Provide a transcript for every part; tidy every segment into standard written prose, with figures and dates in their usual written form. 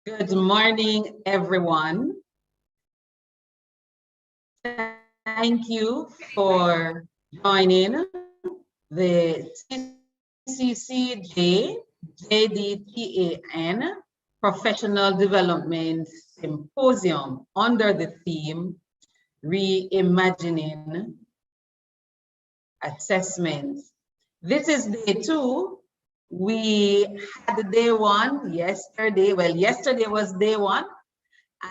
Good morning, everyone. Thank you for joining the CCCJ JDTAN Professional Development Symposium under the theme Reimagining Assessment. This is day 2. We had day 1 yesterday. Well, yesterday was day 1,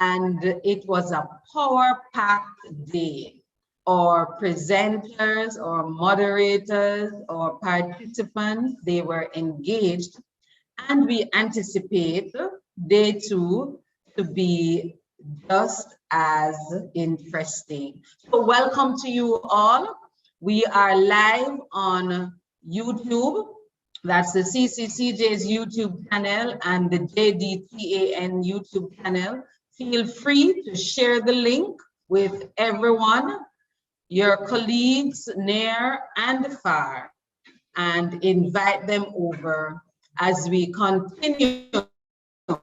and it was a power-packed day. Our presenters or moderators or participants, they were engaged, and we anticipate day 2 to be just as interesting. So welcome to you all. We are live on YouTube. That's the CCCJ's YouTube channel and the JDTAN YouTube channel. Feel free to share the link with everyone, your colleagues near and far, and invite them over as we continue to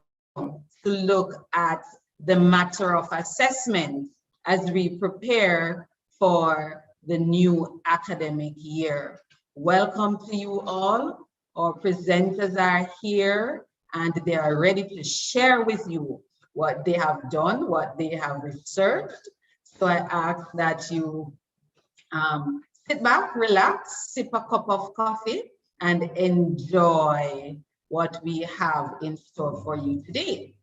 look at the matter of assessment as we prepare for the new academic year. Welcome to you all. Our presenters are here and they are ready to share with you what they have done, what they have researched. So I ask that you sit back, relax, sip a cup of coffee, and enjoy what we have in store for you today.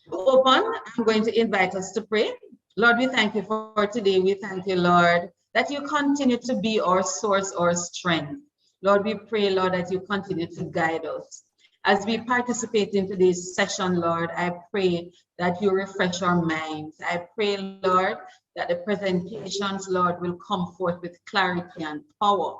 To open, I'm going to invite us to pray. Lord, we thank you for today. We thank you, Lord, that you continue to be our source, our strength. Lord, we pray, Lord, that you continue to guide us. As we participate in today's session, Lord, I pray that you refresh our minds. I pray, Lord, that the presentations, Lord, will come forth with clarity and power.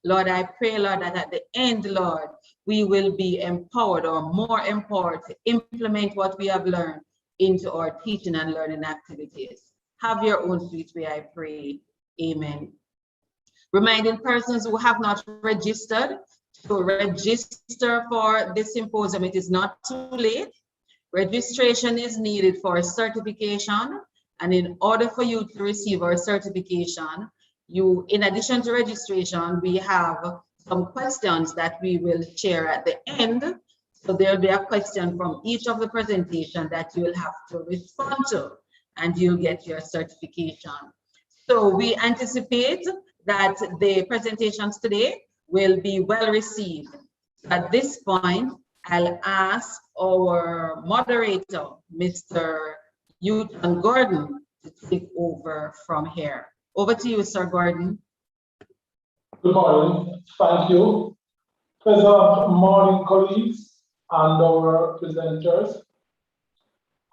Lord, I pray, Lord, that at the end, Lord, we will be empowered or more empowered to implement what we have learned into our teaching and learning activities. Have your own sweet way, I pray. Amen. Reminding persons who have not registered to register for this symposium. It is not too late. Registration is needed for certification, and in order for you to receive our certification, in addition to registration, we have some questions that we will share at the end. So there'll be a question from each of the presentations that you will have to respond to, and you'll get your certification. So we anticipate that the presentations today will be well received. At this point, I'll ask our moderator, Mr. JDTAN Gordon, to take over from here. Over to you, Sir Gordon. Good morning. Thank you. Pleasant morning, colleagues and our presenters.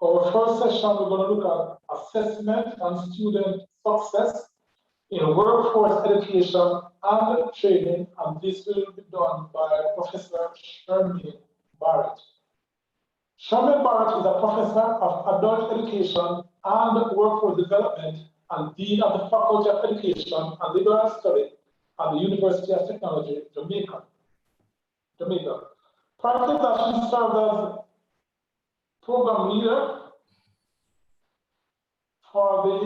Our first session, we're going to look at assessment and student success in workforce education and training, and this will be done by Professor Sherman Barrett. Sherman Barrett is a professor of adult education and workforce development and dean of the Faculty of Education and Liberal Studies at the University of Technology, Jamaica. Prior to that, she served as program leader for the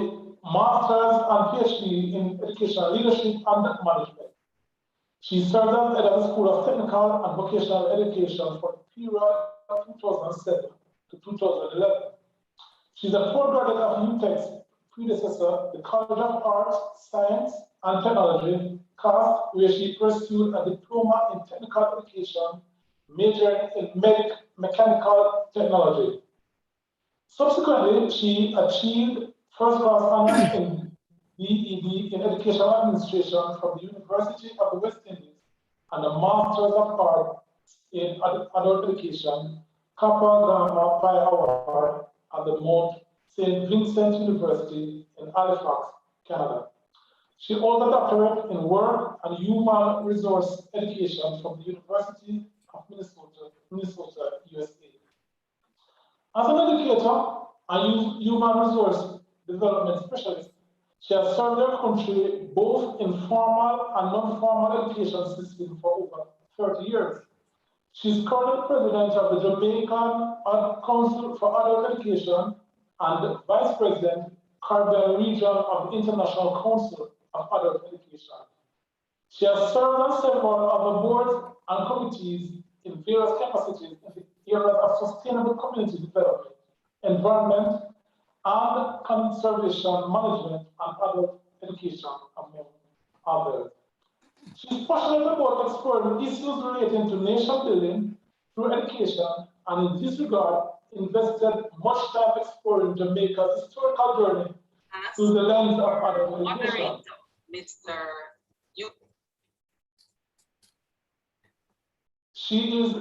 Masters and PhD in Educational Leadership and Management. She served as head of the School of Technical and Vocational Education for the period of 2007 to 2011. She's a postgraduate of UTEC's predecessor, the College of Arts, Science and Technology, CAST, where she pursued a diploma in technical education, majoring in mechanical technology. Subsequently, she achieved first-class honors in BEd in Educational Administration from the University of the West Indies and a Masters of Arts in Adult Education, Kappa Gamma Pi Award at the Mount St. Vincent University in Halifax, Canada. She holds a doctorate in work and human resource education from the University of Minnesota, USA. As an educator and human resource development specialist, she has served her country both in formal and non-formal education systems for over 30 years. She's current president of the Jamaican Council for Adult Education and vice president, Caribbean region of the International Council of Adult Education. She has served on several other boards and committees in various capacities in the areas of sustainable community development, environment, and conservation management and adult education, among others. She's passionate about exploring issues relating to nation building through education, and in this regard, invested much time exploring Jamaica's historical journey through the lens of adult education. Mr. She is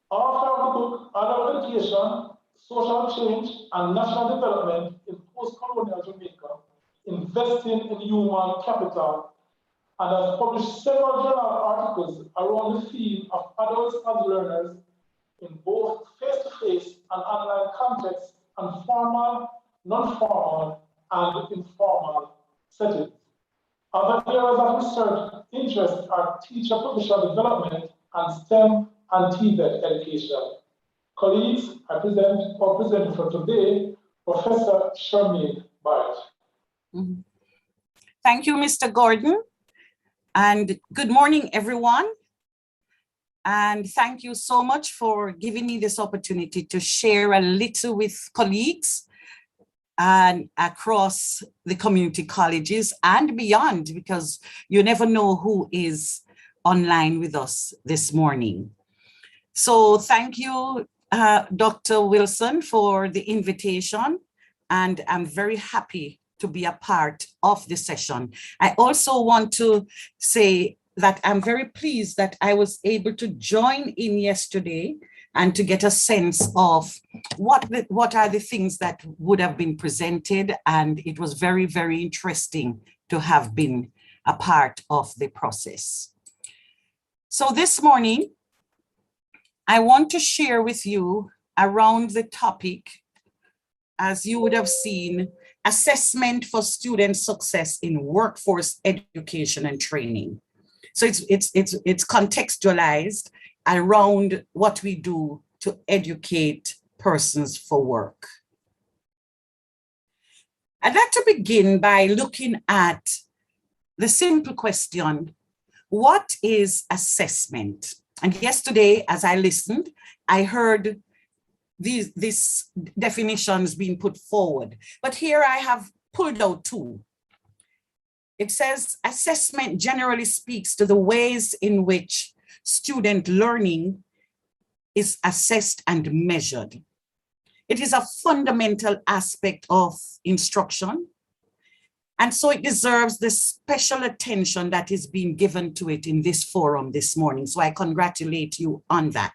author of the book Adult Education, Social Change and National Development in Post-Colonial Jamaica, Investing in Human Capital, and has published several journal articles around the theme of adults as learners in both face-to-face and online contexts and formal, non-formal, and informal settings. Other areas of research interest are teacher professional development and STEM and TVET education. Colleagues, I present for today, Professor Charmaine Barrett. Thank you, Mr. Gordon. And good morning, everyone. And thank you so much for giving me this opportunity to share a little with colleagues and across the community colleges and beyond, because you never know who is online with us this morning. So thank you, Dr. Wilson, for the invitation, and I'm very happy to be a part of the session. I also want to say that I'm very pleased that I was able to join in yesterday and to get a sense of what are the things that would have been presented. And it was very, very interesting to have been a part of the process. So this morning, I want to share with you around the topic, as you would have seen, assessment for student success in workforce education and training. So it's contextualized around what we do to educate persons for work. I'd like to begin by looking at the simple question, what is assessment? And yesterday, as I listened, I heard these definitions being put forward. But here I have pulled out two. It says assessment generally speaks to the ways in which student learning is assessed and measured. It is a fundamental aspect of instruction, and so it deserves the special attention that is being given to it in this forum this morning. So I congratulate you on that.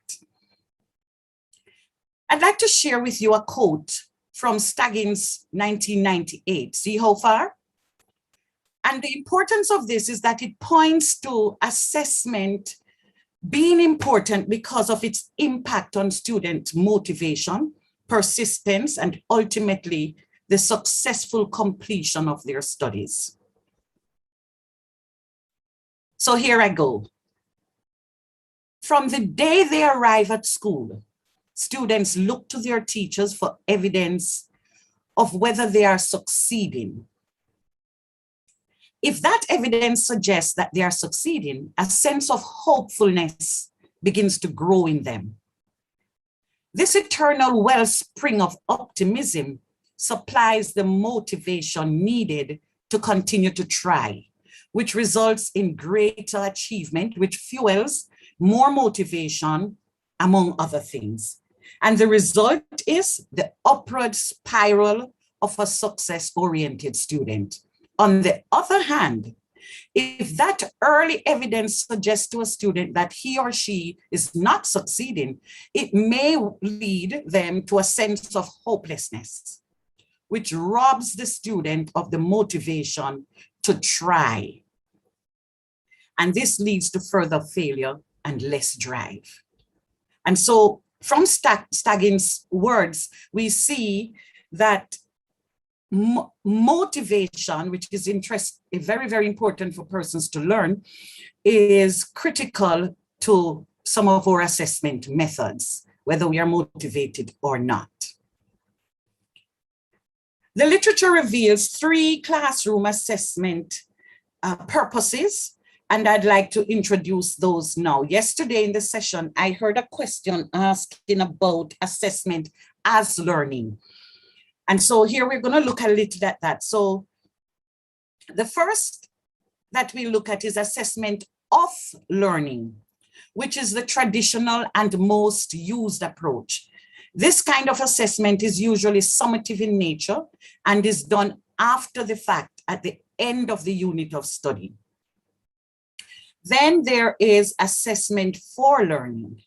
I'd like to share with you a quote from Staggins' 1998. See how far? And the importance of this is that it points to assessment being important because of its impact on student motivation, persistence, and ultimately the successful completion of their studies. So here I go. From the day they arrive at school, students look to their teachers for evidence of whether they are succeeding. If that evidence suggests that they are succeeding, a sense of hopefulness begins to grow in them. This eternal wellspring of optimism supplies the motivation needed to continue to try, which results in greater achievement, which fuels more motivation, among other things. And the result is the upward spiral of a success-oriented student. On the other hand, if that early evidence suggests to a student that he or she is not succeeding, it may lead them to a sense of hopelessness, which robs the student of the motivation to try. And this leads to further failure and less drive. And so from Staggins' words, we see that motivation, which is very, very important for persons to learn, is critical to some of our assessment methods, whether we are motivated or not. The literature reveals 3 classroom assessment purposes, and I'd like to introduce those now. Yesterday in the session, I heard a question asking about assessment as learning. And so here we're going to look a little at that. So the first that we look at is assessment of learning, which is the traditional and most used approach. This kind of assessment is usually summative in nature and is done after the fact at the end of the unit of study. Then there is assessment for learning.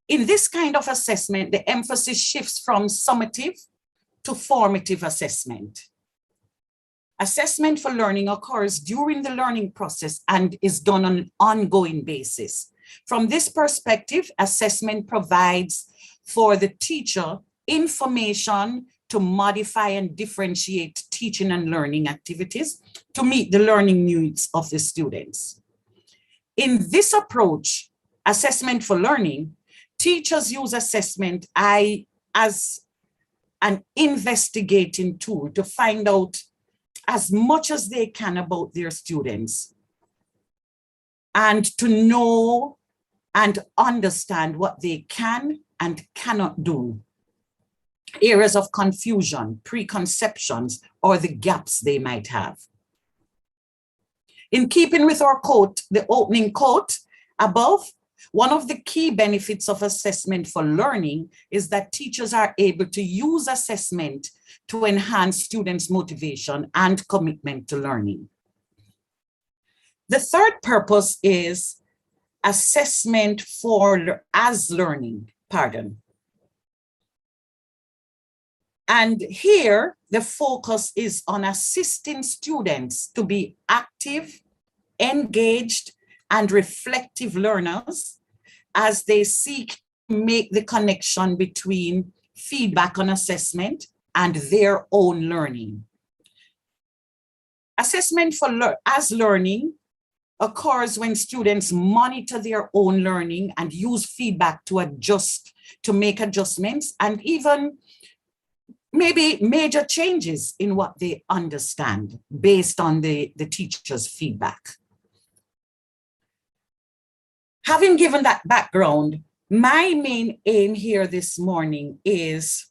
In this kind of assessment, the emphasis shifts from summative to formative assessment. Assessment for learning occurs during the learning process and is done on an ongoing basis. From this perspective, assessment provides for the teacher information to modify and differentiate teaching and learning activities to meet the learning needs of the students. In this approach, assessment for learning, teachers use assessment as an investigating tool to find out as much as they can about their students and to know and understand what they can and cannot do, areas of confusion, preconceptions, or the gaps they might have. In keeping with our quote, the opening quote above, one of the key benefits of assessment for learning is that teachers are able to use assessment to enhance students' motivation and commitment to learning. The third purpose is assessment for as learning, And here, the focus is on assisting students to be active, engaged, and reflective learners as they seek to make the connection between feedback on assessment and their own learning. Assessment for as learning occurs when students monitor their own learning and use feedback to adjust, to make adjustments, and even maybe major changes in what they understand based on the teacher's feedback. Having given that background, my main aim here this morning is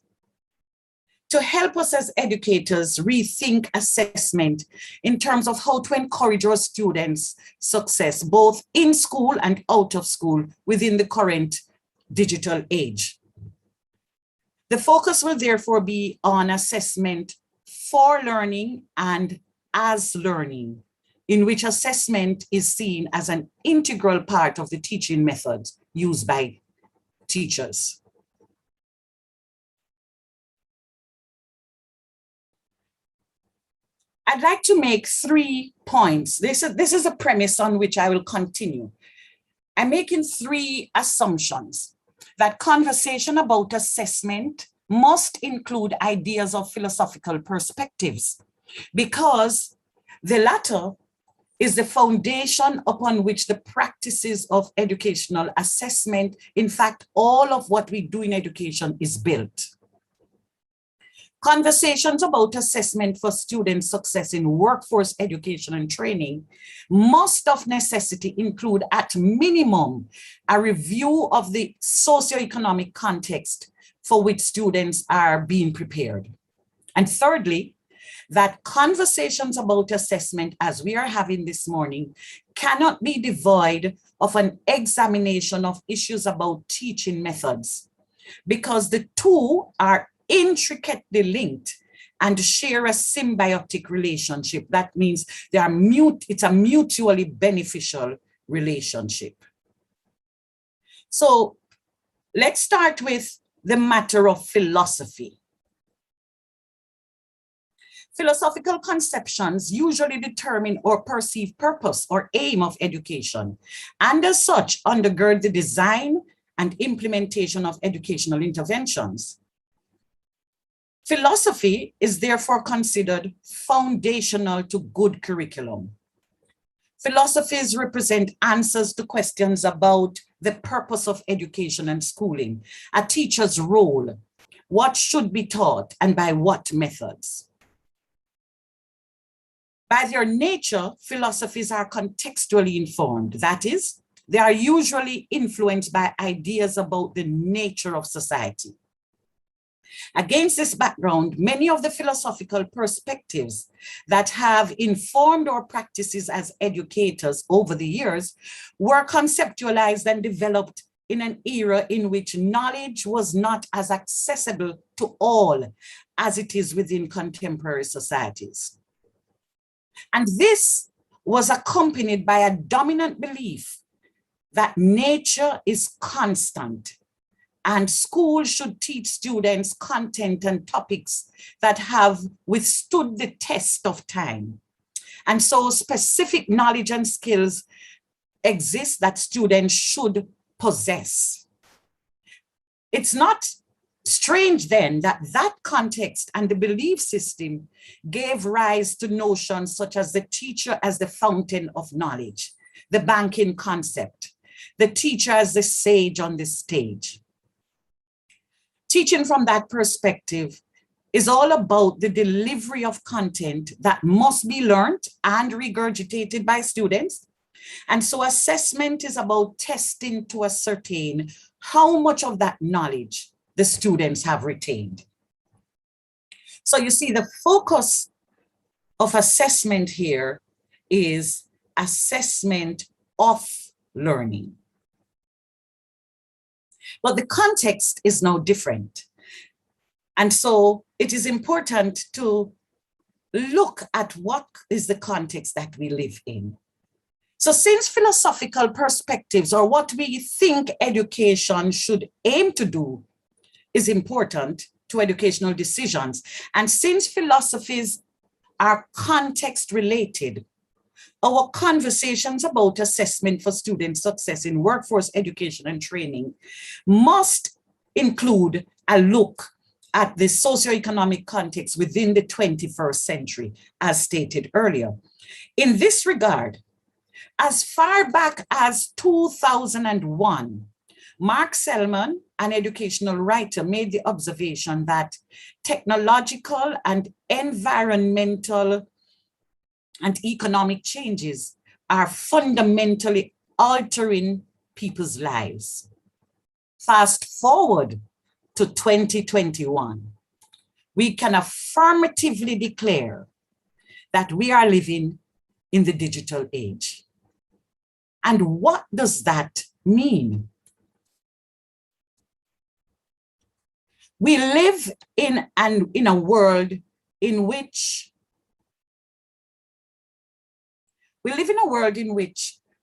to help us as educators rethink assessment in terms of how to encourage our students' success, both in school and out of school within the current digital age. The focus will therefore be on assessment for learning and as learning, in which assessment is seen as an integral part of the teaching methods used by teachers. I'd like to make 3 points. This is a premise on which I will continue. I'm making 3 assumptions. That conversation about assessment must include ideas of philosophical perspectives, because the latter is the foundation upon which the practices of educational assessment, in fact, all of what we do in education is built. Conversations about assessment for student success in workforce education and training must of necessity include at minimum a review of the socioeconomic context for which students are being prepared. And thirdly, that conversations about assessment as we are having this morning cannot be devoid of an examination of issues about teaching methods, because the two are intricately linked and share a symbiotic relationship. That means it's a mutually beneficial relationship. So let's start with the matter of philosophy. Philosophical conceptions usually determine or perceive purpose or aim of education, and as such undergird the design and implementation of educational interventions. Philosophy is therefore considered foundational to good curriculum. Philosophies represent answers to questions about the purpose of education and schooling, a teacher's role, what should be taught, and by what methods. By their nature, philosophies are contextually informed. That is, they are usually influenced by ideas about the nature of society. Against this background, many of the philosophical perspectives that have informed our practices as educators over the years were conceptualized and developed in an era in which knowledge was not as accessible to all as it is within contemporary societies. And this was accompanied by a dominant belief that nature is constant and school should teach students content and topics that have withstood the test of time. And so specific knowledge and skills exist that students should possess. It's not strange then that that context and the belief system gave rise to notions such as the teacher as the fountain of knowledge, the banking concept, the teacher as the sage on the stage. Teaching from that perspective is all about the delivery of content that must be learned and regurgitated by students. And so assessment is about testing to ascertain how much of that knowledge the students have retained. So you see, the focus of assessment here is assessment of learning. But the context is now different. And so it is important to look at what is the context that we live in. So since philosophical perspectives or what we think education should aim to do is important to educational decisions, and since philosophies are context related, our conversations about assessment for student success in workforce education and training must include a look at the socioeconomic context within the 21st century, as stated earlier. In this regard, as far back as 2001, Mark Selman, an educational writer, made the observation that technological and environmental and economic changes are fundamentally altering people's lives. Fast forward to 2021, we can affirmatively declare that we are living in the digital age. And what does that mean? We live in a world in which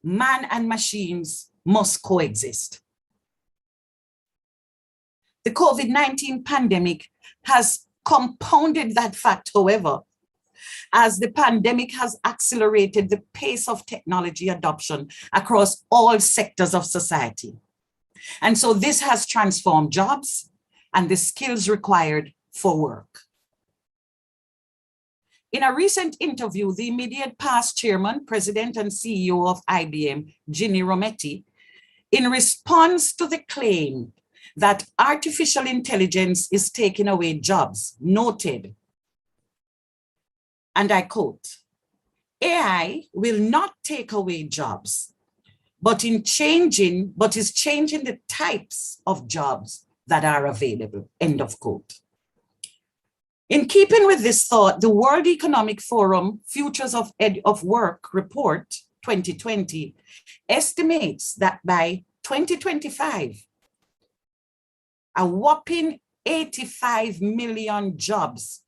man and machines must coexist. The COVID-19 pandemic has compounded that fact, however, as the pandemic has accelerated the pace of technology adoption across all sectors of society. And so this has transformed jobs and the skills required for work. In a recent interview, the immediate past chairman, president, and CEO of IBM, Ginny Rometty, in response to the claim that artificial intelligence is taking away jobs, noted, and I quote, "AI will not take away jobs, but is changing the types of jobs that are available," end of quote. In keeping with this thought, the World Economic Forum Futures of Work Report 2020 estimates that by 2025, a whopping 85 million jobs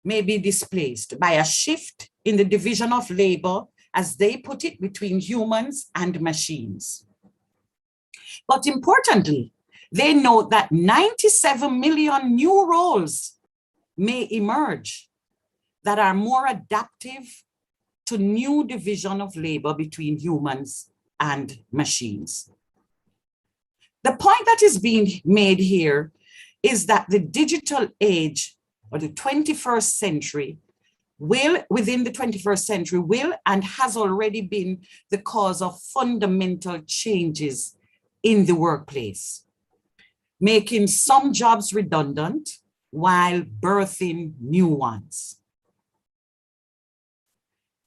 may be displaced by a shift in the division of labor, as they put it, between humans and machines. But importantly, they note that 97 million new roles may emerge that are more adaptive to new division of labor between humans and machines. The point that is being made here is that the digital age, or the 21st century, within the 21st century, will and has already been the cause of fundamental changes in the workplace, making some jobs redundant while birthing new ones.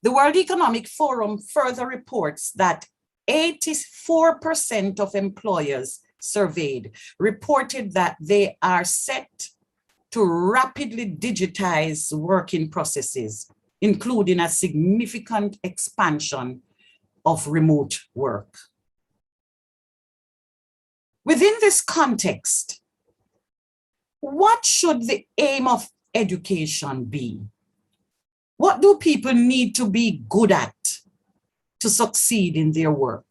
The World Economic Forum further reports that 84% of employers surveyed reported that they are set to rapidly digitize working processes, including a significant expansion of remote work. Within this context, what should the aim of education be? What do people need to be good at to succeed in their work?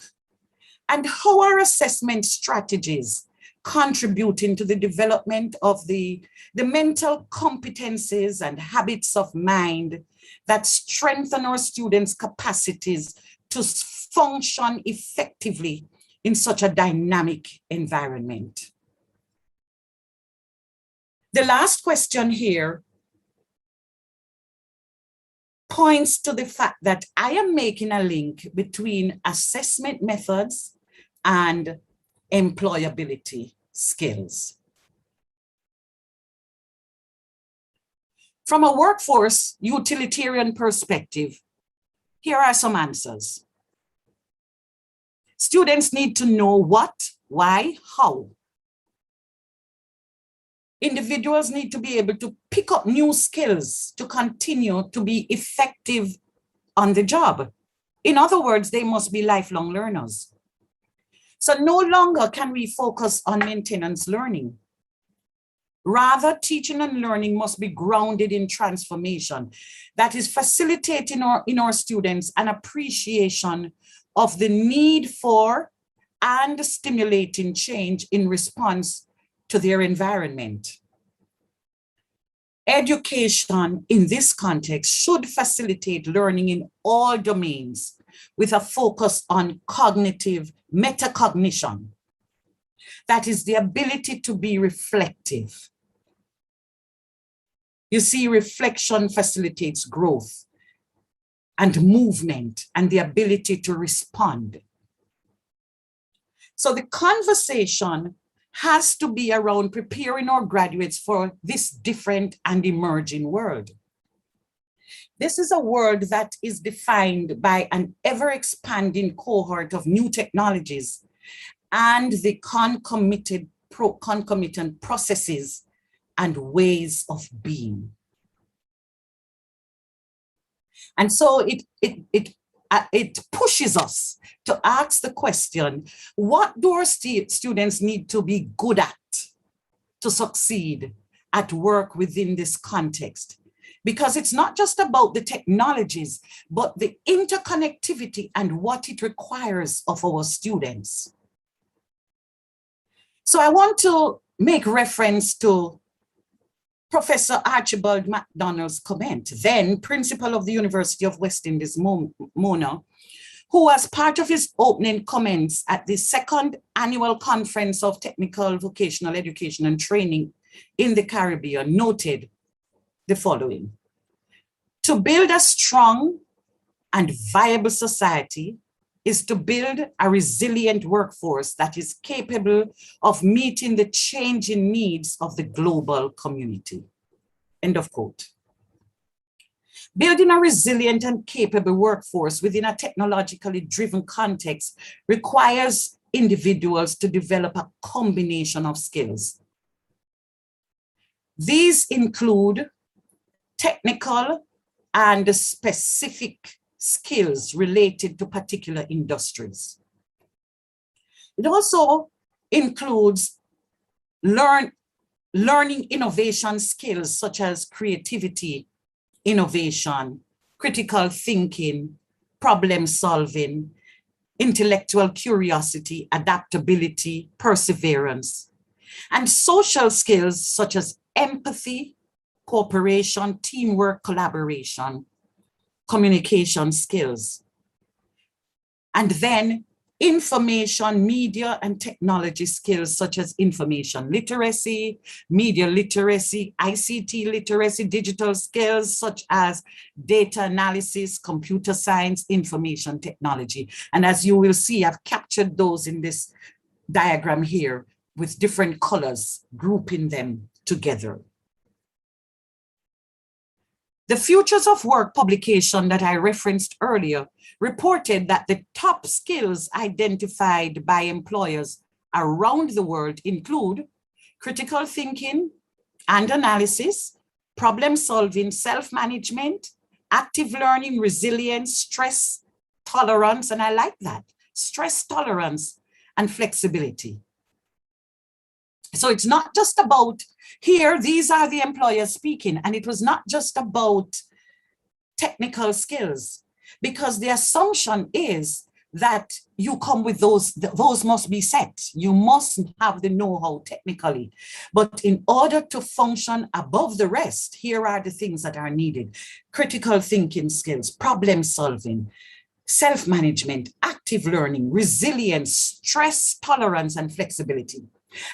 And how are assessment strategies contributing to the development of the mental competencies and habits of mind that strengthen our students' capacities to function effectively in such a dynamic environment? The last question here points to the fact that I am making a link between assessment methods and employability skills. From a workforce utilitarian perspective, here are some answers. Students need to know what, why, how. Individuals need to be able to pick up new skills to continue to be effective on the job. In other words, they must be lifelong learners. So no longer can we focus on maintenance learning. Rather, teaching and learning must be grounded in transformation that is facilitating in our students an appreciation of the need for and stimulating change in response to their environment. Education in this context should facilitate learning in all domains with a focus on cognitive metacognition. That is the ability to be reflective. You see, reflection facilitates growth and movement and the ability to respond. So the conversation has to be around preparing our graduates for this different and emerging world. This is a world that is defined by an ever-expanding cohort of new technologies and the concomitant processes and ways of being. And so it pushes us to ask the question, what do our students need to be good at to succeed at work within this context? Because it's not just about the technologies, but the interconnectivity and what it requires of our students. So I want to make reference to Professor Archibald MacDonald's comment, then principal of the University of West Indies, Mona, who was part of his opening comments at the second annual conference of technical vocational education and training in the Caribbean, noted the following: to build a strong and viable society is to build a resilient workforce that is capable of meeting the changing needs of the global community. End of quote. Building a resilient and capable workforce within a technologically driven context requires individuals to develop a combination of skills. These include technical and specific skills related to particular industries. It also includes learning innovation skills such as creativity, innovation, critical thinking, problem solving, intellectual curiosity, adaptability, perseverance, and social skills such as empathy, cooperation, teamwork, collaboration, communication skills. And then information, media, and technology skills such as information literacy, media literacy, ICT literacy, digital skills such as data analysis, computer science, information technology. And as you will see, I've captured those in this diagram here with different colors, grouping them together. The Futures of Work publication that I referenced earlier reported that the top skills identified by employers around the world include critical thinking and analysis, problem solving, self-management, active learning, resilience, stress tolerance, and I like that, stress tolerance and flexibility. So it's not just about here, these are the employers speaking, and it was not just about technical skills, because the assumption is that you come with those must be set. You must have the know-how technically, but in order to function above the rest, here are the things that are needed: critical thinking skills, problem solving, self-management, active learning, resilience, stress tolerance, and flexibility.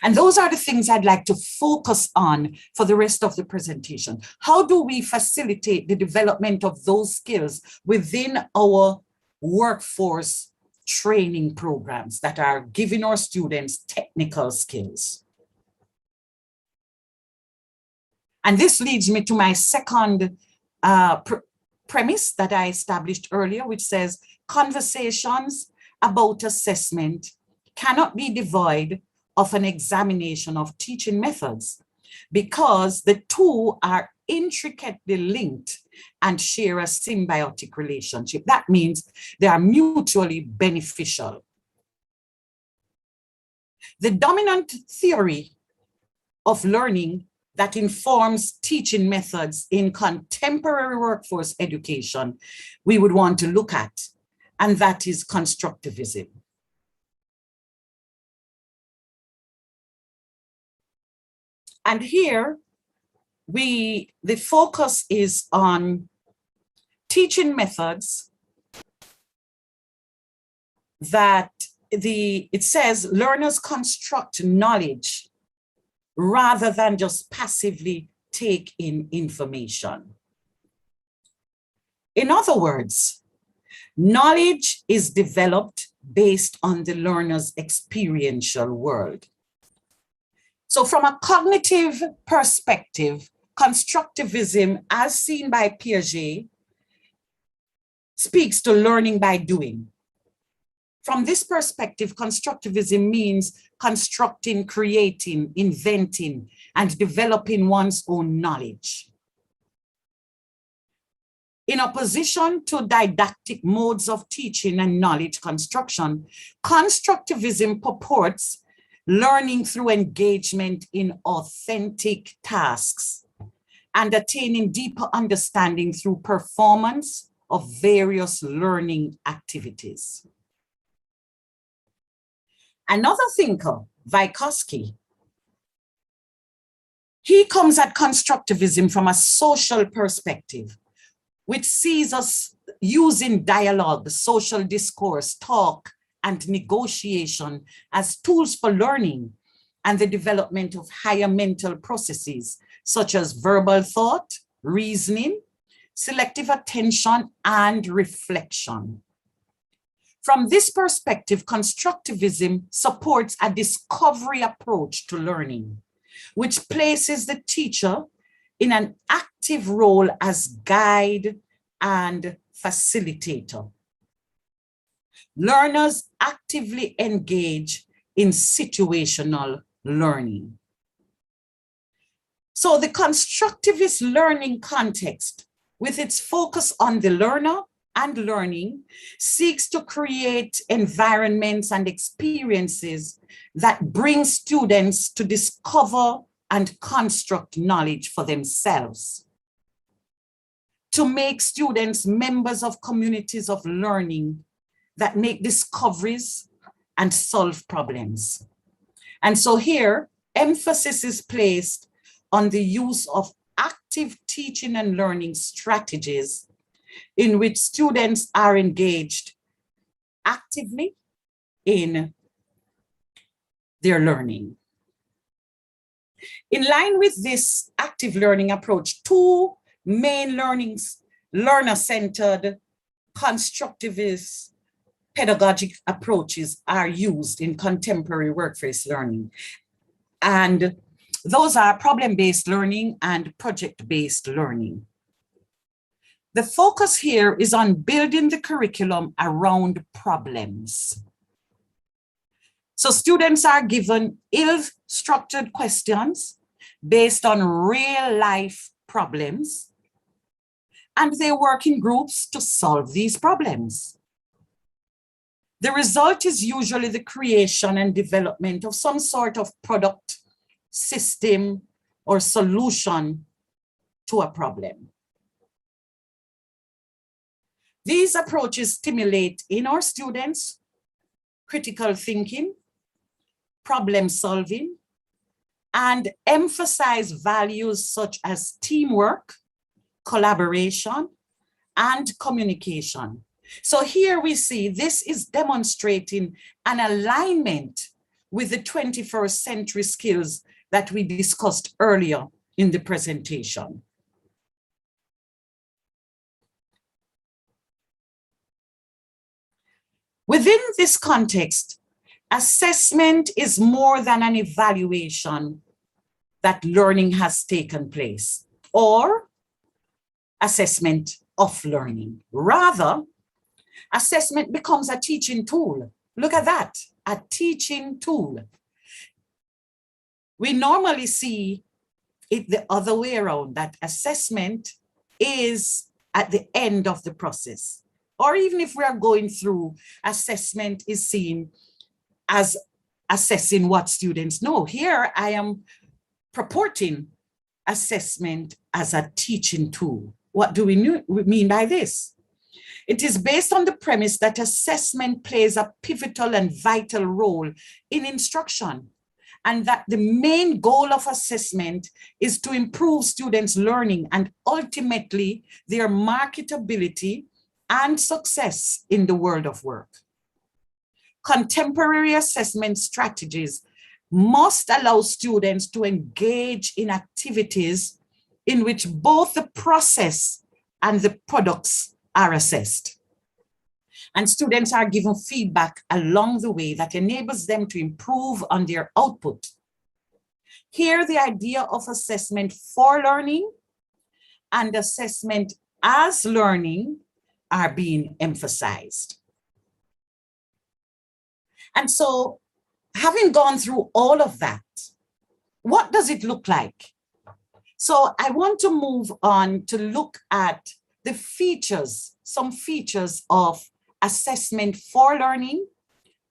And those are the things I'd like to focus on for the rest of the presentation. How do we facilitate the development of those skills within our workforce training programs that are giving our students technical skills? And this leads me to my second premise that I established earlier, which says conversations about assessment cannot be devoid of an examination of teaching methods, because the two are intricately linked and share a symbiotic relationship. That means they are mutually beneficial. The dominant theory of learning that informs teaching methods in contemporary workforce education we would want to look at, and that is constructivism. And here, the focus is on teaching methods that it says learners construct knowledge rather than just passively take in information. In other words, knowledge is developed based on the learner's experiential world. So from a cognitive perspective, constructivism, as seen by Piaget, speaks to learning by doing. From this perspective, constructivism means constructing, creating, inventing, and developing one's own knowledge. In opposition to didactic modes of teaching and knowledge construction, constructivism purports learning through engagement in authentic tasks and attaining deeper understanding through performance of various learning activities. Another thinker, Vygotsky, he comes at constructivism from a social perspective, which sees us using dialogue, social discourse, talk, and negotiation as tools for learning and the development of higher mental processes, such as verbal thought, reasoning, selective attention, and reflection. From this perspective, constructivism supports a discovery approach to learning, which places the teacher in an active role as guide and facilitator. Learners actively engage in situational learning. So the constructivist learning context, with its focus on the learner and learning, seeks to create environments and experiences that bring students to discover and construct knowledge for themselves, to make students members of communities of learning that make discoveries and solve problems. And so here, emphasis is placed on the use of active teaching and learning strategies in which students are engaged actively in their learning. In line with this active learning approach, two main learner-centered, constructivist, pedagogic approaches are used in contemporary workplace learning. And those are problem-based learning and project-based learning. The focus here is on building the curriculum around problems. So students are given ill-structured questions based on real-life problems, and they work in groups to solve these problems. The result is usually the creation and development of some sort of product, system, or solution to a problem. These approaches stimulate in our students critical thinking, problem solving, and emphasize values such as teamwork, collaboration, and communication. So here we see this is demonstrating an alignment with the 21st century skills that we discussed earlier in the presentation. Within this context, assessment is more than an evaluation that learning has taken place or assessment of learning. Rather, assessment becomes a teaching tool. Look at that, a teaching tool. We normally see it the other way around, that assessment is at the end of the process. Or even if we are going through, assessment is seen as assessing what students know. Here I am purporting assessment as a teaching tool. What do we mean by this? It is based on the premise that assessment plays a pivotal and vital role in instruction, and that the main goal of assessment is to improve students' learning and ultimately their marketability and success in the world of work. Contemporary assessment strategies must allow students to engage in activities in which both the process and the products are assessed. And students are given feedback along the way that enables them to improve on their output. Here, the idea of assessment for learning and assessment as learning are being emphasized. And so, having gone through all of that, what does it look like? So I want to move on to look at the features, some features of assessment for learning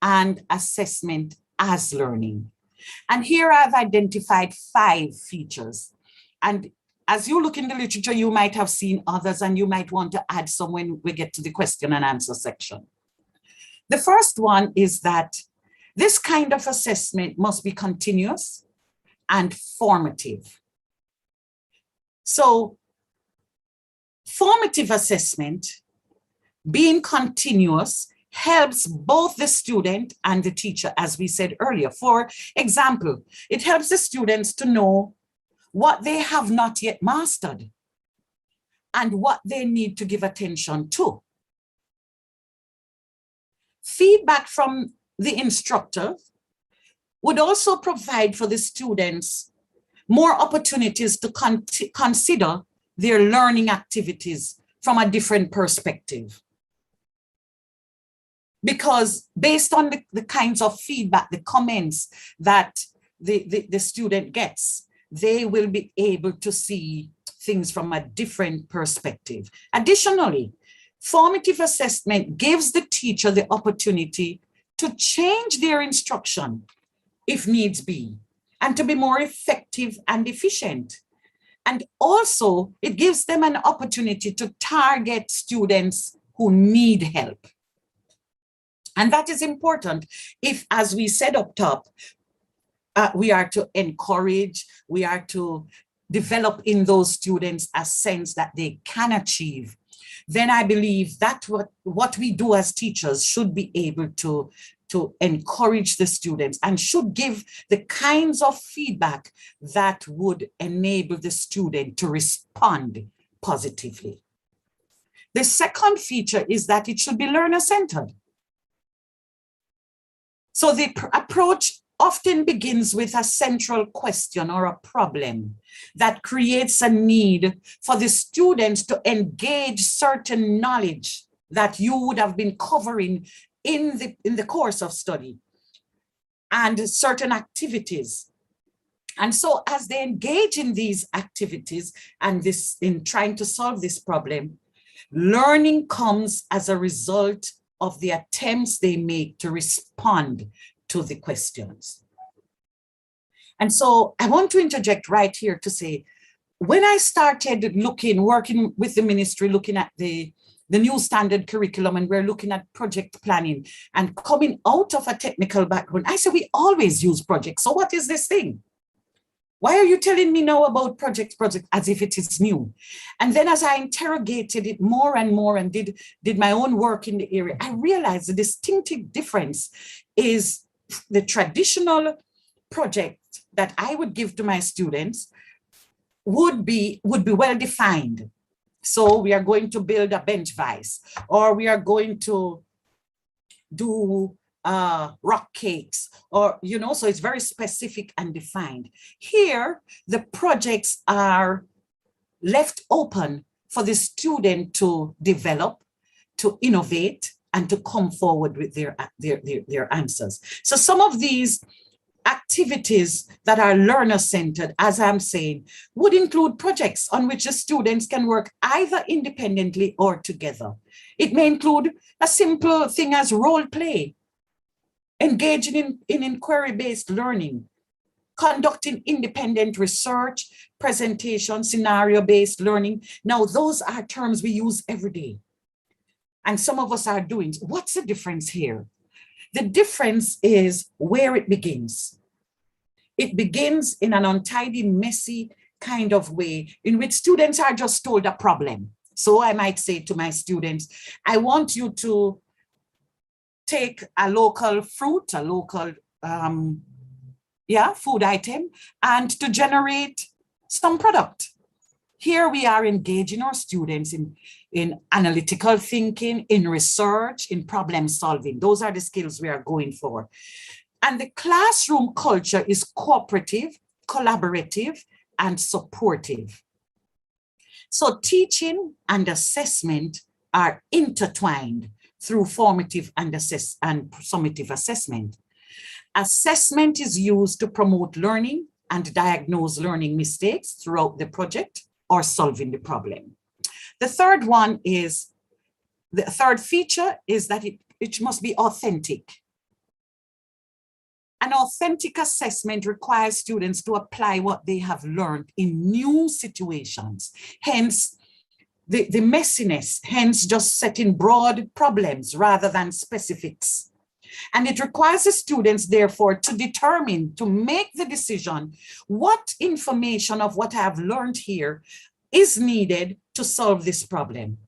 and assessment as learning. And here I've identified 5 features. And as you look in the literature, you might have seen others and you might want to add some when we get to the question and answer section. The first one is that this kind of assessment must be continuous and formative. So formative assessment, being continuous, helps both the student and the teacher, as we said earlier. For example, it helps the students to know what they have not yet mastered and what they need to give attention to. Feedback from the instructor would also provide for the students more opportunities to consider their learning activities from a different perspective. Because based on the kinds of feedback, the comments that the student gets, they will be able to see things from a different perspective. Additionally, formative assessment gives the teacher the opportunity to change their instruction if needs be, and to be more effective and efficient. And also, it gives them an opportunity to target students who need help. And that is important if, as we said up top, we are to encourage, we are to develop in those students a sense that they can achieve. Then I believe that what we do as teachers should be able to to encourage the students and should give the kinds of feedback that would enable the student to respond positively. The second feature is that it should be learner-centered. So the approach often begins with a central question or a problem that creates a need for the students to engage certain knowledge that you would have been covering in the course of study and certain activities. And so as they engage in these activities and in trying to solve this problem, learning comes as a result of the attempts they make to respond to the questions. And so I want to interject right here to say, when I started working with the ministry, looking at the new standard curriculum, and we're looking at project planning and coming out of a technical background, I said, we always use projects. So what is this thing? Why are you telling me now about project as if it is new? And then as I interrogated it more and more and did my own work in the area, I realized the distinctive difference is the traditional project that I would give to my students would be well defined. So we are going to build a bench vise, or we are going to do rock cakes, or, so it's very specific and defined. Here, the projects are left open for the student to develop, to innovate, and to come forward with their answers. So some of these activities that are learner-centered, as I'm saying, would include projects on which the students can work either independently or together. It may include a simple thing as role play, engaging in inquiry-based learning, conducting independent research, presentation, scenario-based learning. Now, those are terms we use every day. And some of us are doing. What's the difference here? The difference is where it begins. It begins in an untidy, messy kind of way in which students are just told a problem. So I might say to my students, I want you to take a local fruit, a local food item, and to generate some product. Here we are engaging our students in analytical thinking, in research, in problem solving. Those are the skills we are going for. And the classroom culture is cooperative, collaborative, and supportive. So teaching and assessment are intertwined through formative and summative assessment. Assessment is used to promote learning and diagnose learning mistakes throughout the project or solving the problem. The third feature is that it must be authentic. An authentic assessment requires students to apply what they have learned in new situations, hence the messiness, hence just setting broad problems rather than specifics. And it requires the students, therefore, to make the decision what information of what I have learned here is needed to solve this problem.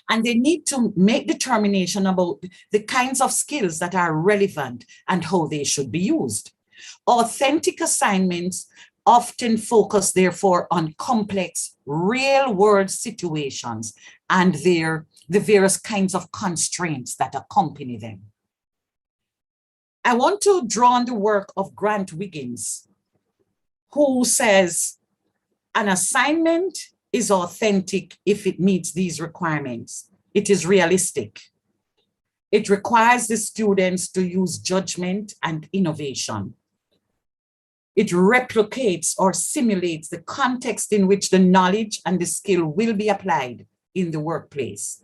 And they need to make determination about the kinds of skills that are relevant and how they should be used. Authentic assignments often focus, therefore, on complex real-world situations and the various kinds of constraints that accompany them. I want to draw on the work of Grant Wiggins, who says, an assignment is authentic if it meets these requirements. It is realistic. It requires the students to use judgment and innovation. It replicates or simulates the context in which the knowledge and the skill will be applied in the workplace.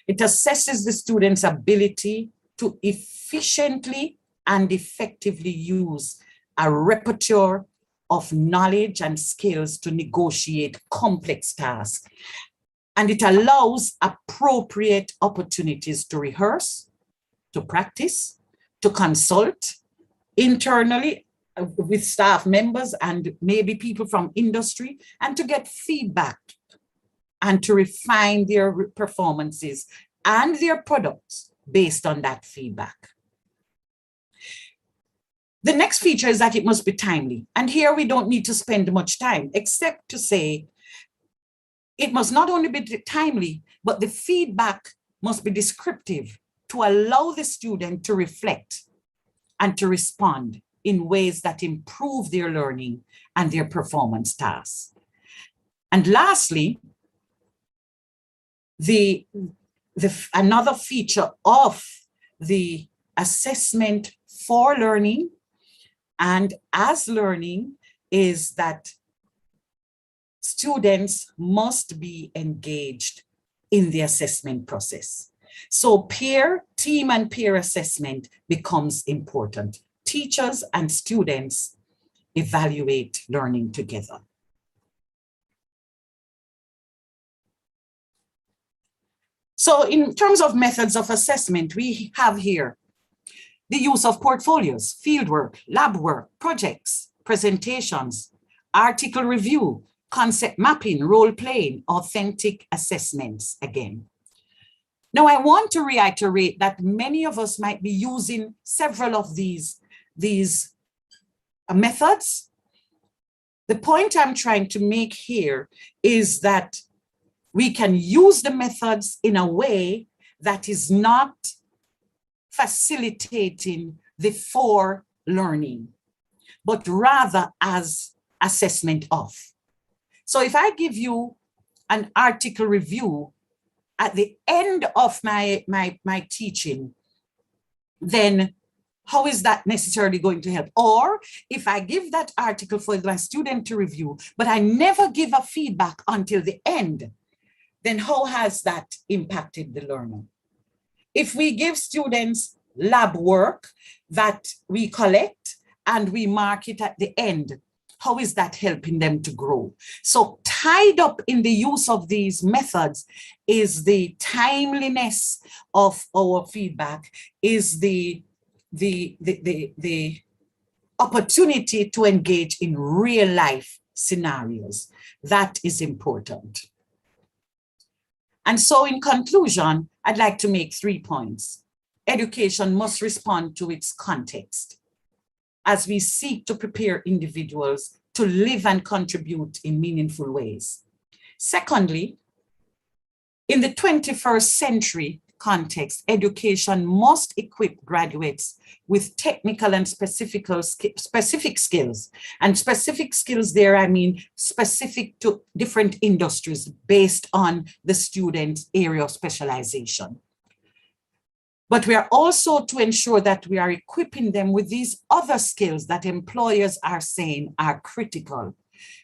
It assesses the student's ability to efficiently and effectively use a repertoire of knowledge and skills to negotiate complex tasks. And it allows appropriate opportunities to rehearse, to practice, to consult internally with staff members and maybe people from industry, and to get feedback and to refine their performances and their products based on that feedback. The next feature is that it must be timely. And here we don't need to spend much time, except to say it must not only be timely, but the feedback must be descriptive to allow the student to reflect and to respond in ways that improve their learning and their performance tasks. And lastly, another feature of the assessment for learning and as learning is that students must be engaged in the assessment process. So team and peer assessment becomes important. Teachers and students evaluate learning together. So in terms of methods of assessment, we have here the use of portfolios, fieldwork, lab work, projects, presentations, article review, concept mapping, role-playing, authentic assessments again. Now, I want to reiterate that many of us might be using several of these methods. The point I'm trying to make here is that we can use the methods in a way that is not facilitating the for learning, but rather as assessment of. So if I give you an article review at the end of my teaching, then how is that necessarily going to help? Or if I give that article for my student to review, but I never give a feedback until the end, then how has that impacted the learner? If we give students lab work that we collect and we mark it at the end, how is that helping them to grow? So tied up in the use of these methods is the timeliness of our feedback, is the opportunity to engage in real life scenarios. That is important. And so in conclusion, I'd like to make 3 points. Education must respond to its context as we seek to prepare individuals to live and contribute in meaningful ways. Secondly, in the 21st century context, education must equip graduates with technical and specific skills. And specific skills there, I mean specific to different industries based on the student's area of specialization. But we are also to ensure that we are equipping them with these other skills that employers are saying are critical: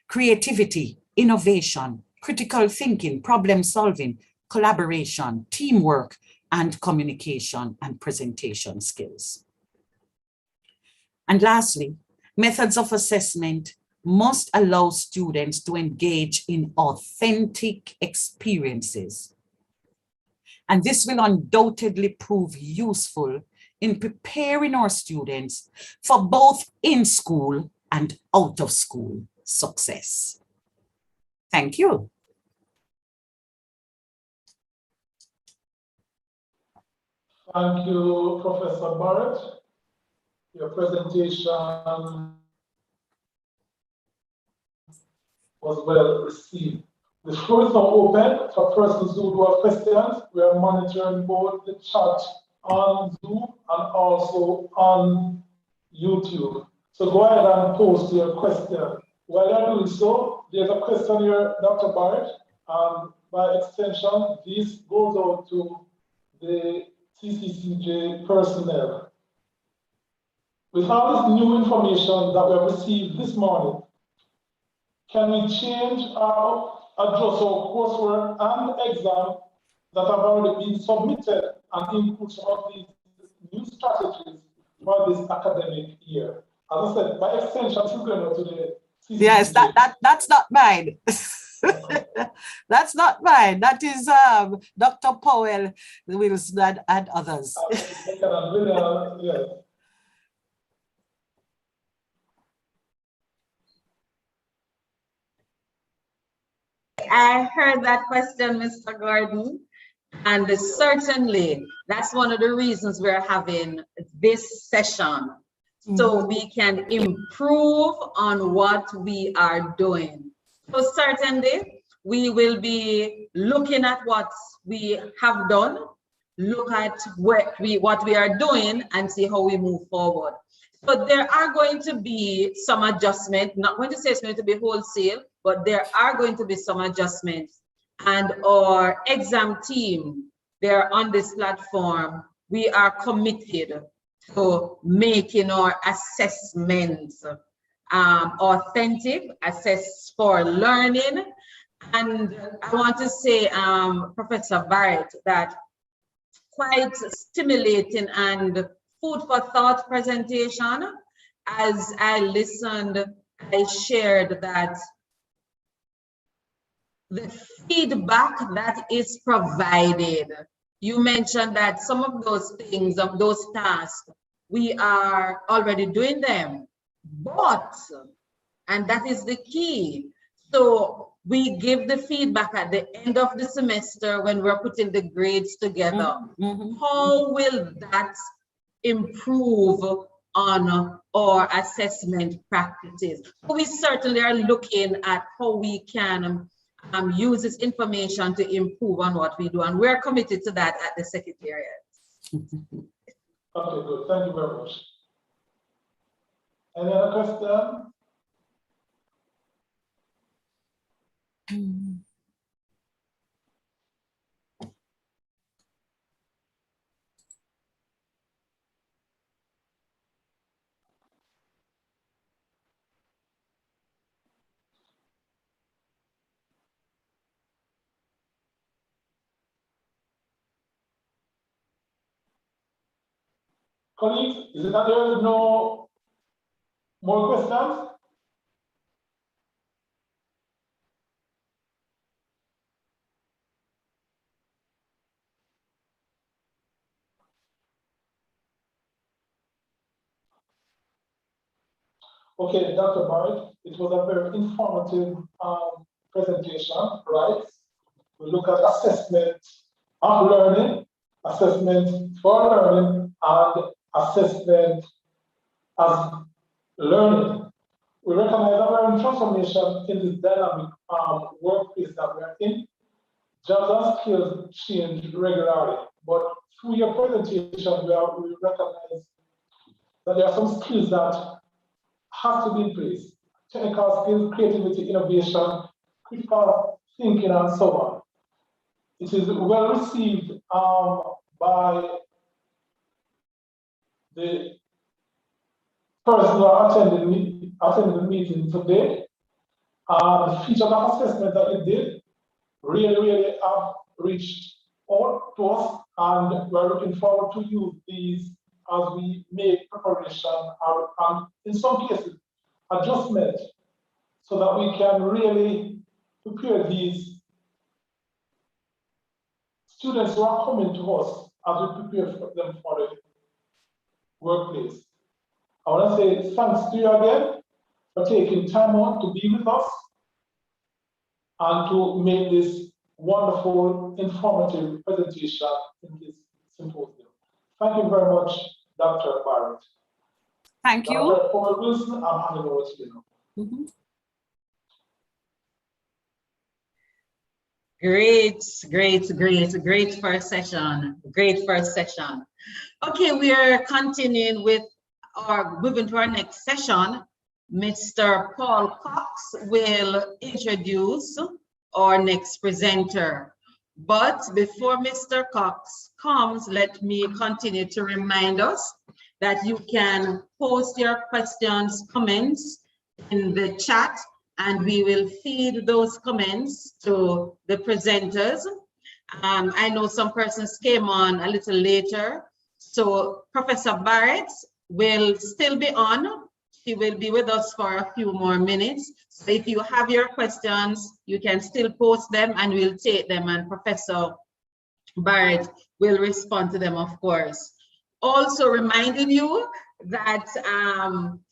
creativity, innovation, critical thinking, problem solving, collaboration, teamwork, and communication and presentation skills. And lastly, methods of assessment must allow students to engage in authentic experiences. And this will undoubtedly prove useful in preparing our students for both in-school and out-of-school success. Thank you. Thank you, Professor Barrett. Your presentation was well received. The floor is now open for persons who have questions. We are monitoring both the chat on Zoom and also on YouTube. So go ahead and post your question. While you're doing so, there's a question here, Dr. Barrett. By extension, this goes out to the CCCJ personnel. With all this new information that we have received this morning, can we change or adjust our coursework and exam that have already been submitted and input some of these new strategies for this academic year? As I said, by extension, this is going to the CCCJ. Yes, that's not mine. That's not mine. That is Dr. Powell, Wilson, and others. Yes. I heard that question, Mr. Gordon, and certainly that's one of the reasons we're having this session, so we can improve on what we are doing. So certainly, we will be looking at what we have done, look at what we are doing, and see how we move forward. So there are going to be some adjustment, not going to say it's going to be wholesale, but there are going to be some adjustments. And our exam team, they're on this platform, we are committed to making our assessments authentic, assess for learning. And I want to say, Professor Barrett, that quite stimulating and food for thought presentation. As I listened, I shared that the feedback that is provided, you mentioned that some of those things, of those tasks, we are already doing them, but, and that is the key. So we give the feedback at the end of the semester when we're putting the grades together. How will that improve on our assessment practices? We certainly are looking at how we can use this information to improve on what we do, and we're committed to that at the Secretariat. Okay, good. Thank you very much. Any other question? Colleagues, is it that there is no more questions? Okay, Dr. Barrett, it was a very informative presentation, right? We look at assessment of learning, assessment for learning, and assessment as learning. We recognize that we're in transformation in this dynamic workplace that we're in. Jobs and skills change regularly, but through your presentation, we recognize that there are some skills that have to be in place. Technical skills, creativity, innovation, critical thinking, and so on. It is well received by the person who attended the meeting today. The features of assessment that you did really have reached out to us, and we're looking forward to use these as we make preparation and in some cases adjustment, so that we can really prepare these students who are coming to us as we prepare for them for the workplace. I want to say thanks to you again for taking time out to be with us and to make this wonderful, informative presentation in this symposium. Thank you very much, Dr. Barrett. Thank you. Dr. Paul Wilson, I'm handing over to you now. Great first session. Great first session. Okay, we are continuing with moving to our next session. Mr. Paul Cox will introduce our next presenter. But before Mr. Cox comes, let me continue to remind us that you can post your questions, comments in the chat, and we will feed those comments to the presenters. I know some persons came on a little later, so Professor Barrett will still be on. She will be with us for a few more minutes. So if you have your questions, you can still post them and we'll take them, and Professor Barrett will respond to them, of course. Also reminding you that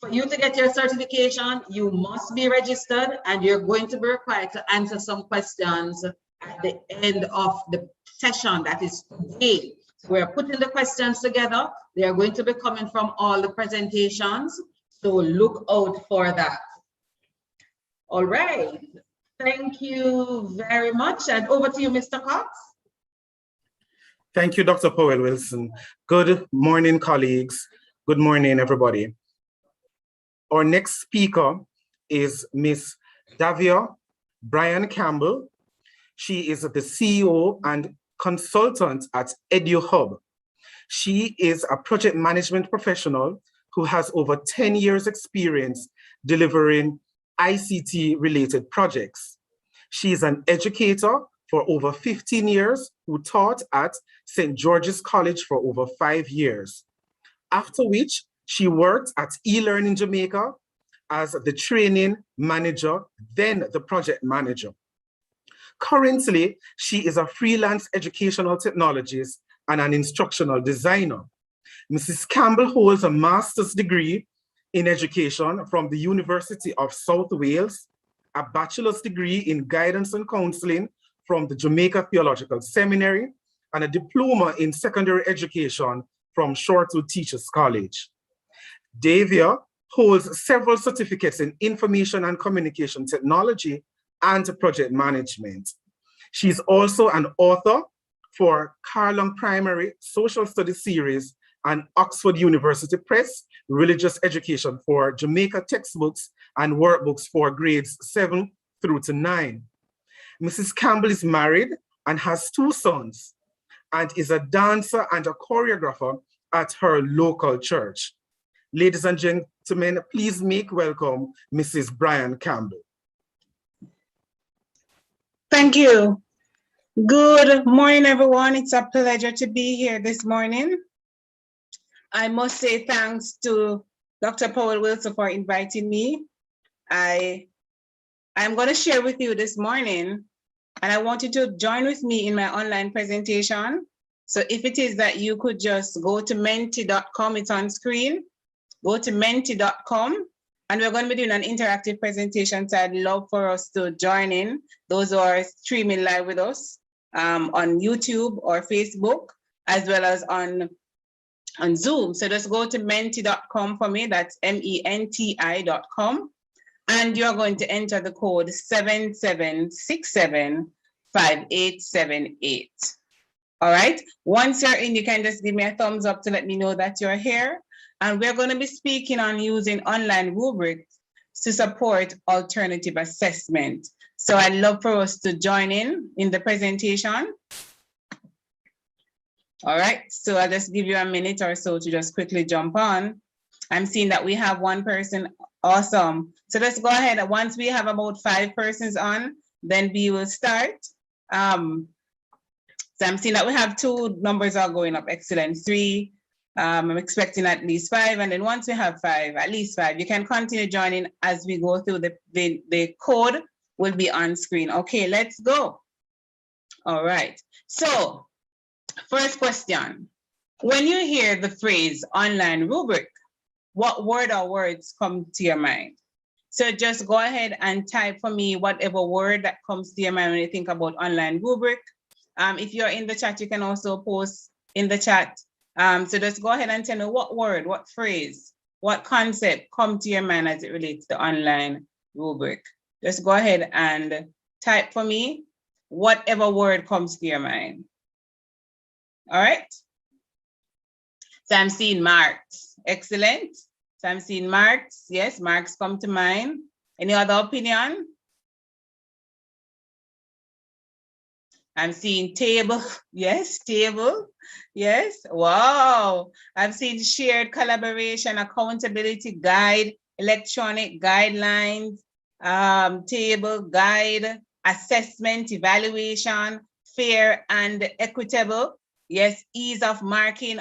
for you to get your certification, you must be registered, and you're going to be required to answer some questions at the end of the session, that is today. So we're putting the questions together. They are going to be coming from all the presentations. So look out for that. All right. Thank you very much. And over to you, Mr. Cox. Thank you, Dr. Powell Wilson. Good morning, colleagues. Good morning, everybody. Our next speaker is Ms. Davia Brian Campbell. She is the CEO and consultant at EduHub. She is a project management professional who has over 10 years experience delivering ICT-related projects. She is an educator for over 15 years who taught at St. George's College for over 5 years, after which she worked at eLearning Jamaica as the training manager, then the project manager. Currently, she is a freelance educational technologist and an instructional designer. Mrs. Campbell holds a master's degree in education from the University of South Wales, a bachelor's degree in guidance and counseling from the Jamaica Theological Seminary, and a diploma in secondary education from Shortwood Teachers College. Davia holds several certificates in information and communication technology and project management. She's also an author for Carlong Primary Social Studies Series and Oxford University Press Religious Education for Jamaica textbooks and workbooks for grades 7 through to 9. Mrs. Campbell is married and has 2 sons and is a dancer and a choreographer at her local church. Ladies and gentlemen, please make welcome Mrs. Brian Campbell. Thank you. Good morning, everyone. It's a pleasure to be here this morning. I must say thanks to Dr. Powell Wilson for inviting me. I'm going to share with you this morning, and I want you to join with me in my online presentation. So if it is that you could just go to menti.com, it's on screen, go to menti.com, and we're going to be doing an interactive presentation. So I'd love for us to join in, those who are streaming live with us on YouTube or Facebook, as well as on Zoom. So just go to menti.com for me, that's menti.com. And you're going to enter the code 77675878. All right. Once you're in, you can just give me a thumbs up to let me know that you're here. And we're going to be speaking on using online rubrics to support alternative assessment. So I'd love for us to join in the presentation. All right. So I'll just give you a minute or so to just quickly jump on. I'm seeing that we have 1 person. Awesome. So let's go ahead. Once we have about 5 persons on, then we will start. So I'm seeing that we have 2 numbers are going up. Excellent. 3. I'm expecting at least 5. And then once we have 5, at least 5, you can continue joining as we go through the code will be on screen. Okay, let's go. All right. So first question. When you hear the phrase online rubric, what word or words come to your mind? So just go ahead and type for me whatever word that comes to your mind when you think about online rubric. If you're in the chat, you can also post in the chat. So just go ahead and tell me what word, what phrase, what concept come to your mind as it relates to online rubric. Just go ahead and type for me whatever word comes to your mind. All right. So I'm seeing marks. Excellent. So I'm seeing marks. Yes, marks come to mind. Any other opinion? I'm seeing table. Yes, table. Yes. Wow. I've seen shared collaboration, accountability, guide, electronic guidelines, table, guide, assessment, evaluation, fair and equitable. Yes, ease of marking.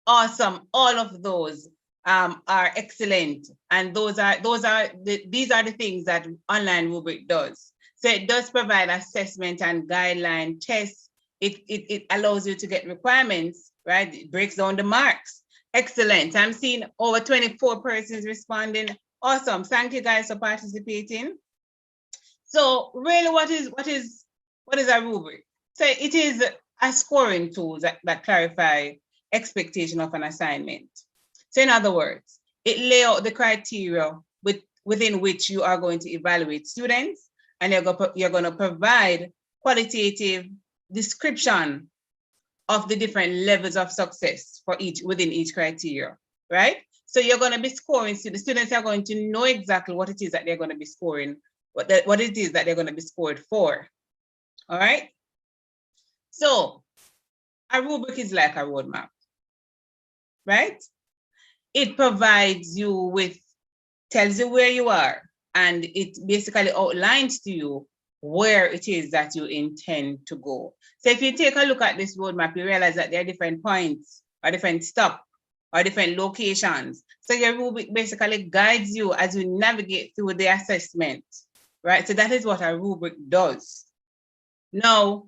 Awesome. All of those are excellent. And these are the things that online rubric does. So it does provide assessment and guideline tests. It allows you to get requirements, right? It breaks down the marks. Excellent. I'm seeing over 24 persons responding. Awesome. Thank you guys for participating. So really what is a rubric? So it is a scoring tool that clarify expectation of an assignment. So in other words, it lay out the criteria within which you are going to evaluate students, and you're going to provide qualitative description of the different levels of success for within each criteria, right? So you're going to be scoring, so the students are going to know exactly what it is that they're going to be scoring, what it is that they're going to be scored for, all right? So a rubric is like a roadmap, right? It provides you with, tells you where you are, and it basically outlines to you where it is that you intend to go. So if you take a look at this roadmap, you realize that there are different points or different stops or different locations. So your rubric basically guides you as you navigate through the assessment, right? So that is what a rubric does. Now,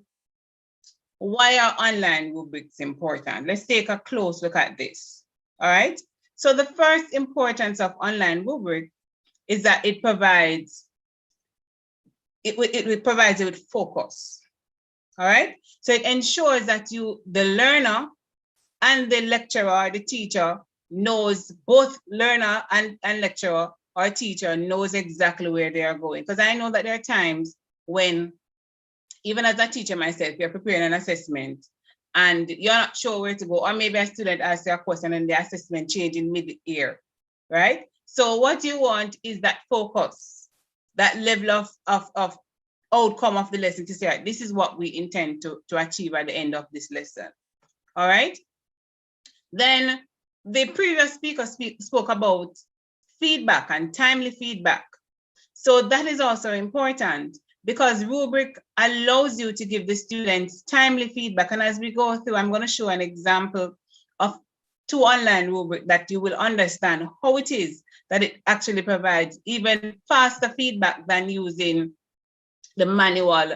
why are online rubrics important? Let's take a close look at this, all right? So the first importance of online rubric is that it provides it provides you with focus, all right? So it ensures that the learner and the lecturer or the teacher knows, both learner and lecturer or teacher knows exactly where they are going. Because I know that there are times when, even as a teacher myself, you're preparing an assessment and you're not sure where to go, or maybe a student asks you a question and the assessment changes in mid-year, right? So what you want is that focus, that level of outcome of the lesson, to say, right, this is what we intend to achieve at the end of this lesson, all right? Then the previous speaker spoke about feedback and timely feedback. So that is also important, because rubric allows you to give the students timely feedback. And as we go through, I'm going to show an example of 2 online rubric that you will understand how it is that it actually provides even faster feedback than using the manual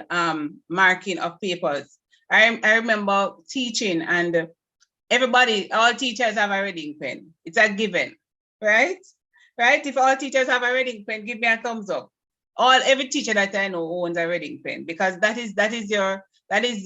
marking of papers. I remember teaching, and all teachers have a reading pen. It's a given, right? Right? If all teachers have a reading pen, give me a thumbs up. Every teacher that I know owns a reading pen, because that is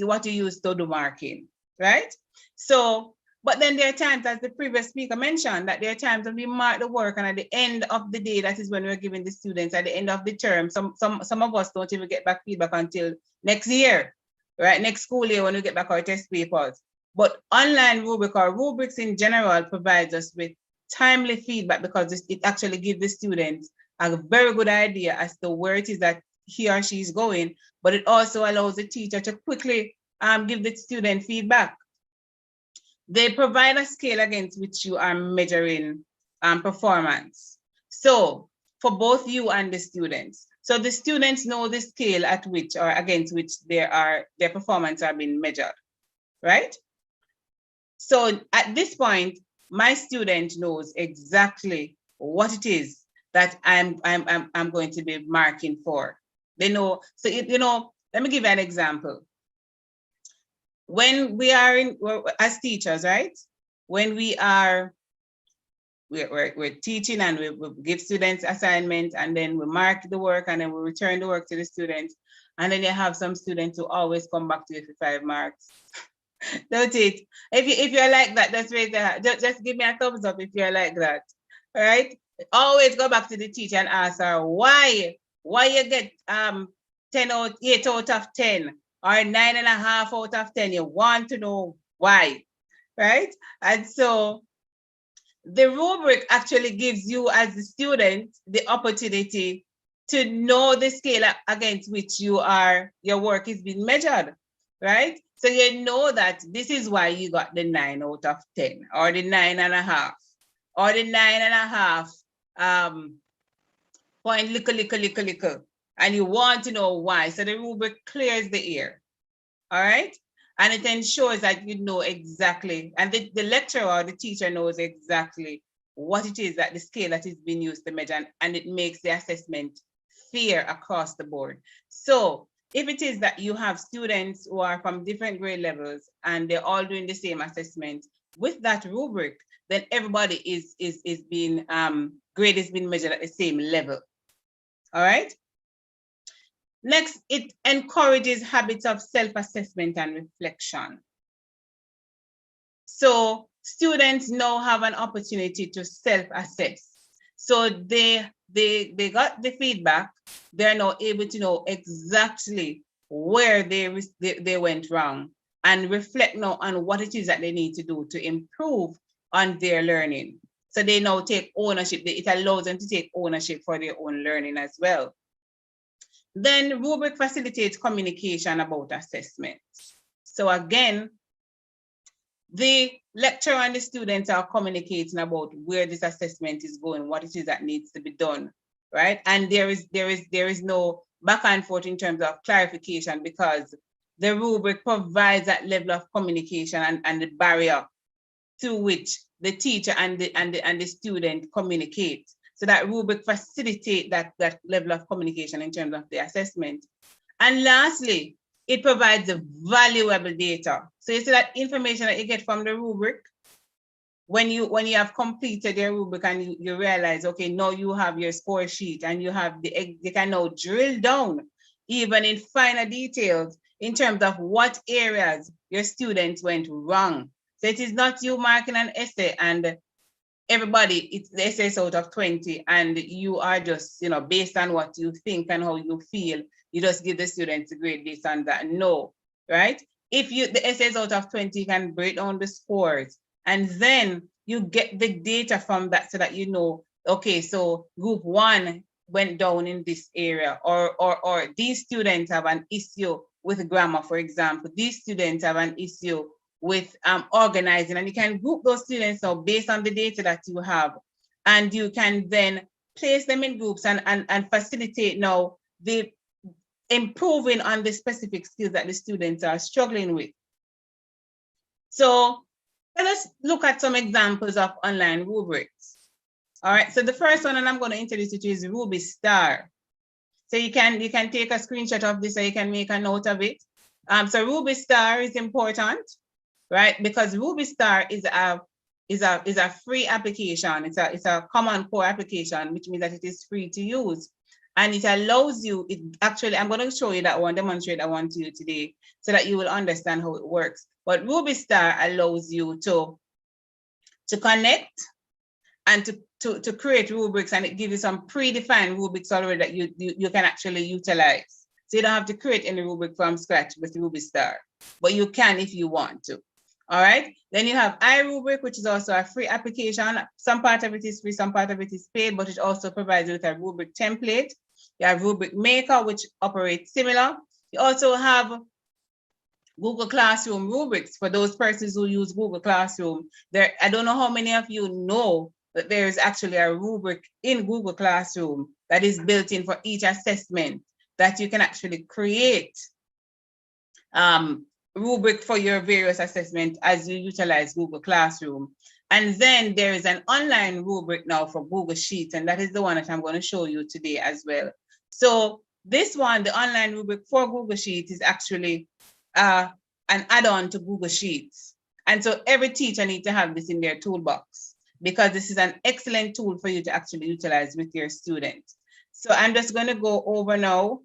what you use to do marking, right? So, but then there are times, as the previous speaker mentioned, that there are times when we mark the work, and at the end of the day, that is when we're giving the students, at the end of the term, some of us don't even get back feedback until next year, right? Next school year, when we get back our test papers. But online rubric, or rubrics in general, provides us with timely feedback, because it actually gives the students a very good idea as to where it is that he or she is going, but it also allows the teacher to quickly give the student feedback. They provide a scale against which you are measuring performance. So for both you and the students. So the students know the scale at which, or against which their performance are being measured, right? So at this point, my student knows exactly what it is that I'm going to be marking for. They know. So let me give you an example. When we are as teachers, right? When we're teaching, and we give students assignments, and then we mark the work, and then we return the work to the students, and then you have some students who always come back to you for 5 marks. Don't it? If you're like that, that's right. Just give me a thumbs up if you're like that. All right. Always go back to the teacher and ask her why you get 8 out of 10 or 9.5 out of 10. You want to know why, right? And so the rubric actually gives you, as the student, the opportunity to know the scale against which your work is being measured, right? So you know that this is why you got the 9 out of 10, or the 9.5, or the 9.5 point little, and you want to know why. So the rubric clears the air, all right? And it ensures that you know exactly, and the lecturer or the teacher knows exactly what it is, that the scale that is being used to measure, and it makes the assessment fair across the board. So if it is that you have students who are from different grade levels and they're all doing the same assessment, with that rubric, then everybody is being grade is being measured at the same level. All right. Next, it encourages habits of self-assessment and reflection. So students now have an opportunity to self-assess. So they got the feedback. They're now able to know exactly where they went wrong and reflect now on what it is that they need to do to improve on their learning. So they now take ownership. It allows them to take ownership for their own learning as well. Then rubric facilitates communication about assessment. So again, the lecturer and the students are communicating about where this assessment is going, what it is that needs to be done, right? And there is no back and forth in terms of clarification, because the rubric provides that level of communication and the barrier through which the teacher and the student communicate. So that rubric facilitates that level of communication in terms of the assessment. And lastly, it provides a valuable data. So you see that information that you get from the rubric, when you have completed your rubric and you realize, okay, now you have your score sheet and you have you can now drill down even in finer details in terms of what areas your students went wrong. So it is not you marking an essay and everybody, it's the essays out of 20 and you are just, based on what you think and how you feel, you just give the students a grade based on that. No, right? If the essays out of 20, you can break down the scores and then you get the data from that so that you know, okay, so group 1 went down in this area, or these students have an issue with grammar, for example. These students have an issue with organizing, and you can group those students now based on the data that you have, and you can then place them in groups and facilitate now the improving on the specific skills that the students are struggling with. So let us look at some examples of online rubrics. All right, so the first one, and I'm going to introduce you to, is Ruby Star. So you can take a screenshot of this, or you can make a note of it. So Ruby Star is important, right? Because Ruby Star is a free application. It's a common core application, which means that it is free to use. And it allows you, I'm going to show you that one, demonstrate that one to you today so that you will understand how it works. But Ruby Star allows you to connect and to create rubrics, and it gives you some predefined rubrics already that you can actually utilize. So you don't have to create any rubric from scratch with Ruby Star, but you can if you want to. All right, then you have iRubric, which is also a free application. Some part of it is free, some part of it is paid, but it also provides you with a rubric template. You have Rubric Maker, which operates similar. You also have Google Classroom rubrics for those persons who use Google Classroom. I don't know how many of you know that there is actually a rubric in Google Classroom that is built in for each assessment, that you can actually create rubric for your various assessments as you utilize Google Classroom. And then there is an online rubric now for Google Sheets, and that is the one that I'm going to show you today as well. So this one, the online rubric for Google Sheets, is actually an add-on to Google Sheets. And so every teacher needs to have this in their toolbox, because this is an excellent tool for you to actually utilize with your students. So I'm just going to go over now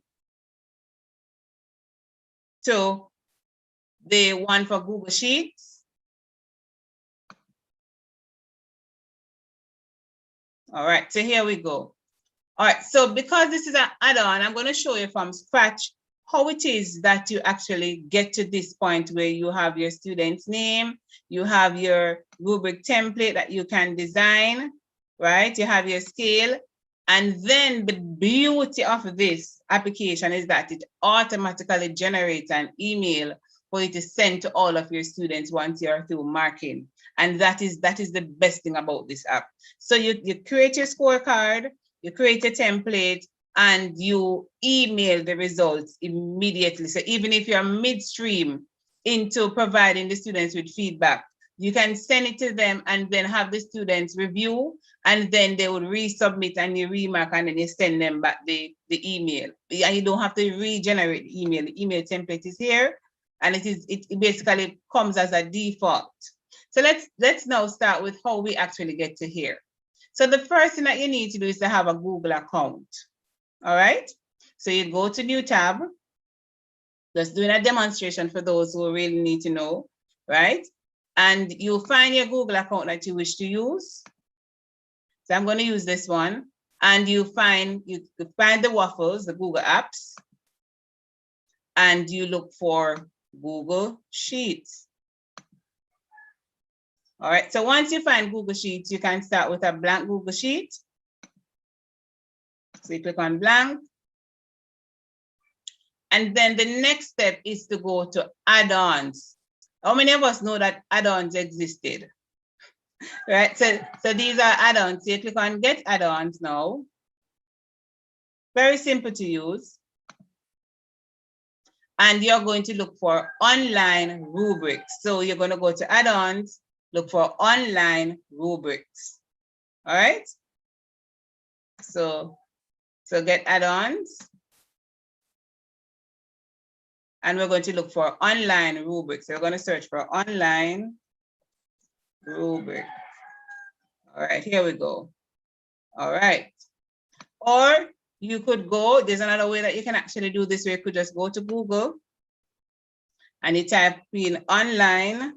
to the one for Google Sheets. All right, so here we go. All right, so because this is an add-on, I'm going to show you from scratch how it is that you actually get to this point where you have your student's name, you have your rubric template that you can design, right? You have your scale. And then the beauty of this application is that it automatically generates an email for you to send to all of your students once you're through marking. And that is the best thing about this app. So you create your scorecard, you create a template, and you email the results immediately. So even if you're midstream into providing the students with feedback, you can send it to them and then have the students review, and then they will resubmit and you remark, and then you send them back the email. And you don't have to regenerate the email. The email template is here, and it basically comes as a default. So let's now start with how we actually get to here. So the first thing that you need to do is to have a Google account. All right. So you go to new tab, just doing a demonstration for those who really need to know, right? And you find your Google account that you wish to use. So I'm going to use this one. And you find the waffles, the Google apps, and you look for Google Sheets. All right, so once you find Google Sheets, you can start with a blank Google Sheet. So you click on blank. And then the next step is to go to add-ons. How many of us know that add-ons existed? Right, so these are add-ons. So you click on get add-ons now. Very simple to use. And you're going to look for online rubrics. So you're going to go to add-ons, look for online rubrics. All right. So get add-ons. And we're going to look for online rubrics. So we're going to search for online rubric. All right, here we go. All right. Or you could go, there's another way that you can actually do this, where you could just go to Google and you type in online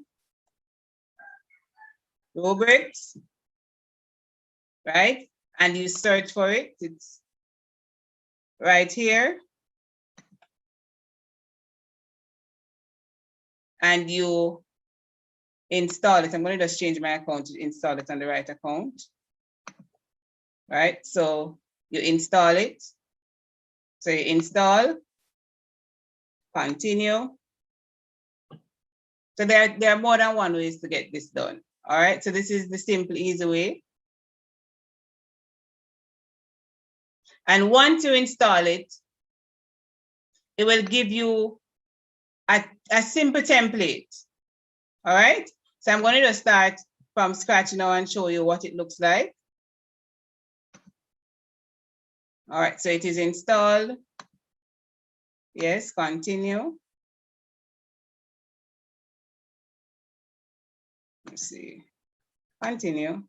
rubrics, right? And you search for it. It's right here. And you install it. I'm going to just change my account to install it on the right account. Right, so you install it. So you install, continue. So there are more than one ways to get this done. All right, so this is the simple, easy way. And once you install it, it will give you a simple template. All right, so I'm going to just start from scratch now and show you what it looks like. All right, so it is installed. Yes, continue. Let's see, continue.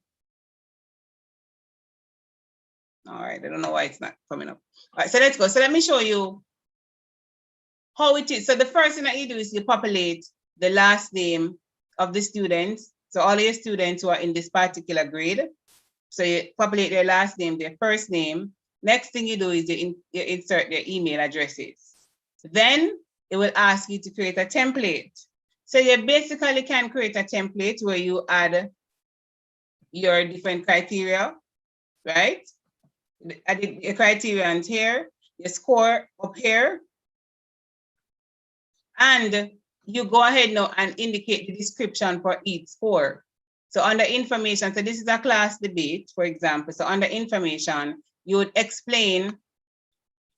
All right, I don't know why it's not coming up. All right, so let's go. So let me show you how it is. So the first thing that you do is you populate the last name of the students. So all your students who are in this particular grade. So you populate their last name, their first name. Next thing you do is you insert their email addresses. Then it will ask you to create a template. So you basically can create a template where you add your different criteria, right? Your criterion here, your score up here. And you go ahead now and indicate the description for each score. So under information, so this is a class debate, for example. So under information, you would explain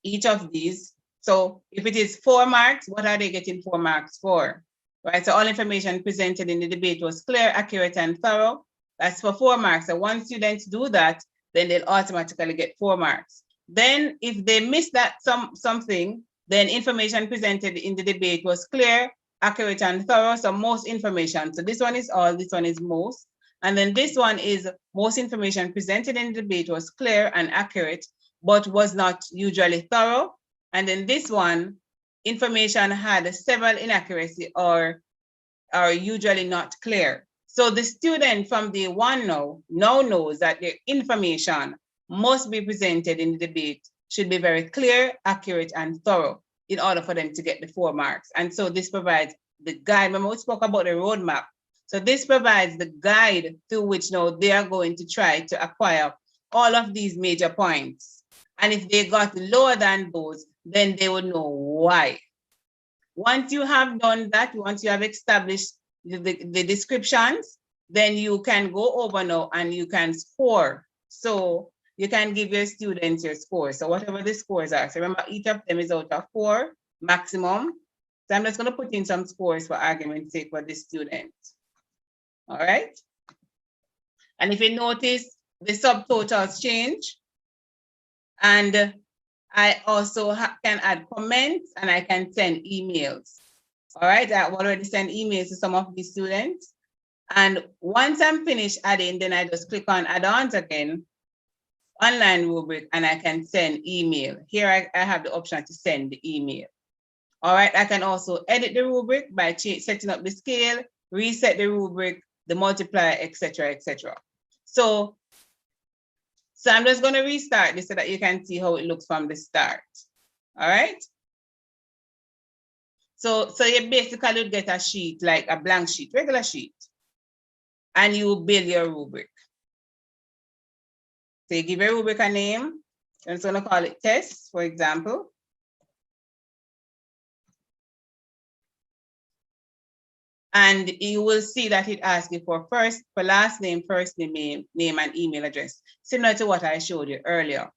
each of these. So if it is 4 marks, what are they getting 4 marks for? Right, so all information presented in the debate was clear, accurate, and thorough. That's for 4 marks. So once students do that, then they'll automatically get 4 marks. Then if they miss that something, then information presented in the debate was clear, accurate, and thorough. So most information. So this one is all, this one is most. And then this one is most information presented in the debate was clear and accurate, but was not usually thorough. And then this one, information had several inaccuracy or usually not clear. So the student from day one now knows that their information must be presented in the debate should be very clear, accurate, and thorough in order for them to get the 4 marks. And so this provides the guide. Remember we spoke about the roadmap. So this provides the guide through which now they are going to try to acquire all of these major points. And if they got lower than those, then they would know why. Once you have done that, once you have established the descriptions, then you can go over now and you can score. So you can give your students your score. So whatever the scores are. So remember, each of them is out of 4 maximum. So I'm just going to put in some scores for argument's sake for this student. All right. And if you notice, the subtotals change. And I also can add comments and I can send emails. All right, I've already sent emails to some of these students. And once I'm finished adding, then I just click on add-ons again. online rubric and I can send email. Here I have the option to send the email. All right, I can also edit the rubric by setting up the scale, reset the rubric, the multiplier, etc., etc. So I'm just going to restart this so that you can see how it looks from the start. All right. So you basically would get a sheet, like a blank sheet, regular sheet, and you build your rubric. So you give your rubric a name. I'm just going to call it test, for example. And you will see that it asks you for last name, first name, and email address, similar to what I showed you earlier.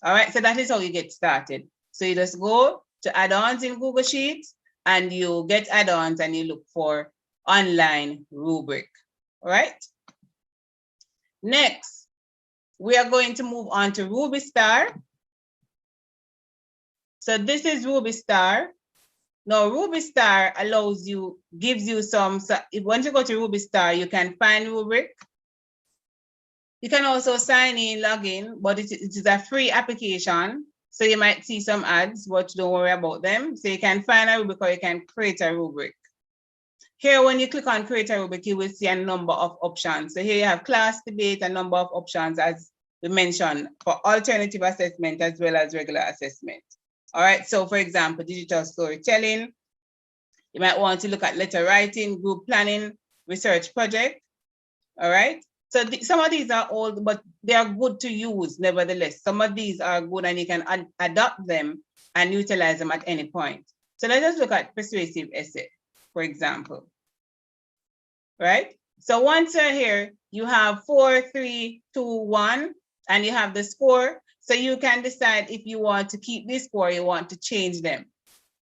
All right, so that is how you get started. So you just go to add-ons in Google Sheets and you get add-ons and you look for online rubric. All right. Next, we are going to move on to Ruby Star. So this is Ruby Star. Now, Ruby Star gives you some, once you go to Ruby Star, you can find rubric. You can also sign in, log in, but it is a free application. So you might see some ads, but don't worry about them. So you can find a rubric or you can create a rubric. Here, when you click on create a rubric, you will see a number of options. So here you have class, debate, a number of options as we mentioned for alternative assessment as well as regular assessment. All right, so for example, digital storytelling, you might want to look at letter writing, group planning, research project. All right, so some of these are old, but they are good to use nevertheless. Some of these are good and you can adopt them and utilize them at any point. So let's just look at persuasive essay, for example. Right, so once you're here, you have 4, 3, 2, 1, and you have the score. So you can decide if you want to keep this score, you want to change them.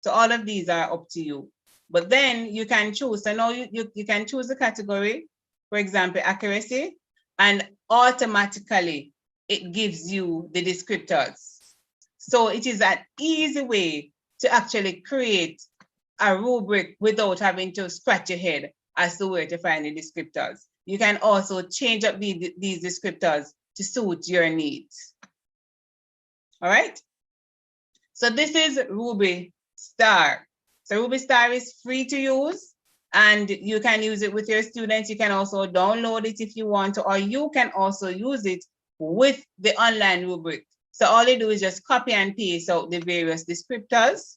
So all of these are up to you. But then you can choose. So now you can choose the category, for example, accuracy, and automatically it gives you the descriptors. So it is an easy way to actually create a rubric without having to scratch your head as to where to find the descriptors. You can also change up these descriptors to suit your needs. All right. So this is Ruby Star. So Ruby Star is free to use and you can use it with your students. You can also download it if you want to, or you can also use it with the online rubric. So all you do is just copy and paste out the various descriptors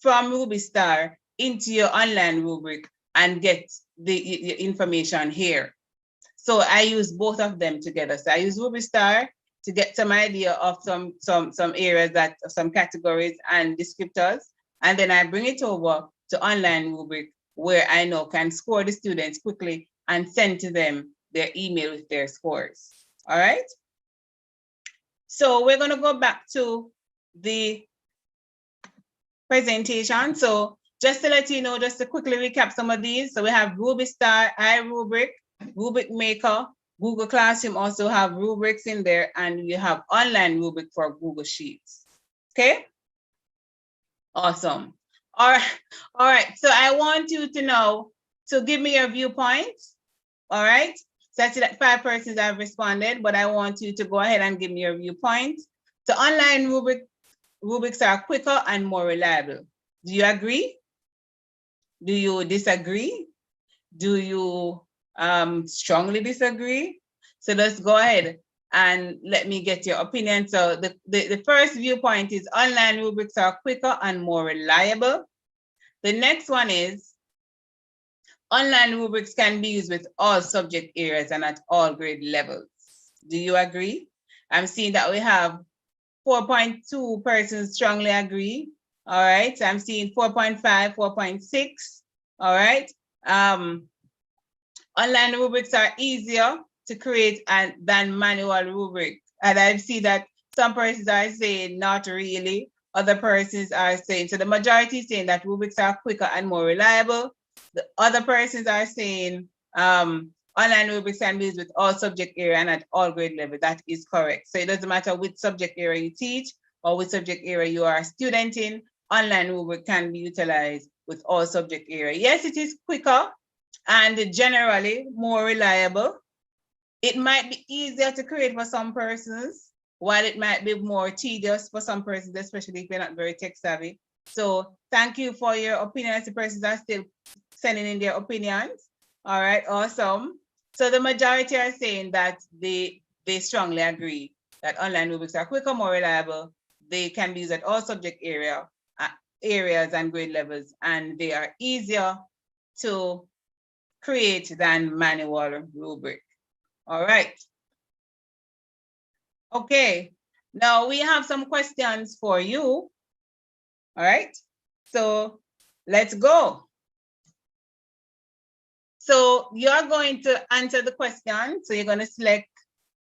from Ruby Star into your online rubric and get the information here. So I use both of them together. So I use Ruby Star to get some idea of some areas some categories and descriptors. And then I bring it over to online rubric where I know can score the students quickly and send to them their email with their scores. All right. So we're going to go back to the presentation. So just to let you know, just to quickly recap some of these. So we have Ruby Star, iRubric, Rubric Maker, Google Classroom also have rubrics in there, and you have online rubric for Google Sheets. Okay. Awesome. All right. So I want you to know, so give me your viewpoints. All right. So I see that 5 persons have responded, but I want you to go ahead and give me your viewpoints. So online rubrics are quicker and more reliable. Do you agree? Do you disagree? Do you strongly disagree? So let's go ahead and let me get your opinion. So the first viewpoint is online rubrics are quicker and more reliable. The next one is online rubrics can be used with all subject areas and at all grade levels. Do you agree? I'm seeing that we have 4.2 persons strongly agree. All right, so I'm seeing 4.5, 4.6. All right. Online rubrics are easier to create than manual rubric. And I see that some persons are saying not really, other persons are saying, so the majority is saying that rubrics are quicker and more reliable. The other persons are saying online rubrics can be used with all subject area and at all grade level. That is correct. So it doesn't matter which subject area you teach or which subject area you are a student in, online rubric can be utilized with all subject area. Yes, it is quicker and generally more reliable. It might be easier to create for some persons while it might be more tedious for some persons, especially if you're not very tech savvy. So thank you for your opinions. The persons are still sending in their opinions. All right, awesome. So the majority are saying that they strongly agree that online rubrics are quicker, more reliable. They can be used at all subject areas and grade levels, and they are easier to create than manual rubric. All right. Okay, now we have some questions for you. All right, so let's go. So you're going to answer the question. So you're going to select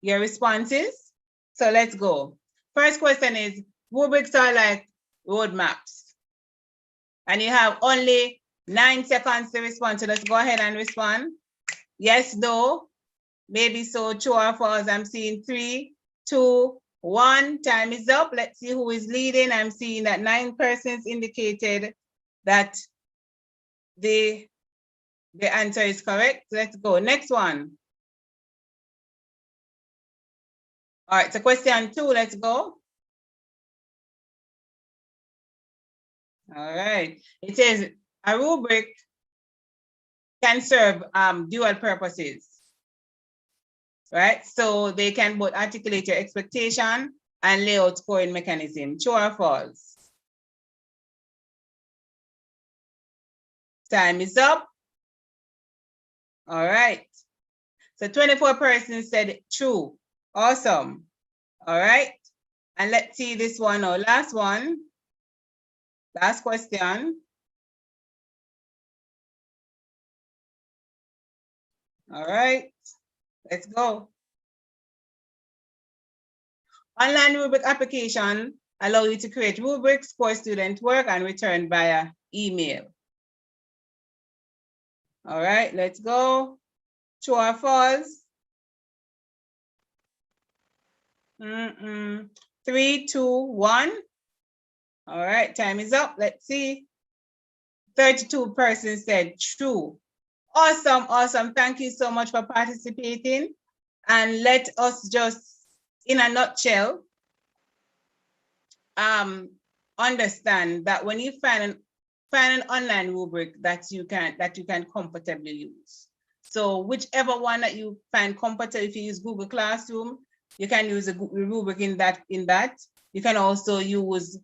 your responses. So let's go. First question is, rubrics are like roadmaps. And you have only 9 seconds to respond. So let's go ahead and respond. Yes, no, maybe so, true or false. I'm seeing 3, 2, 1. Time is up. Let's see who is leading. I'm seeing that 9 persons indicated that the answer is correct. Let's go. Next one. All right, so question 2, let's go. All right, it says a rubric can serve dual purposes, right? So they can both articulate your expectation and lay out scoring mechanism. True or false? Time is up. All right. So 24 persons said true. Awesome. All right. And let's see this one or last one. Last question. All right. Let's go. Online rubric application allow you to create rubrics, score student work, and return via email. All right, let's go. True or false? 3, 2, 1. All right, time is up. Let's see. 32 persons said true. Awesome, awesome. Thank you so much for participating. And let us just, in a nutshell, understand that when you find an online rubric that you can comfortably use. So whichever one that you find comfortable, if you use Google Classroom, you can use a rubric in that. You can also use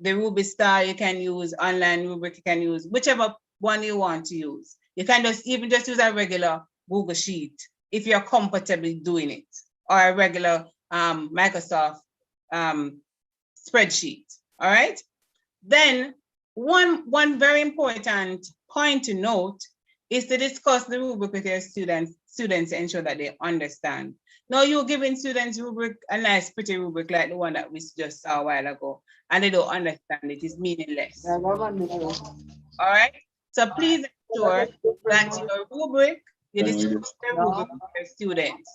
the Rubistar, you can use online rubric, you can use whichever one you want to use. You can even just use a regular Google Sheet if you're comfortable doing it, or a regular Microsoft spreadsheet. All right. Then one very important point to note is to discuss the rubric with your students to ensure that they understand. Now you're giving students rubric, a nice pretty rubric like the one that we just saw a while ago, and they don't understand it, is meaningless. All right. So please ensure that your rubric, you discuss your rubric with your students.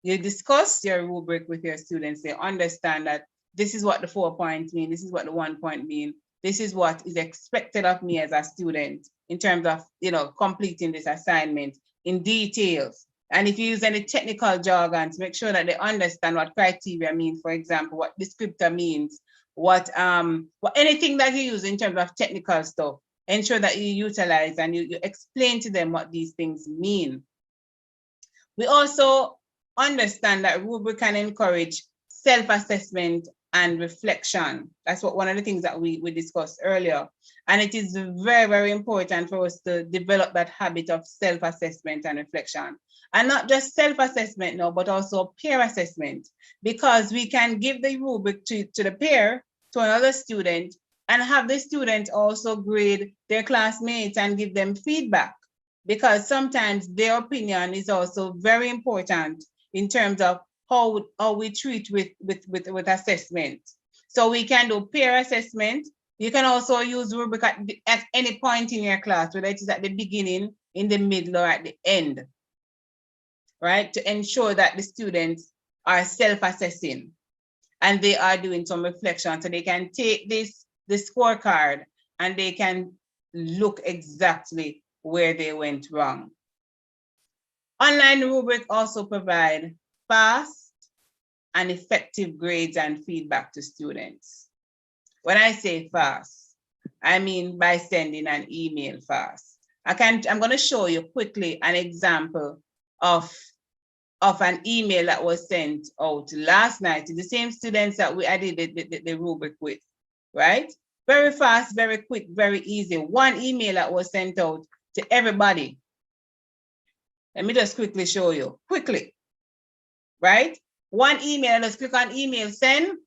You discuss your rubric with your students. They understand that this is what the 4 points mean. This is what the 1 point mean. This is what is expected of me as a student in terms of, completing this assignment in details. And if you use any technical jargons, make sure that they understand what criteria mean. For example, what descriptor means, what anything that you use in terms of technical stuff. Ensure that you utilize and you explain to them what these things mean. We also understand that rubric can encourage self-assessment and reflection. That's one of the things that we discussed earlier. And it is very, very important for us to develop that habit of self-assessment and reflection. And not just self-assessment now, but also peer assessment, because we can give the rubric to the peer, to another student, and have the student also grade their classmates and give them feedback, because sometimes their opinion is also very important in terms of how we treat with assessment. So we can do peer assessment. You can also use rubric at any point in your class, whether it is at the beginning, in the middle, or at the end, right? To ensure that the students are self-assessing and they are doing some reflection, so they can take the scorecard and they can look exactly where they went wrong. Online rubric also provide fast, and effective grades and feedback to students. When I say fast, I mean by sending an email fast. I'm going to show you quickly an example of an email that was sent out last night to the same students that I did the rubric with, right? Very fast, very quick, very easy. One email that was sent out to everybody. Let me just quickly show you, quickly, right? One email, let's click on email, send,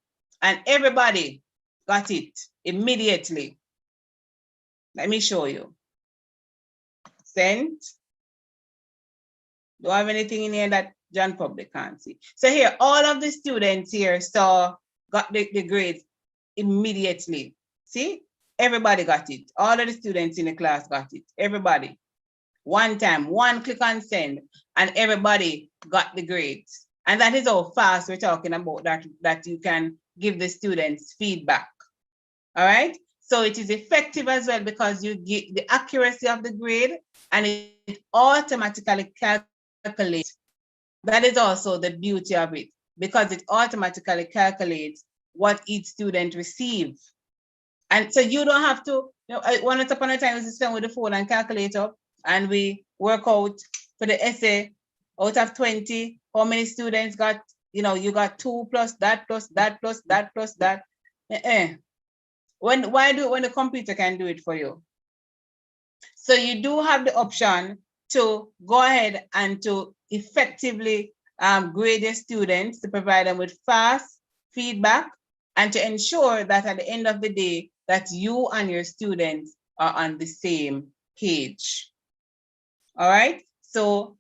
and everybody got it immediately. Let me show you. Sent. Do I have anything in here that John Public can't see? So here, all of the students here got the grades immediately. See, everybody got it. All of the students in the class got it. Everybody. One time, one click on send, and everybody got the grades. And that is how fast we're talking about that you can give the students feedback. All right. So it is effective as well because you get the accuracy of the grade and it automatically calculates. That is also the beauty of it because it automatically calculates what each student receives. And so you don't have to, once upon a time, we sit with the phone and calculator and we work out for the essay out of 20, how many students got, you got 2 plus that plus that plus that plus that. Why do it when the computer can do it for you? So you do have the option to go ahead and to effectively grade your students, to provide them with fast feedback and to ensure that at the end of the day that you and your students are on the same page. All right, so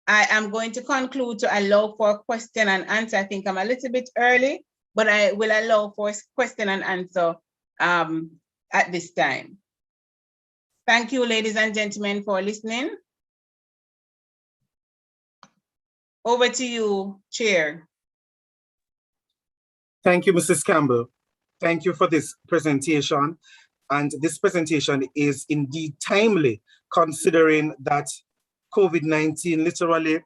I am going to conclude to allow for question and answer. I think I'm a little bit early, but I will allow for question and answer at this time. Thank you, ladies and gentlemen, for listening. Over to you, Chair. Thank you, Mrs. Campbell. Thank you for this presentation. And this presentation is indeed timely, considering that COVID-19 literally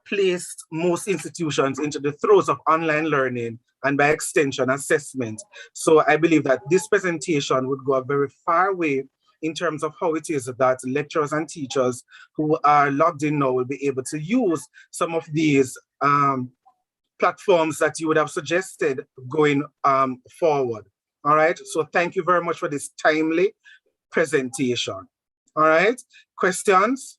placed most institutions into the throes of online learning and by extension assessment. So I believe that this presentation would go a very far way in terms of how it is that lecturers and teachers who are logged in now will be able to use some of these platforms that you would have suggested going forward. All right, so thank you very much for this timely presentation. All right, questions?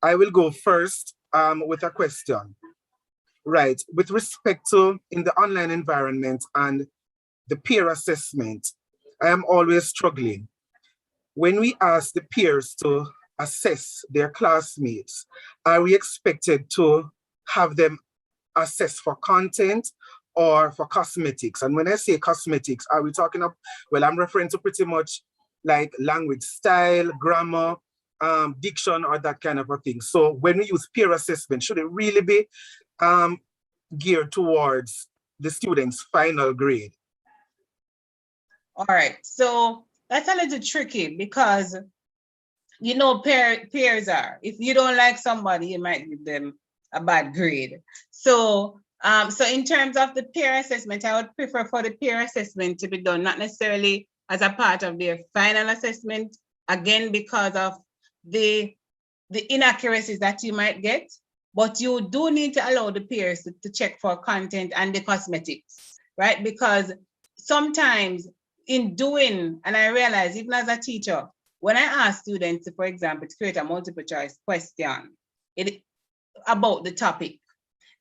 I will go first with a question. Right, with respect to in the online environment and the peer assessment, I am always struggling. When we ask the peers to assess their classmates, are we expected to have them assess for content or for cosmetics? And when I say cosmetics, are we talking of, well, I'm referring to pretty much like language style, grammar, diction, or that kind of a thing. So when we use peer assessment, should it really be geared towards the student's final grade? All right, so that's a little tricky because peers are, if you don't like somebody, you might give them a bad grade. So in terms of the peer assessment, I would prefer for the peer assessment to be done not necessarily as a part of their final assessment, again, because of the inaccuracies that you might get, but you do need to allow the peers to check for content and the cosmetics, right? Because sometimes in doing, and I realize even as a teacher, when I ask students, for example, to create a multiple choice question about the topic,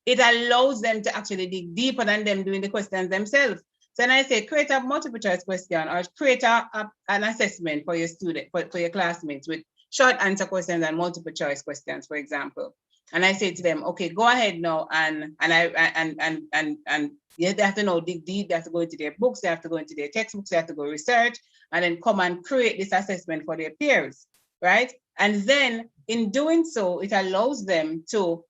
it allows them to actually dig deeper than them doing the questions themselves. So when I say create a multiple choice question or create an assessment for your student, for your classmates with short answer questions and multiple choice questions, for example. And I say to them, okay, go ahead now and they have to know dig deep, they have to go into their books, they have to go into their textbooks, they have to go research, and then come and create this assessment for their peers, right? And then in doing so, it allows them to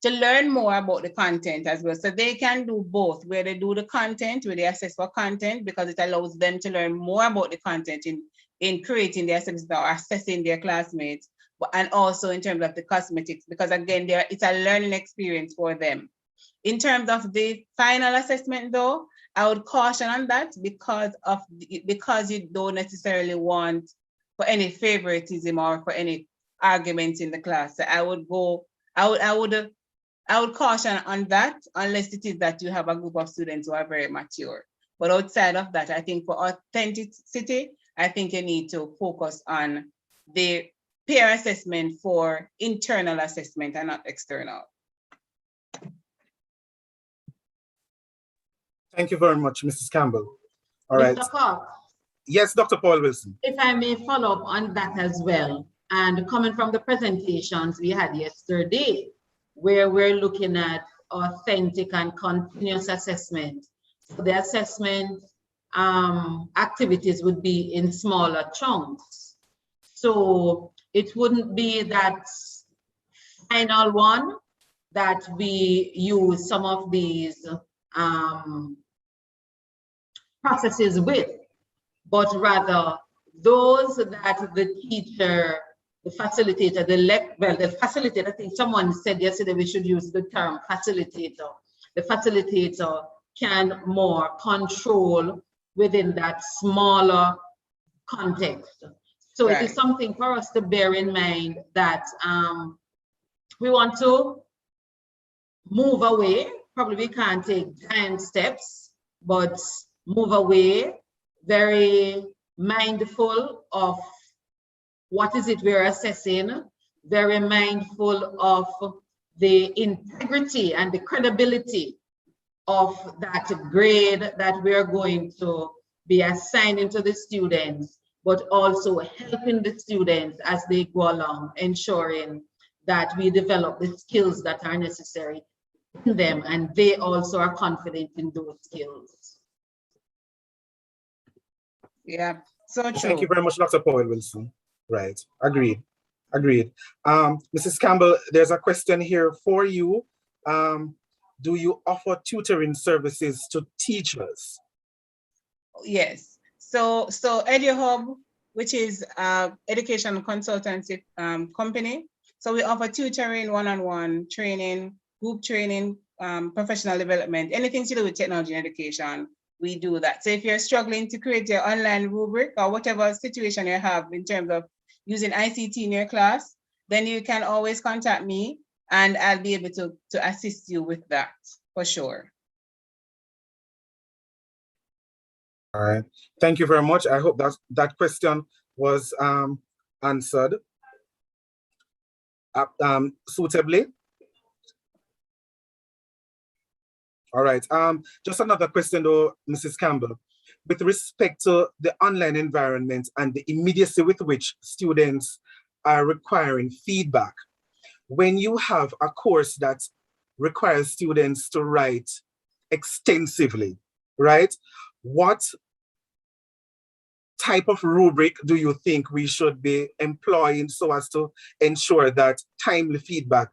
learn more about the content as well. So they can do both, where they do the content, where they assess for content, because it allows them to learn more about the content in creating their assessment or assessing their classmates. and also in terms of the cosmetics, because again, it's a learning experience for them. In terms of the final assessment though, I would caution on that because you don't necessarily want for any favoritism or for any arguments in the class. So I would caution on that unless it is that you have a group of students who are very mature. But outside of that, I think for authenticity, I think you need to focus on the peer assessment for internal assessment and not external. Thank you very much, Mrs. Campbell. All right. Mr. Cox, Yes, Dr. Paul Wilson. if I may follow up on that as well, and coming from the presentations we had yesterday, where we're looking at authentic and continuous assessment. So the assessment activities would be in smaller chunks. So it wouldn't be that final one that we use some of these processes with, but rather those that the teacher, the facilitator, the facilitator, I think someone said yesterday we should use the term facilitator. The facilitator can more control within that smaller context. So Right. It is something for us to bear in mind that we want to move away. Probably we can't take giant steps, but move away, very mindful of what is it we're assessing, very mindful of the integrity and the credibility of that grade that we're going to be assigning to the students, but also helping the students as they go along, ensuring that we develop the skills that are necessary in them and they also are confident in those skills. Yeah, so true. Thank you very much, Dr. Paul Wilson. Right, agreed, agreed. Mrs. Campbell, there's a question here for you. Do you offer tutoring services to teachers? Yes, so EduHub, which is education consultancy company. So we offer tutoring, one-on-one training, group training, professional development, anything to do with technology and education. We do that. So if you're struggling to create your online rubric or whatever situation you have in terms of using ICT in your class, then you can always contact me and I'll be able to assist you with that for sure. All right, thank you very much. I hope that question was answered suitably. All right, just another question though, Mrs. Campbell. With respect to the online environment and the immediacy with which students are requiring feedback, when you have a course that requires students to write extensively, right? What type of rubric do you think we should be employing so as to ensure that timely feedback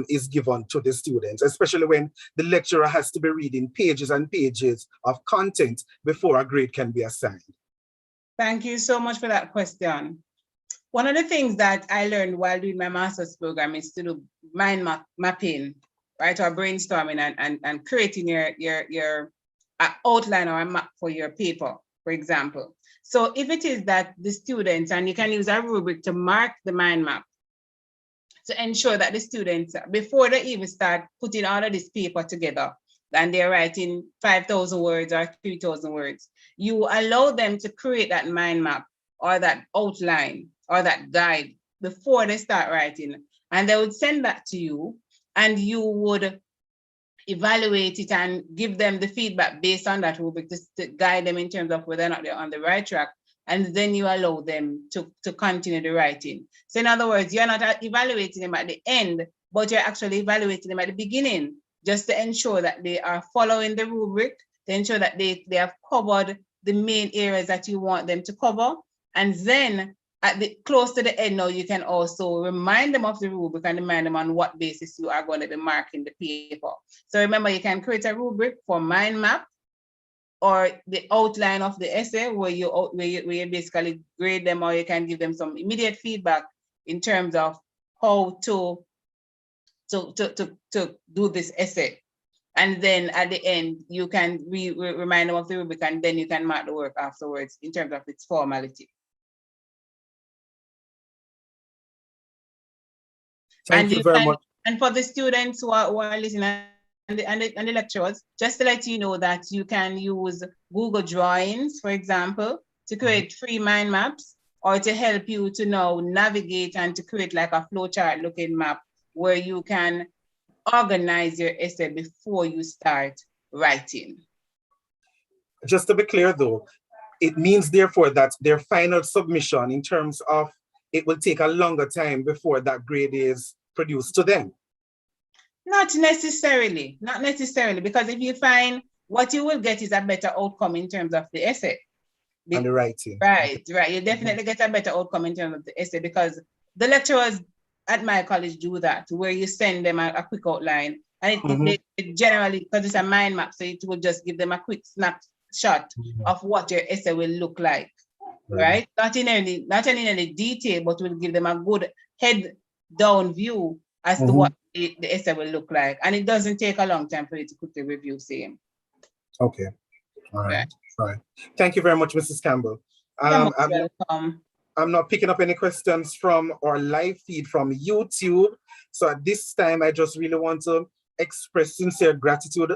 is given to the students, especially when the lecturer has to be reading pages and pages of content before a grade can be assigned? Thank you so much for that question. One of the things that I learned while doing my master's program is to do mind mapping, right? Or brainstorming and creating your outline or a map for your paper, for example. So if it is that the students, and you can use a rubric to mark the mind map to ensure that the students, before they even start putting all of this paper together, and they're writing 5,000 words or 3,000 words, you allow them to create that mind map or that outline or that guide before they start writing. And they would send that to you and you would evaluate it and give them the feedback based on that rubric to guide them in terms of whether or not they're on the right track. And then you allow them to continue the writing. So in other words, you're not evaluating them at the end, but you're actually evaluating them at the beginning, just to ensure that they are following the rubric, to ensure that they have covered the main areas that you want them to cover. And then close to the end now, you can also remind them of the rubric and remind them on what basis you are going to be marking the paper. So remember, you can create a rubric for mind map or the outline of the essay where you basically grade them, or you can give them some immediate feedback in terms of how to do this essay. And then at the end, you can remind them of the rubric, and then you can mark the work afterwards in terms of its formality. Thank you very much. And for the students who are listening and the lecturers, just to let you know that you can use Google Drawings, for example, to create free mind maps, or to help you to now navigate and to create like a flowchart looking map where you can organize your essay before you start writing. Just to be clear though, it means therefore that their final submission in terms of it will take a longer time before that grade is produced to them. Not necessarily, because if you find what you will get is a better outcome in terms of the essay. And the writing. Right. You definitely get a better outcome in terms of the essay, because the lecturers at my college do that, where you send them a quick outline, and it generally, because it's a mind map, so it will just give them a quick snapshot of what your essay will look like, right? Not in any detail, but will give them a good head down view as to what the essay will look like, and it doesn't take a long time for you to quickly review same. Okay, all right. Thank you very much, Mrs. Campbell. Welcome. I'm not picking up any questions from our live feed from YouTube. So at this time, I just really want to express sincere gratitude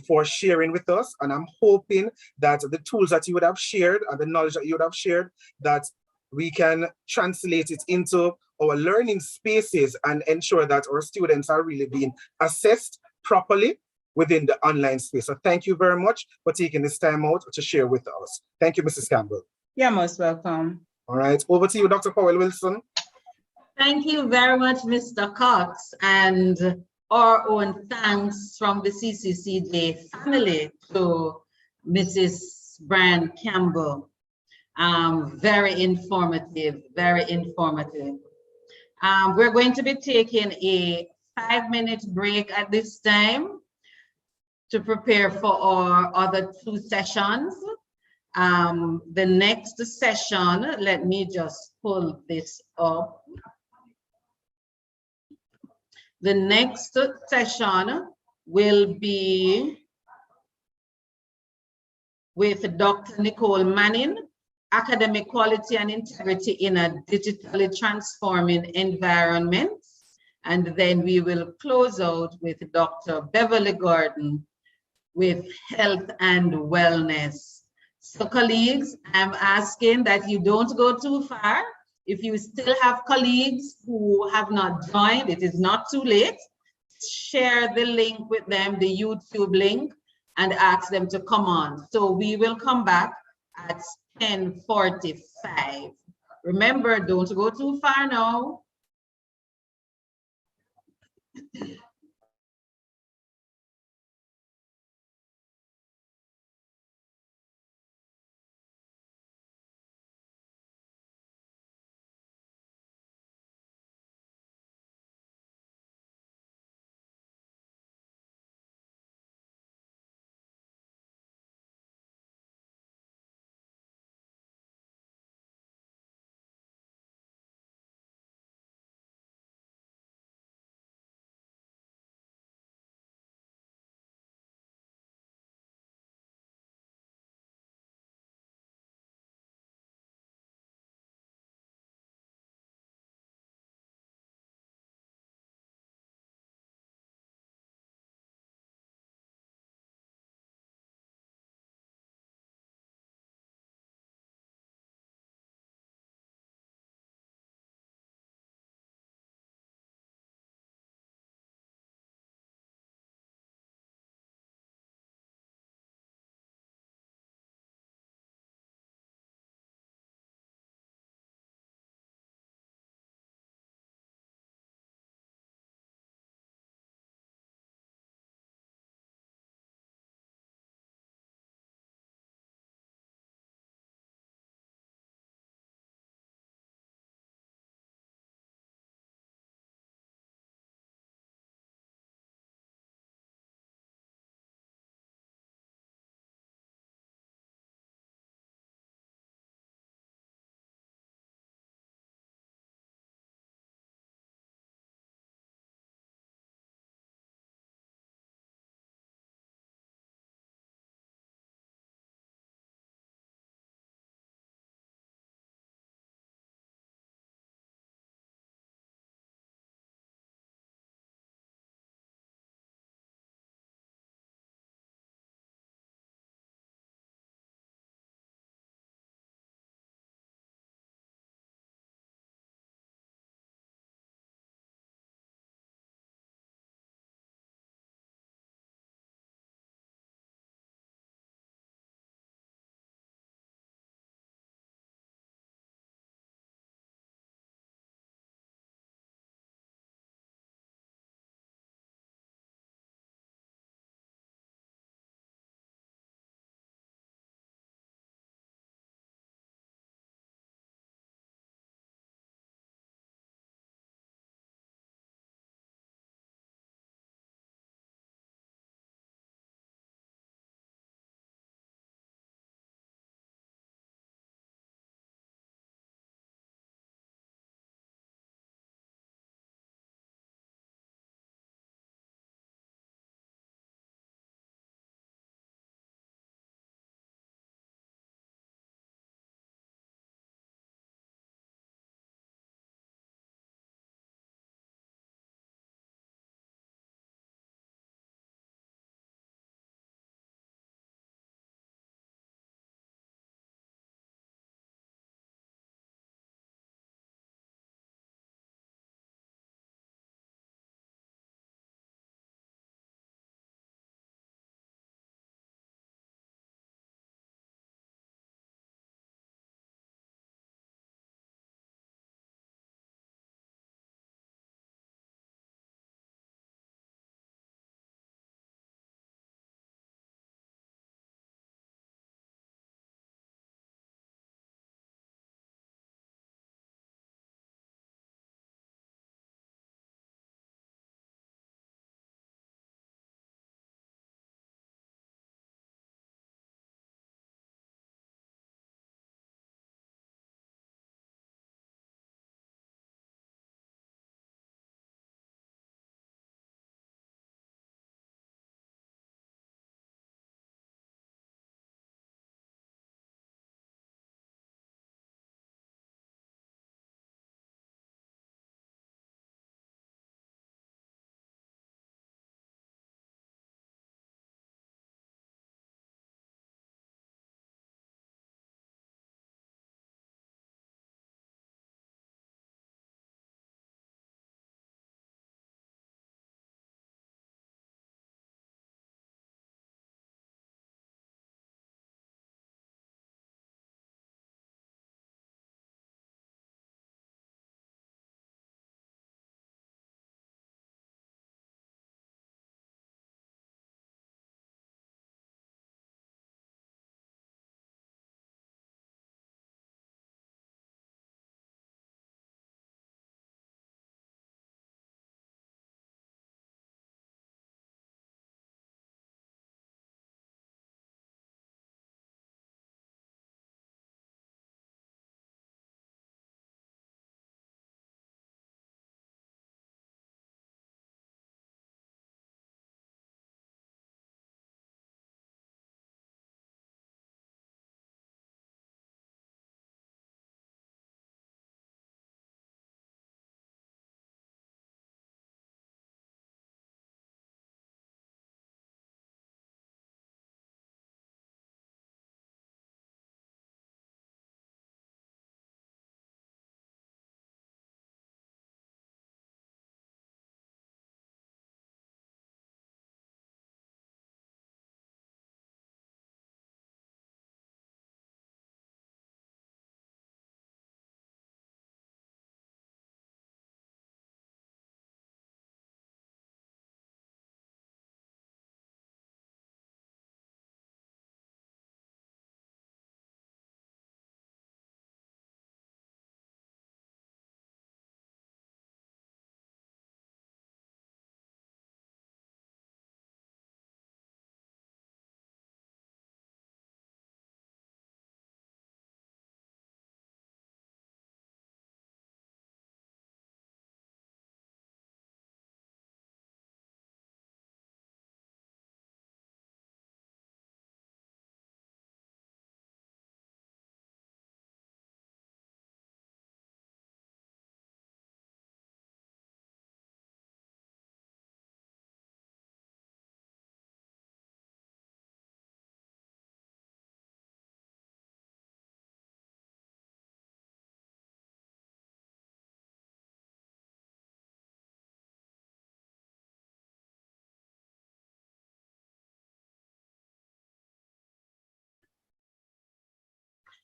for sharing with us. And I'm hoping that the tools that you would have shared and the knowledge that you would have shared, that we can translate it into our learning spaces and ensure that our students are really being assessed properly within the online space. So thank you very much for taking this time out to share with us. Thank you, Mrs. Campbell. You're most welcome. All right, over to you, Dr. Powell Wilson. Thank you very much, Mr. Cox, and our own thanks from the CCCJ family to Mrs. Brian Campbell. Very informative, very informative. We're going to be taking a 5-minute break at this time to prepare for our other 2 sessions. The next session, let me just pull this up. The next session will be with Dr. Nicole Manning, Academic Quality and Integrity in a Digitally Transforming Environment. And then we will close out with Dr. Beverly Gordon with Health and Wellness. So colleagues, I'm asking that you don't go too far. If you still have colleagues who have not joined, it is not too late. Share the link with them, the YouTube link, and ask them to come on. So we will come back at 10:45. Remember, don't go too far now.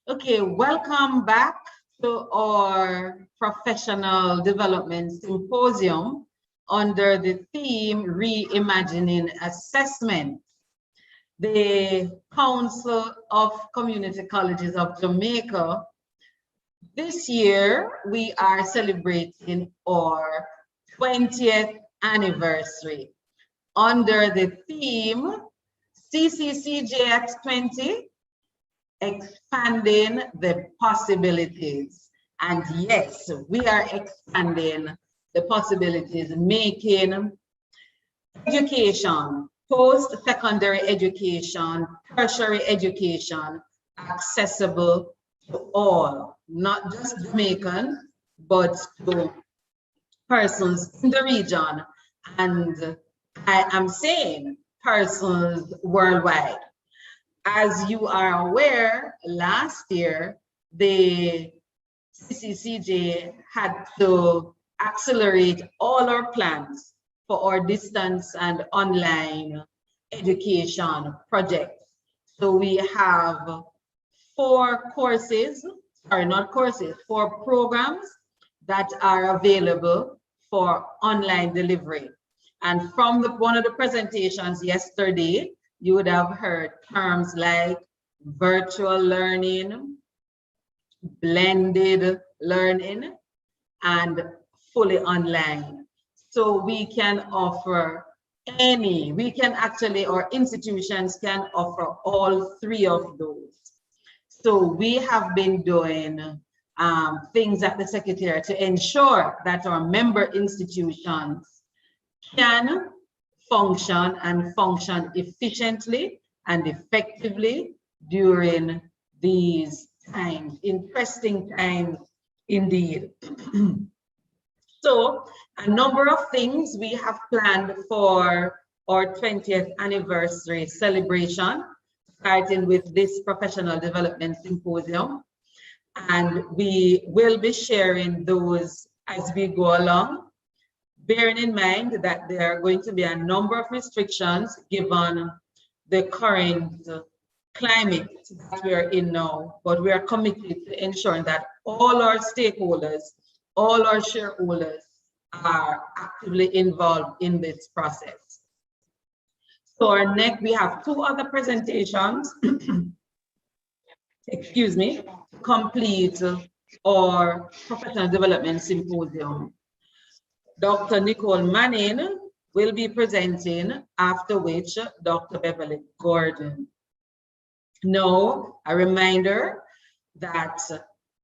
Okay, welcome back to our professional development symposium under the theme Reimagining Assessment. The Council of Community Colleges of Jamaica, this year we are celebrating our 20th anniversary under the theme CCCJ at 20, expanding the possibilities. And yes, we are expanding the possibilities, making education, post-secondary education, tertiary education accessible to all, not just Jamaican, but to persons in the region. And I am saying persons worldwide. As you are aware, last year, the CCCJ had to accelerate all our plans for our distance and online education projects. So we have 4 courses, sorry, not courses, 4 programs that are available for online delivery. And from one of the presentations yesterday, you would have heard terms like virtual learning, blended learning, and fully online. So we can offer our institutions can offer all 3 of those. So we have been doing things at the Secretariat to ensure that our member institutions can function and function efficiently and effectively during these times, interesting times indeed. So a number of things we have planned for our 20th anniversary celebration, starting with this professional development symposium. And we will be sharing those as we go along, bearing in mind that there are going to be a number of restrictions given the current climate that we are in now, but we are committed to ensuring that all our stakeholders, all our shareholders are actively involved in this process. So our next, we have 2 other presentations, excuse me, complete our professional development symposium. Dr. Nicole Manning will be presenting, after which Dr. Beverly Gordon. Now, a reminder that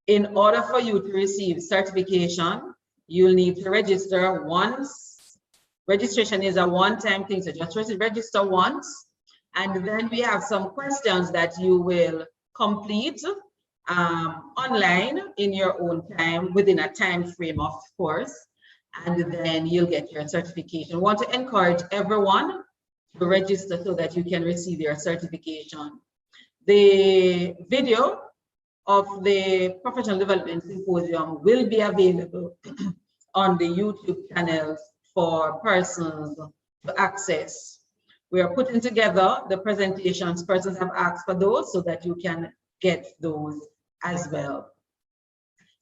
in order for you to receive certification, you'll need to register once. Registration is a one-time thing, so just register once. And then we have some questions that you will complete online in your own time, within a time frame, of course. And then you'll get your certification. I want to encourage everyone to register so that you can receive your certification. The video of the Professional Development Symposium will be available on the YouTube channels for persons to access. We are putting together the presentations. Persons have asked for those so that you can get those as well.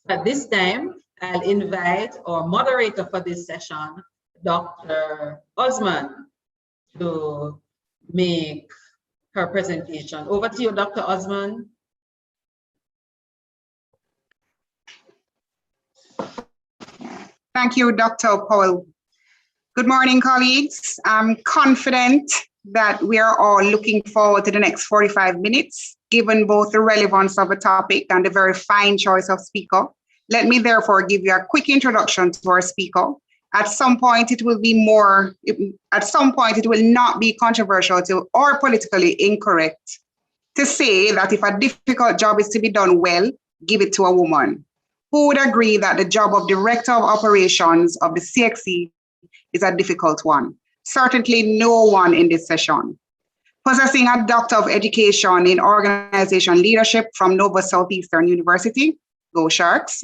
At this time, I'll invite our moderator for this session, Dr. Osman, to make her presentation. Over to you, Dr. Osman. Thank you, Dr. Powell. Good morning, colleagues. I'm confident that we are all looking forward to the next 45 minutes, given both the relevance of the topic and the very fine choice of speaker. Let me therefore give you a quick introduction to our speaker. At some point, it will not be controversial or politically incorrect to say that if a difficult job is to be done well, give it to a woman. Who would agree that the job of Director of Operations of the CXC is a difficult one? Certainly no one in this session. Possessing a Doctor of Education in Organization Leadership from Nova Southeastern University, go Sharks,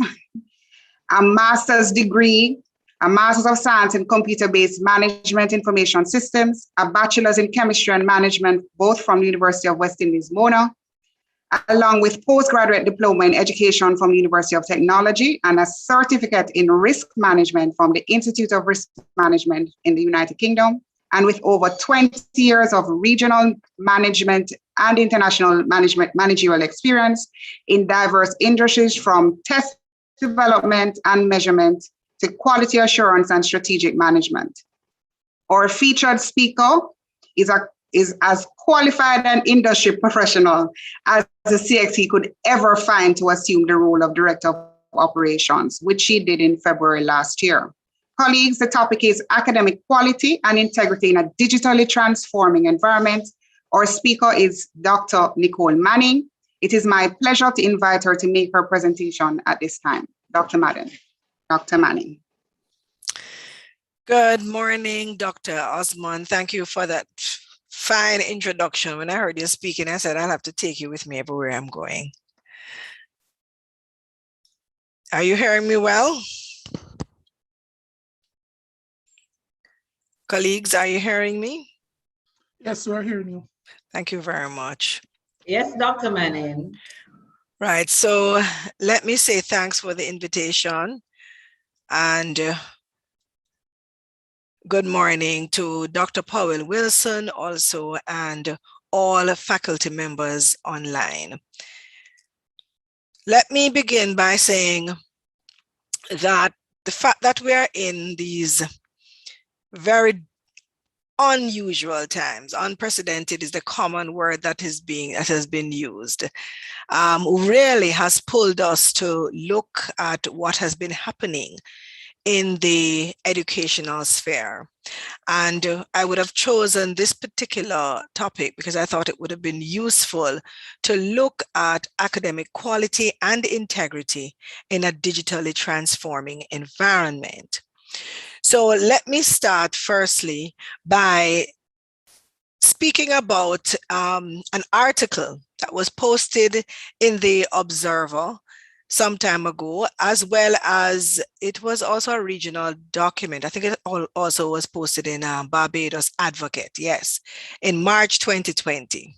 a master's degree, a Master's of Science in Computer-Based Management Information Systems, a Bachelor's in Chemistry and Management, both from the University of West Indies, Mona, along with postgraduate diploma in education from the University of Technology and a certificate in risk management from the Institute of Risk Management in the United Kingdom, and with over 20 years of regional management and international managerial experience in diverse industries from test development and measurement to quality assurance and strategic management. Our featured speaker is as qualified an industry professional as the CXC could ever find to assume the role of Director of Operations, which she did in February last year. Colleagues, the topic is academic quality and integrity in a digitally transforming environment. Our speaker is Dr. Nicole Manning. It is my pleasure to invite her to make her presentation at this time. Dr. Manning. Good morning, Dr. Osman. Thank you for that fine introduction. When I heard you speaking, I said, I'll have to take you with me everywhere I'm going. Are you hearing me well? Colleagues, are you hearing me? Yes, we're hearing you. Thank you very much. Yes, Dr. Manning. Right, so let me say thanks for the invitation and good morning to Dr. Powell Wilson also and all faculty members online. Let me begin by saying that the fact that we are in these very unusual times, unprecedented is the common word that has been used, really has pulled us to look at what has been happening in the educational sphere. And I would have chosen this particular topic because I thought it would have been useful to look at academic quality and integrity in a digitally transforming environment. So let me start firstly by speaking about an article that was posted in the Observer some time ago, as well as it was also a regional document. I think it also was posted in Barbados Advocate, yes, in March 2020.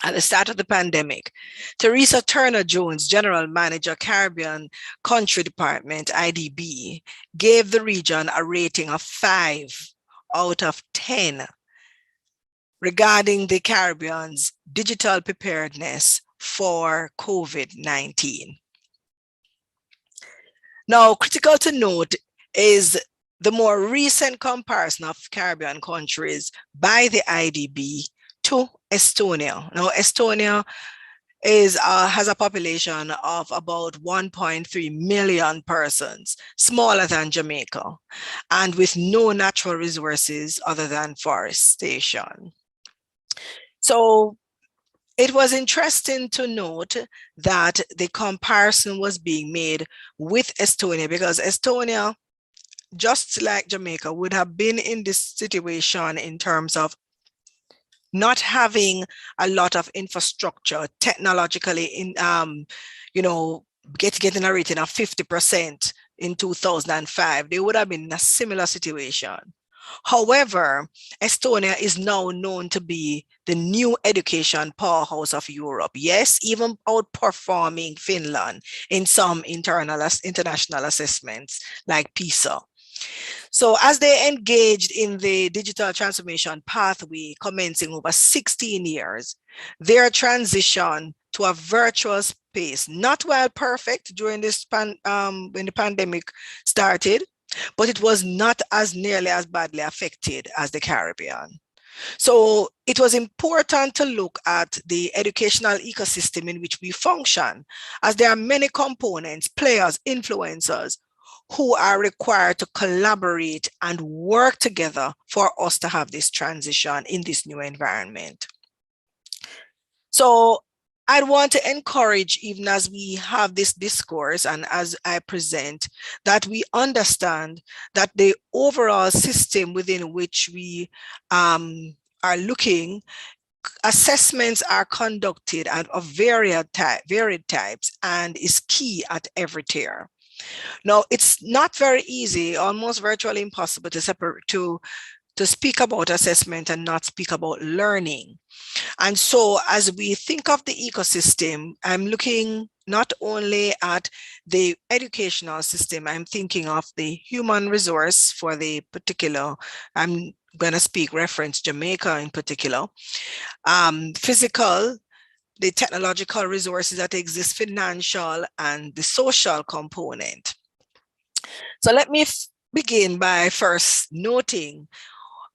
At the start of the pandemic, Teresa Turner-Jones, General Manager, Caribbean Country Department, IDB, gave the region a rating of 5 out of 10 regarding the Caribbean's digital preparedness for COVID-19. Now, critical to note is the more recent comparison of Caribbean countries by the IDB to Estonia. Now, Estonia has a population of about 1.3 million persons, smaller than Jamaica, and with no natural resources other than forestation. So it was interesting to note that the comparison was being made with Estonia because Estonia, just like Jamaica, would have been in this situation in terms of not having a lot of infrastructure technologically in, getting a rating of 50% in 2005. They would have been in a similar situation. However, Estonia is now known to be the new education powerhouse of Europe. Yes, even outperforming Finland in some international assessments like PISA. So as they engaged in the digital transformation pathway commencing over 16 years, their transition to a virtual space, not while perfect during this when the pandemic started, but it was not as nearly as badly affected as the Caribbean. So it was important to look at the educational ecosystem in which we function, as there are many components, players, influencers, who are required to collaborate and work together for us to have this transition in this new environment. So I want to encourage, even as we have this discourse and as I present, that we understand that the overall system within which we are looking, assessments are conducted of varied types and is key at every tier. Now, it's not very easy, almost virtually impossible to speak about assessment and not speak about learning. And so as we think of the ecosystem, I'm looking not only at the educational system, I'm thinking of the human resource for the particular, I'm going to speak reference Jamaica in particular, physical, the technological resources that exist, financial, and the social component. So let me begin by first noting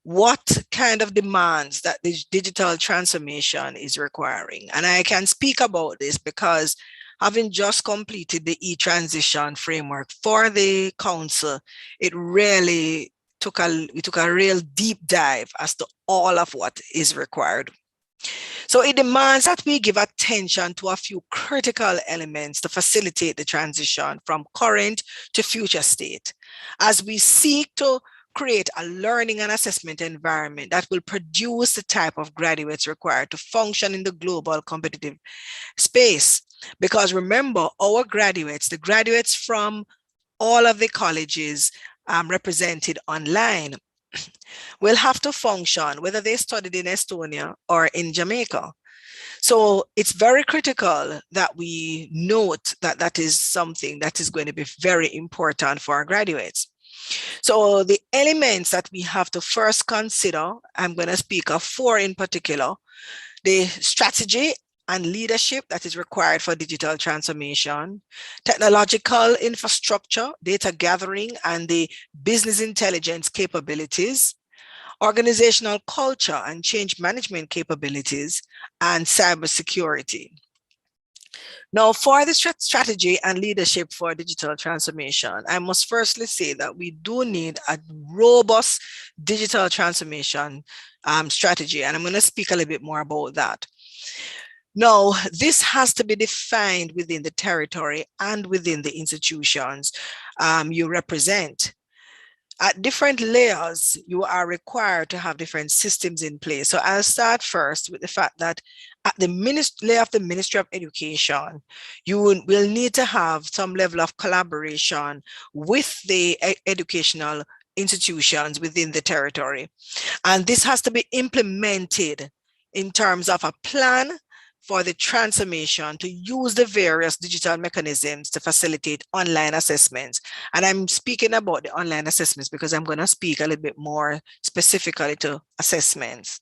what kind of demands that the digital transformation is requiring. And I can speak about this because having just completed the e-transition framework for the council, it really we took a real deep dive as to all of what is required. So it demands that we give attention to a few critical elements to facilitate the transition from current to future state, as we seek to create a learning and assessment environment that will produce the type of graduates required to function in the global competitive space. Because remember, our graduates, the graduates from all of the colleges represented online, will have to function whether they studied in Estonia or in Jamaica. So it's very critical that we note that that is something that is going to be very important for our graduates. So the elements that we have to first consider, I'm going to speak of 4 in particular: the strategy and leadership that is required for digital transformation, technological infrastructure, data gathering, and the business intelligence capabilities, organizational culture and change management capabilities, and cybersecurity. Now, for the strategy and leadership for digital transformation, I must firstly say that we do need a robust digital transformation strategy, and I'm going to speak a little bit more about that. Now, this has to be defined within the territory and within the institutions you represent. At different layers, you are required to have different systems in place. So I'll start first with the fact that at the layer of the Ministry of Education, you will need to have some level of collaboration with the educational institutions within the territory. And this has to be implemented in terms of a plan for the transformation to use the various digital mechanisms to facilitate online assessments. And I'm speaking about the online assessments because I'm going to speak a little bit more specifically to assessments.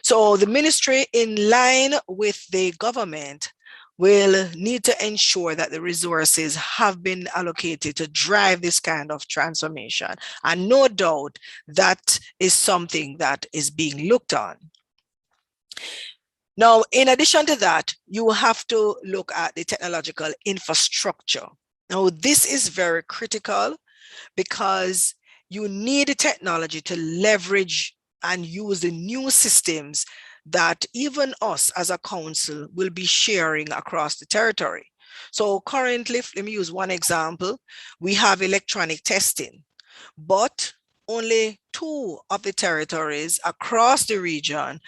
So the ministry, in line with the government, will need to ensure that the resources have been allocated to drive this kind of transformation. And no doubt that is something that is being looked on. Now, in addition to that, you have to look at the technological infrastructure. Now, this is very critical because you need the technology to leverage and use the new systems that even us as a council will be sharing across the territory. So currently, let me use one example. We have electronic testing, but only 2 of the territories across the region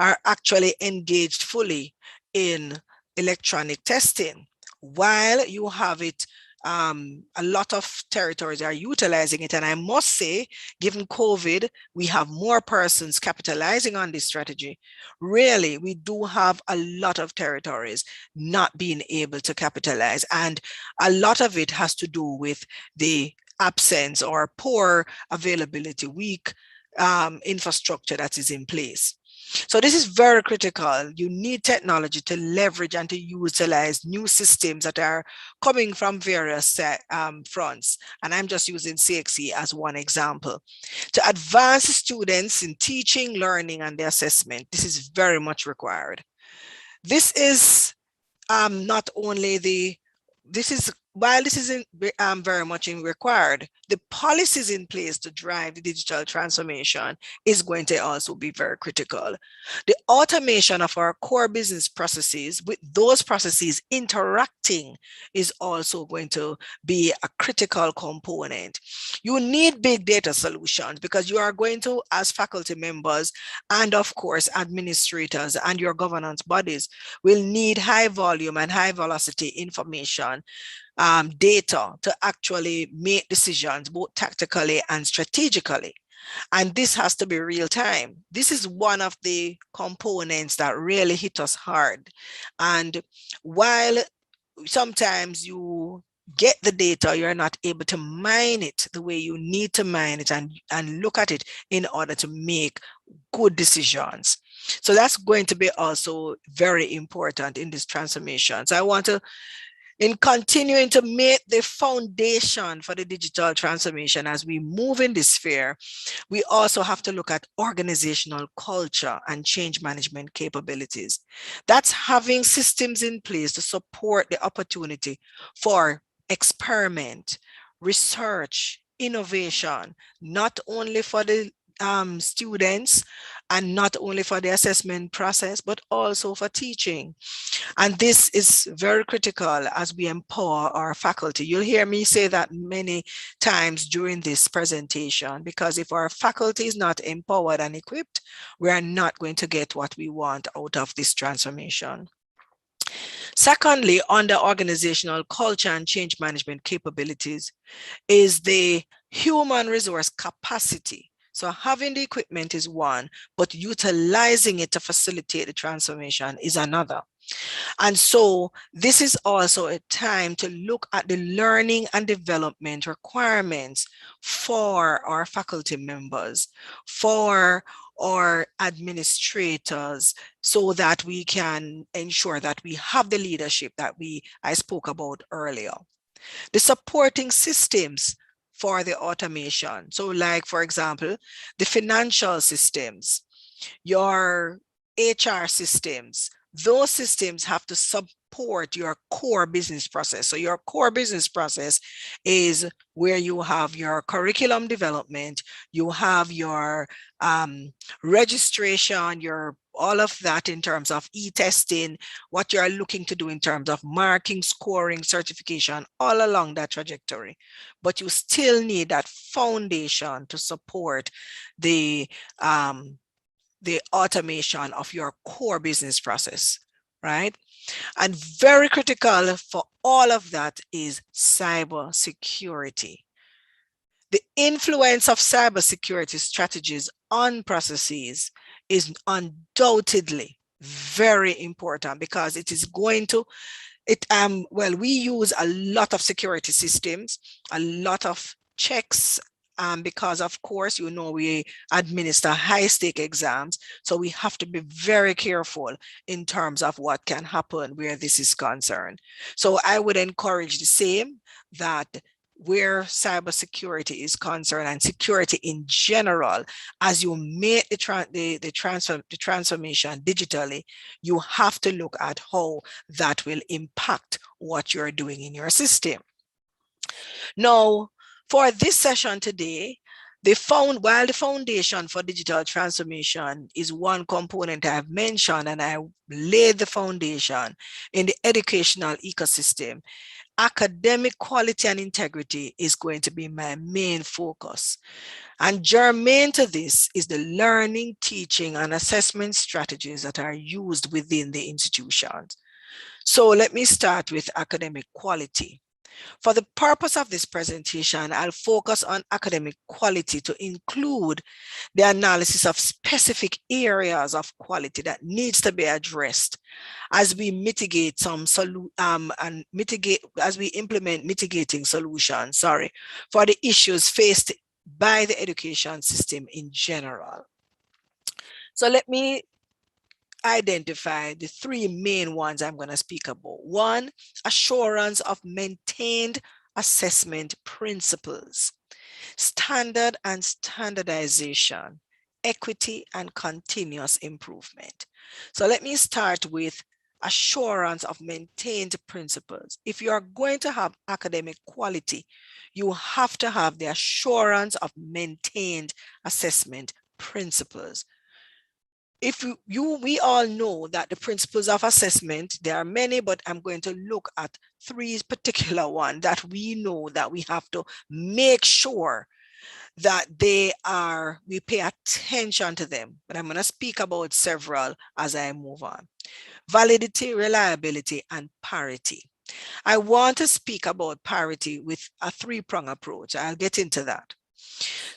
are actually engaged fully in electronic testing, while you have it, a lot of territories are utilizing it. And I must say, given COVID, we have more persons capitalizing on this strategy. Really, we do have a lot of territories not being able to capitalize. And a lot of it has to do with the absence or poor availability, weak infrastructure that is in place. So this is very critical. You need technology to leverage and to utilize new systems that are coming from various fronts. And I'm just using CXE as one example. To advance students in teaching, learning, and the assessment, this is very much required. This is not only while this isn't very much required, the policies in place to drive the digital transformation is going to also be very critical. The automation of our core business processes with those processes interacting is also going to be a critical component. You need big data solutions because you are going to, as faculty members and of course administrators and your governance bodies, will need high volume and high velocity information data to actually make decisions both tactically and strategically. And this has to be real time. This is one of the components that really hit us hard. And while sometimes you get the data, you're not able to mine it the way you need to mine it and look at it in order to make good decisions. So that's going to be also very important in this transformation. So I want to, in continuing to make the foundation for the digital transformation as we move in this sphere, we also have to look at organizational culture and change management capabilities. That's having systems in place to support the opportunity for experiment, research, innovation, not only for the students and not only for the assessment process, but also for teaching. And this is very critical as we empower our faculty. You'll hear me say that many times during this presentation, because if our faculty is not empowered and equipped, we are not going to get what we want out of this transformation. Secondly, under organizational culture and change management capabilities is the human resource capacity. So having the equipment is one, but utilizing it to facilitate the transformation is another. And so this is also a time to look at the learning and development requirements for our faculty members, for our administrators, so that we can ensure that we have the leadership that I spoke about earlier. The supporting systems for the automation. So like, for example, the financial systems, your HR systems, those systems have to support your core business process. So your core business process is where you have your curriculum development, you have your registration, your all of that in terms of e-testing, what you're looking to do in terms of marking, scoring, certification, all along that trajectory. But you still need that foundation to support the automation of your core business process, right? And very critical for all of that is cybersecurity. The influence of cybersecurity strategies on processes is undoubtedly very important, because it is going to, well, we use a lot of security systems, a lot of checks, because of course, you know, we administer high stake exams. So we have to be very careful in terms of what can happen where this is concerned. So I would encourage the same, that where cybersecurity is concerned and security in general, as you make the transformation digitally, you have to look at how that will impact what you're doing in your system. Now, for this session today, while the foundation for digital transformation is one component I've mentioned, and I laid the foundation in the educational ecosystem, academic quality and integrity is going to be my main focus. And germane to this is the learning, teaching, and assessment strategies that are used within the institutions. So let me start with academic quality. For the purpose of this presentation, I'll focus on academic quality to include the analysis of specific areas of quality that needs to be addressed as we mitigate as we implement mitigating solutions, for the issues faced by the education system in general. So let me identify the three main ones I'm going to speak about. One, assurance of maintained assessment principles, standard and standardization, equity, and continuous improvement. So let me start with assurance of maintained principles. If you are going to have academic quality, you have to have the assurance of maintained assessment principles. We all know that the principles of assessment, there are many, but I'm going to look at three particular ones that we know that we have to make sure that we pay attention to them. But I'm going to speak about several as I move on. Validity, reliability, and parity. I want to speak about parity with a three-pronged approach. I'll get into that.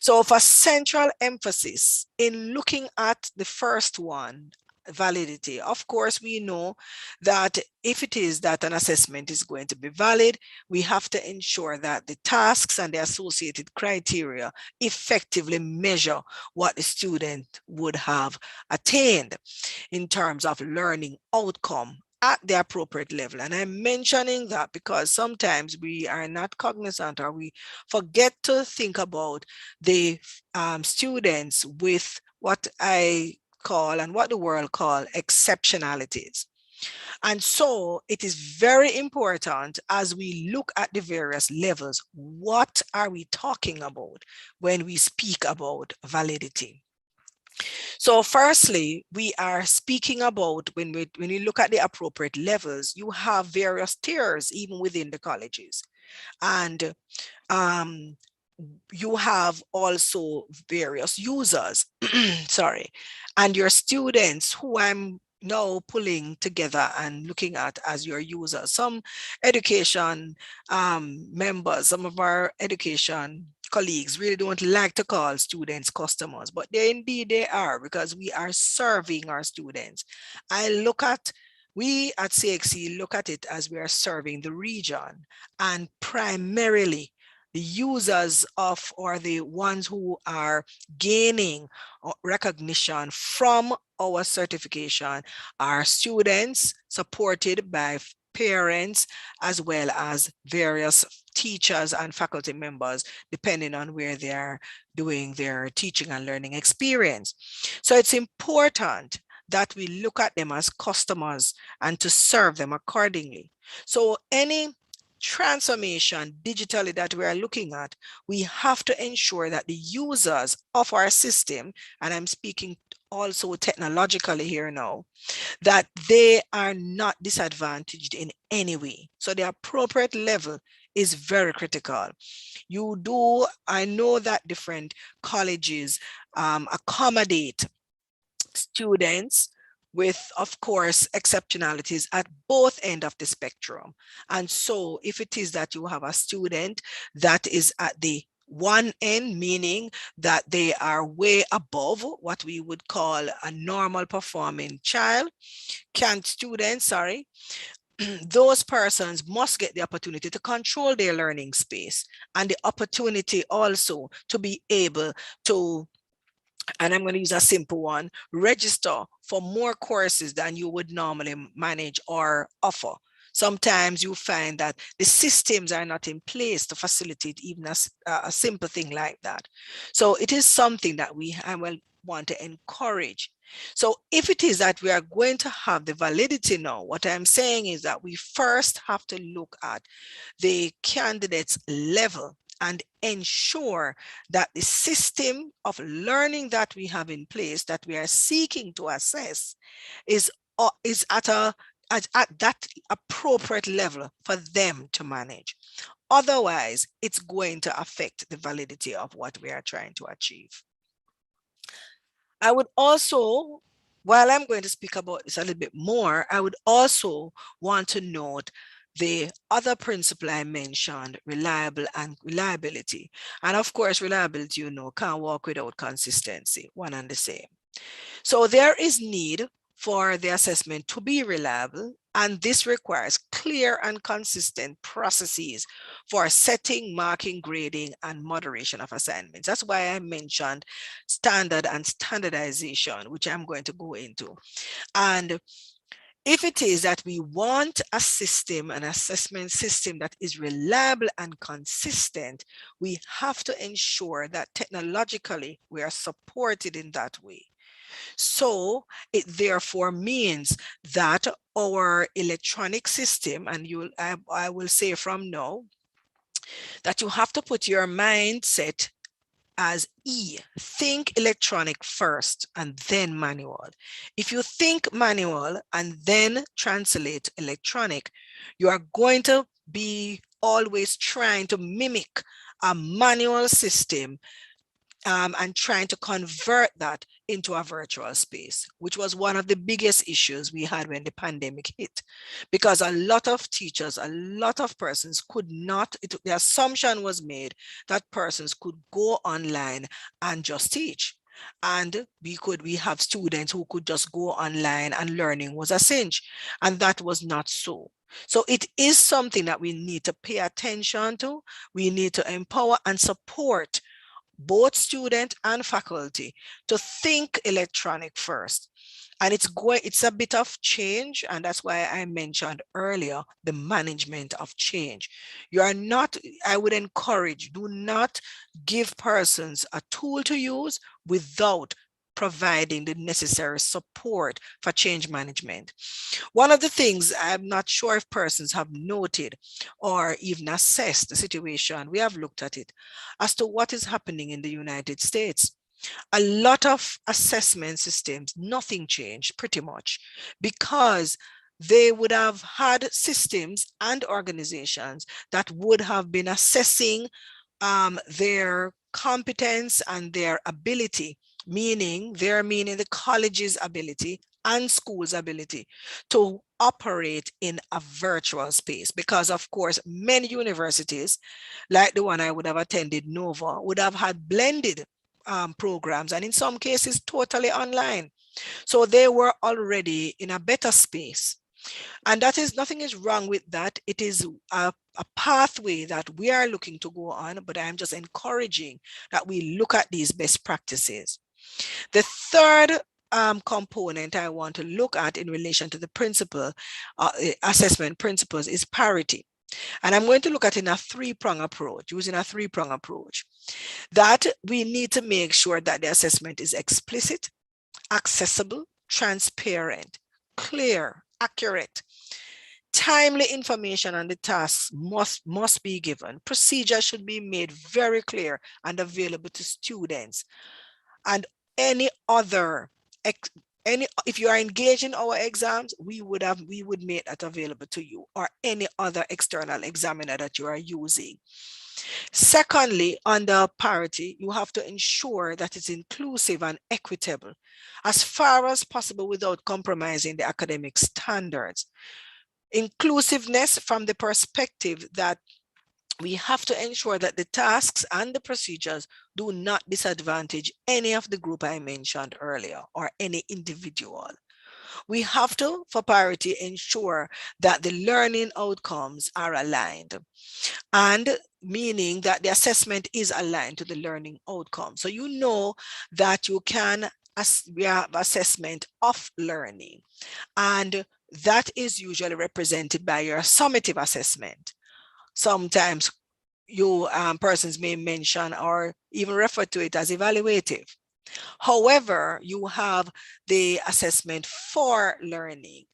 So for central emphasis in looking at the first one, validity, of course, we know that if it is that an assessment is going to be valid, we have to ensure that the tasks and the associated criteria effectively measure what the student would have attained in terms of learning outcome at the appropriate level. And I'm mentioning that because sometimes we are not cognizant, or we forget to think about the students with what I call, and what the world call, exceptionalities. And so it is very important, as we look at the various levels, what are we talking about when we speak about validity? So firstly, we are speaking about, when we look at the appropriate levels, you have various tiers even within the colleges. And you have also various users, sorry, and your students, who I'm now pulling together and looking at as your users. Some education members, some of our education colleagues really don't like to call students customers, but they are, because we are serving our students. We at CXC look at it as we are serving the region, and primarily the users of, or the ones who are gaining recognition from our certification, are students supported by parents, as well as various teachers and faculty members, depending on where they are doing their teaching and learning experience. So it's important that we look at them as customers and to serve them accordingly. So any transformation digitally that we are looking at, we have to ensure that the users of our system, and I'm speaking also technologically here now, that they are not disadvantaged in any way. So the appropriate level is very critical. I know that different colleges accommodate students with, of course, exceptionalities at both ends of the spectrum. And so if it is that you have a student that is at the one end, meaning that they are way above what we would call a normal performing student, those persons must get the opportunity to control their learning space, and the opportunity also to be able to, and I'm going to use a simple one, register for more courses than you would normally manage or offer. Sometimes you find that the systems are not in place to facilitate even a simple thing like that. So it is something that I will want to encourage. So if it is that we are going to have the validity now, what I'm saying is that we first have to look at the candidate's level and ensure that the system of learning that we have in place, that we are seeking to assess, is at that appropriate level for them to manage. Otherwise, it's going to affect the validity of what we are trying to achieve. I would also, while I'm going to speak about this a little bit more, I would also want to note the other principle I mentioned, reliability. And of course, reliability, can't walk without consistency, one and the same. So there is need for the assessment to be reliable, and this requires clear and consistent processes for setting, marking, grading, and moderation of assignments. That's why I mentioned standard and standardization, which I'm going to go into. And if it is that we want a system, an assessment system that is reliable and consistent, we have to ensure that technologically we are supported in that way. So it therefore means that our electronic system, and I will say from now, that you have to put your mindset as think electronic first and then manual. If you think manual and then translate electronic, you are going to be always trying to mimic a manual system and trying to convert that into a virtual space, which was one of the biggest issues we had when the pandemic hit, because a lot of teachers, a lot of persons could not, the assumption was made that persons could go online and just teach. And we have students who could just go online and learning was a cinch, and that was not so. So it is something that we need to pay attention to. We need to empower and support both student and faculty to think electronic first. And it's a bit of change, and that's why I mentioned earlier the management of change. You are not, I would encourage, do not give persons a tool to use without providing the necessary support for change management. One of the things, I'm not sure if persons have noted or even assessed the situation, we have looked at it, as to what is happening in the United States. A lot of assessment systems, nothing changed pretty much, because they would have had systems and organizations that would have been assessing their competence and their ability, meaning the college's ability and school's ability to operate in a virtual space. Because of course, many universities, like the one I would have attended, Nova, would have had blended programs, and in some cases totally online. So they were already in a better space. And that is, nothing is wrong with that. It is a pathway that we are looking to go on, but I'm just encouraging that we look at these best practices. The third component I want to look at in relation to the principle, assessment principles, is parity. And I'm going to look at in a three-prong approach, using a three-prong approach, that we need to make sure that the assessment is explicit, accessible, transparent, clear, accurate. Timely information on the tasks must be given. Procedures should be made very clear and available to students. And if you are engaged in our exams, we would make that available to you, or any other external examiner that you are using. Secondly, under parity, you have to ensure that it's inclusive and equitable as far as possible without compromising the academic standards. Inclusiveness from the perspective that we have to ensure that the tasks and the procedures do not disadvantage any of the group I mentioned earlier or any individual. We have to, for parity, ensure that the learning outcomes are aligned, and meaning that the assessment is aligned to the learning outcome. So you know that you can, we have assessment of learning, and that is usually represented by your summative assessment. Sometimes you persons may mention or even refer to it as evaluative. However, you have the assessment for learning.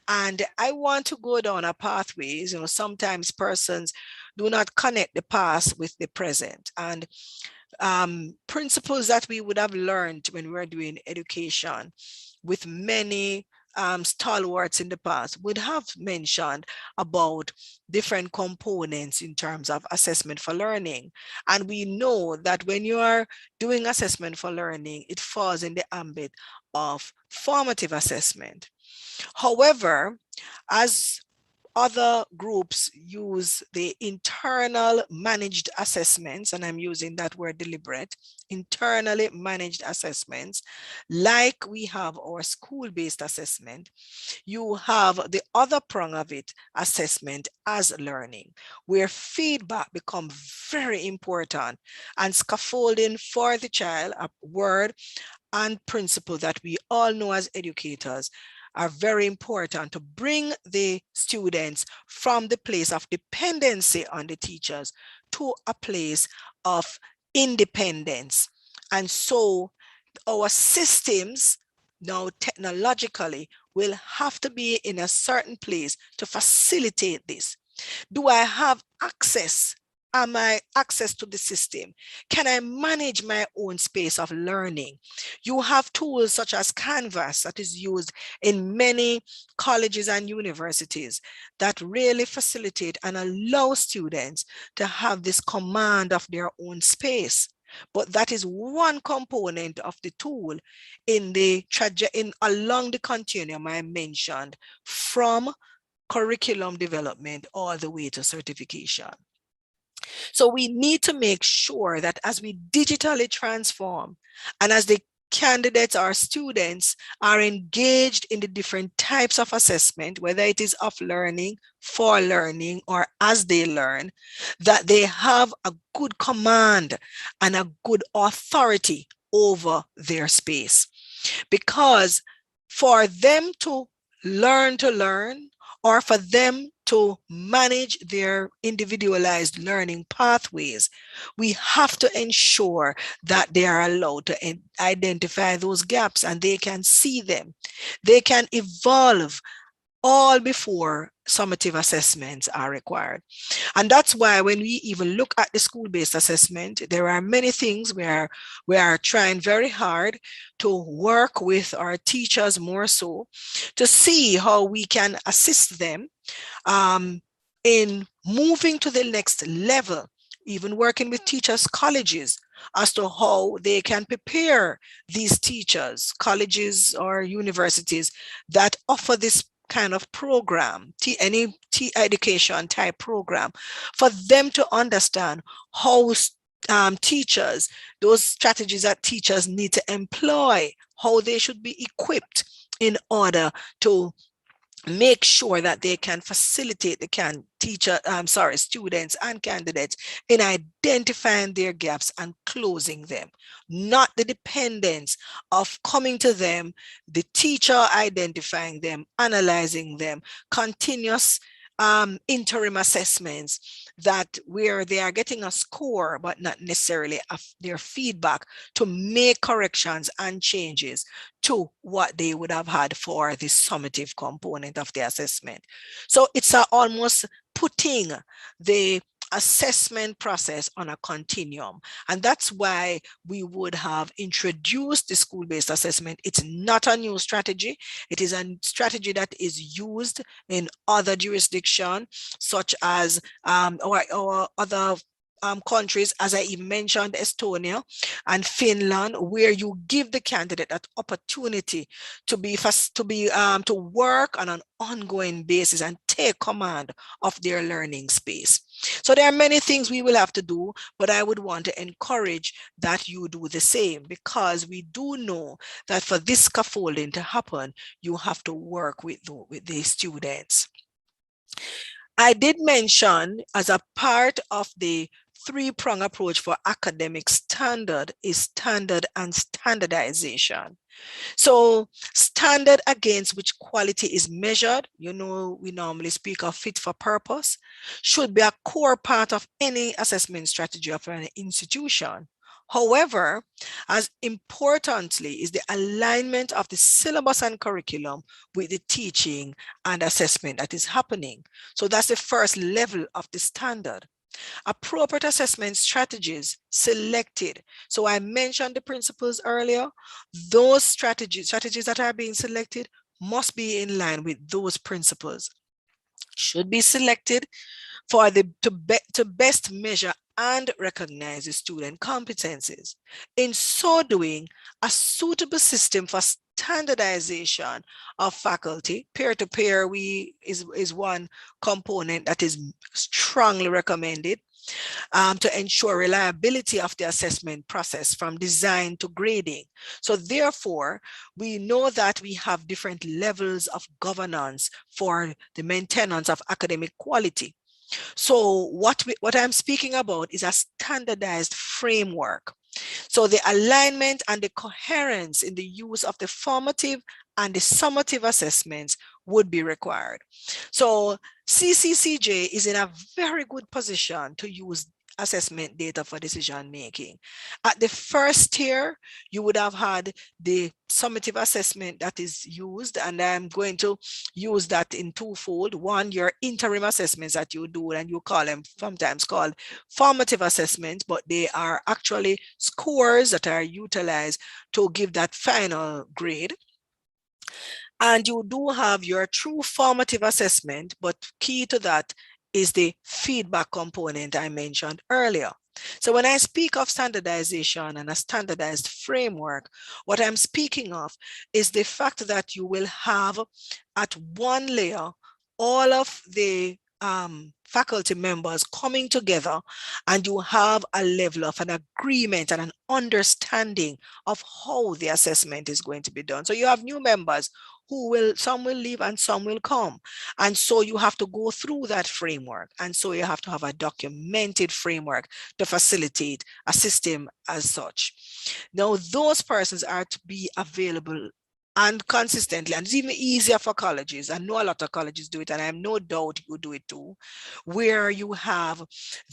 And I want to go down a pathways, sometimes persons do not connect the past with the present. And principles that we would have learned when we were doing education with many stalwarts in the past would have mentioned about different components in terms of assessment for learning. And we know that when you are doing assessment for learning, it falls in the ambit of formative assessment. However, as other groups use the internal managed assessments, and I'm using that word deliberate, internally managed assessments, like we have our school-based assessment, you have the other prong of it, assessment as learning, where feedback becomes very important, and scaffolding for the child, a word and principle that we all know as educators, are very important to bring the students from the place of dependency on the teachers to a place of independence. And so our systems now technologically will have to be in a certain place to facilitate this. Do I have access? Am I access to the system? Can I manage my own space of learning? You have tools such as Canvas that is used in many colleges and universities that really facilitate and allow students to have this command of their own space. but that is one component of the tool in along the continuum I mentioned, from curriculum development all the way to certification. So we need to make sure that as we digitally transform and as the candidates or students are engaged in the different types of assessment, whether it is of learning, for learning, or as they learn, that they have a good command and a good authority over their space. Because for them to learn, or for them to manage their individualized learning pathways, we have to ensure that they are allowed to identify those gaps and they can see them. They can evolve all before summative assessments are required. And that's why when we even look at the school-based assessment, there are many things where we are trying very hard to work with our teachers more so to see how we can assist them in moving to the next level, even working with teachers' colleges as to how they can prepare these teachers, colleges or universities that offer this kind of program, any education type program, for them to understand how teachers, those strategies that teachers need to employ, how they should be equipped in order to make sure that they can facilitate the students and candidates in identifying their gaps and closing them, not the dependence of coming to them, the teacher identifying them, analyzing them, continuous interim assessments that where they are getting a score, but not necessarily their feedback to make corrections and changes to what they would have had for the summative component of the assessment. So it's almost putting the assessment process on a continuum. And that's why we would have introduced the school-based assessment. It's not a new strategy. It is a strategy that is used in other jurisdictions, such as or other countries, as I even mentioned, Estonia and Finland, where you give the candidate that opportunity to work on an ongoing basis and take command of their learning space. So there are many things we will have to do, but I would want to encourage that you do the same, because we do know that for this scaffolding to happen, you have to work with the students. I did mention, as a part of the three-prong approach for academic standard, is standard and standardization. So standard against which quality is measured, we normally speak of fit for purpose, should be a core part of any assessment strategy of an institution. However, as importantly is the alignment of the syllabus and curriculum with the teaching and assessment that is happening. So that's the first level of the standard. Appropriate assessment strategies selected. So I mentioned the principles earlier. Those strategies that are being selected must be in line with those principles. Should be selected for to best measure and recognize the student competencies. In so doing, a suitable system for standardization of faculty, peer-to-peer is one component that is strongly recommended to ensure reliability of the assessment process from design to grading. So therefore, we know that we have different levels of governance for the maintenance of academic quality. So what I'm speaking about is a standardized framework. So the alignment and the coherence in the use of the formative and the summative assessments would be required. So CCCJ is in a very good position to use assessment data for decision making. At the first tier, you would have had the summative assessment that is used, and I'm going to use that in twofold. One, your interim assessments that you do, and you call them sometimes called formative assessments, but they are actually scores that are utilized to give that final grade. And you do have your true formative assessment, but key to that is the feedback component I mentioned earlier. So when I speak of standardization and a standardized framework, what I'm speaking of is the fact that you will have at one layer all of the faculty members coming together, and you have a level of an agreement and an understanding of how the assessment is going to be done. So you have new members who will, some will leave and some will come. And so you have to go through that framework. And so you have to have a documented framework to facilitate a system as such. Now, those persons are to be available and consistently, and it's even easier for colleges. I know a lot of colleges do it, and I have no doubt you do it too, where you have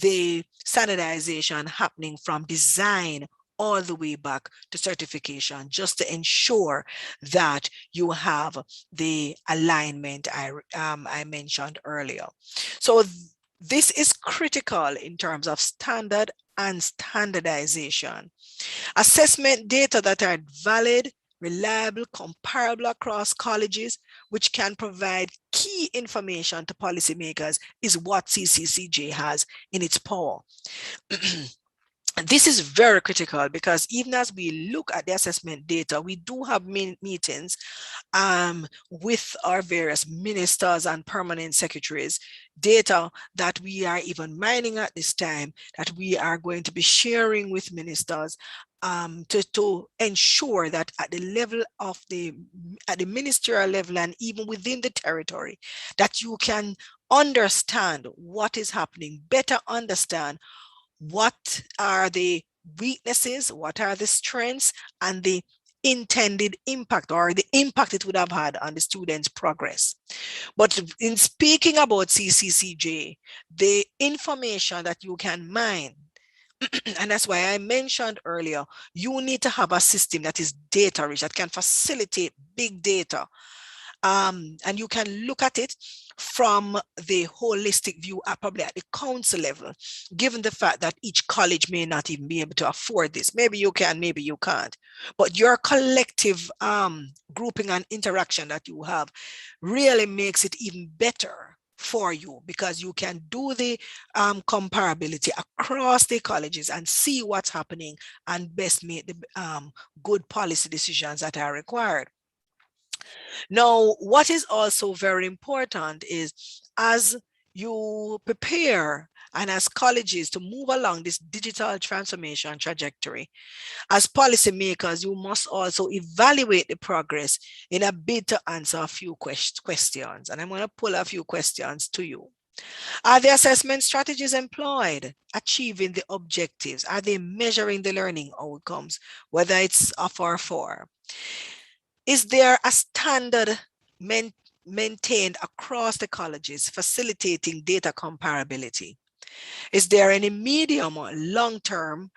the standardization happening from design all the way back to certification, just to ensure that you have the alignment I mentioned earlier. So this is critical in terms of standard and standardization. Assessment data that are valid, reliable, comparable across colleges, which can provide key information to policymakers, is what CCCJ has in its power. This is very critical because even as we look at the assessment data, we do have meetings with our various ministers and permanent secretaries, data that we are even mining at this time, that we are going to be sharing with ministers to ensure that at the level of at the ministerial level and even within the territory, that you can understand what is happening, better understand what are the weaknesses, what are the strengths, and the intended impact or the impact it would have had on the students' progress. But in speaking about CCCJ, the information that you can mine, and that's why I mentioned earlier, you need to have a system that is data rich, that can facilitate big data. And you can look at it from the holistic view, probably at the council level, given the fact that each college may not even be able to afford this. Maybe you can, maybe you can't. But your collective grouping and interaction that you have really makes it even better for you, because you can do the comparability across the colleges and see what's happening and best make the good policy decisions that are required. Now, what is also very important is, as you prepare and as colleges to move along this digital transformation trajectory, as policymakers, you must also evaluate the progress in a bid to answer a few questions. And I'm going to pull a few questions to you. Are the assessment strategies employed achieving the objectives? Are they measuring the learning outcomes, whether it's of or for? Is there a standard maintained across the colleges facilitating data comparability? Is there any medium or long-term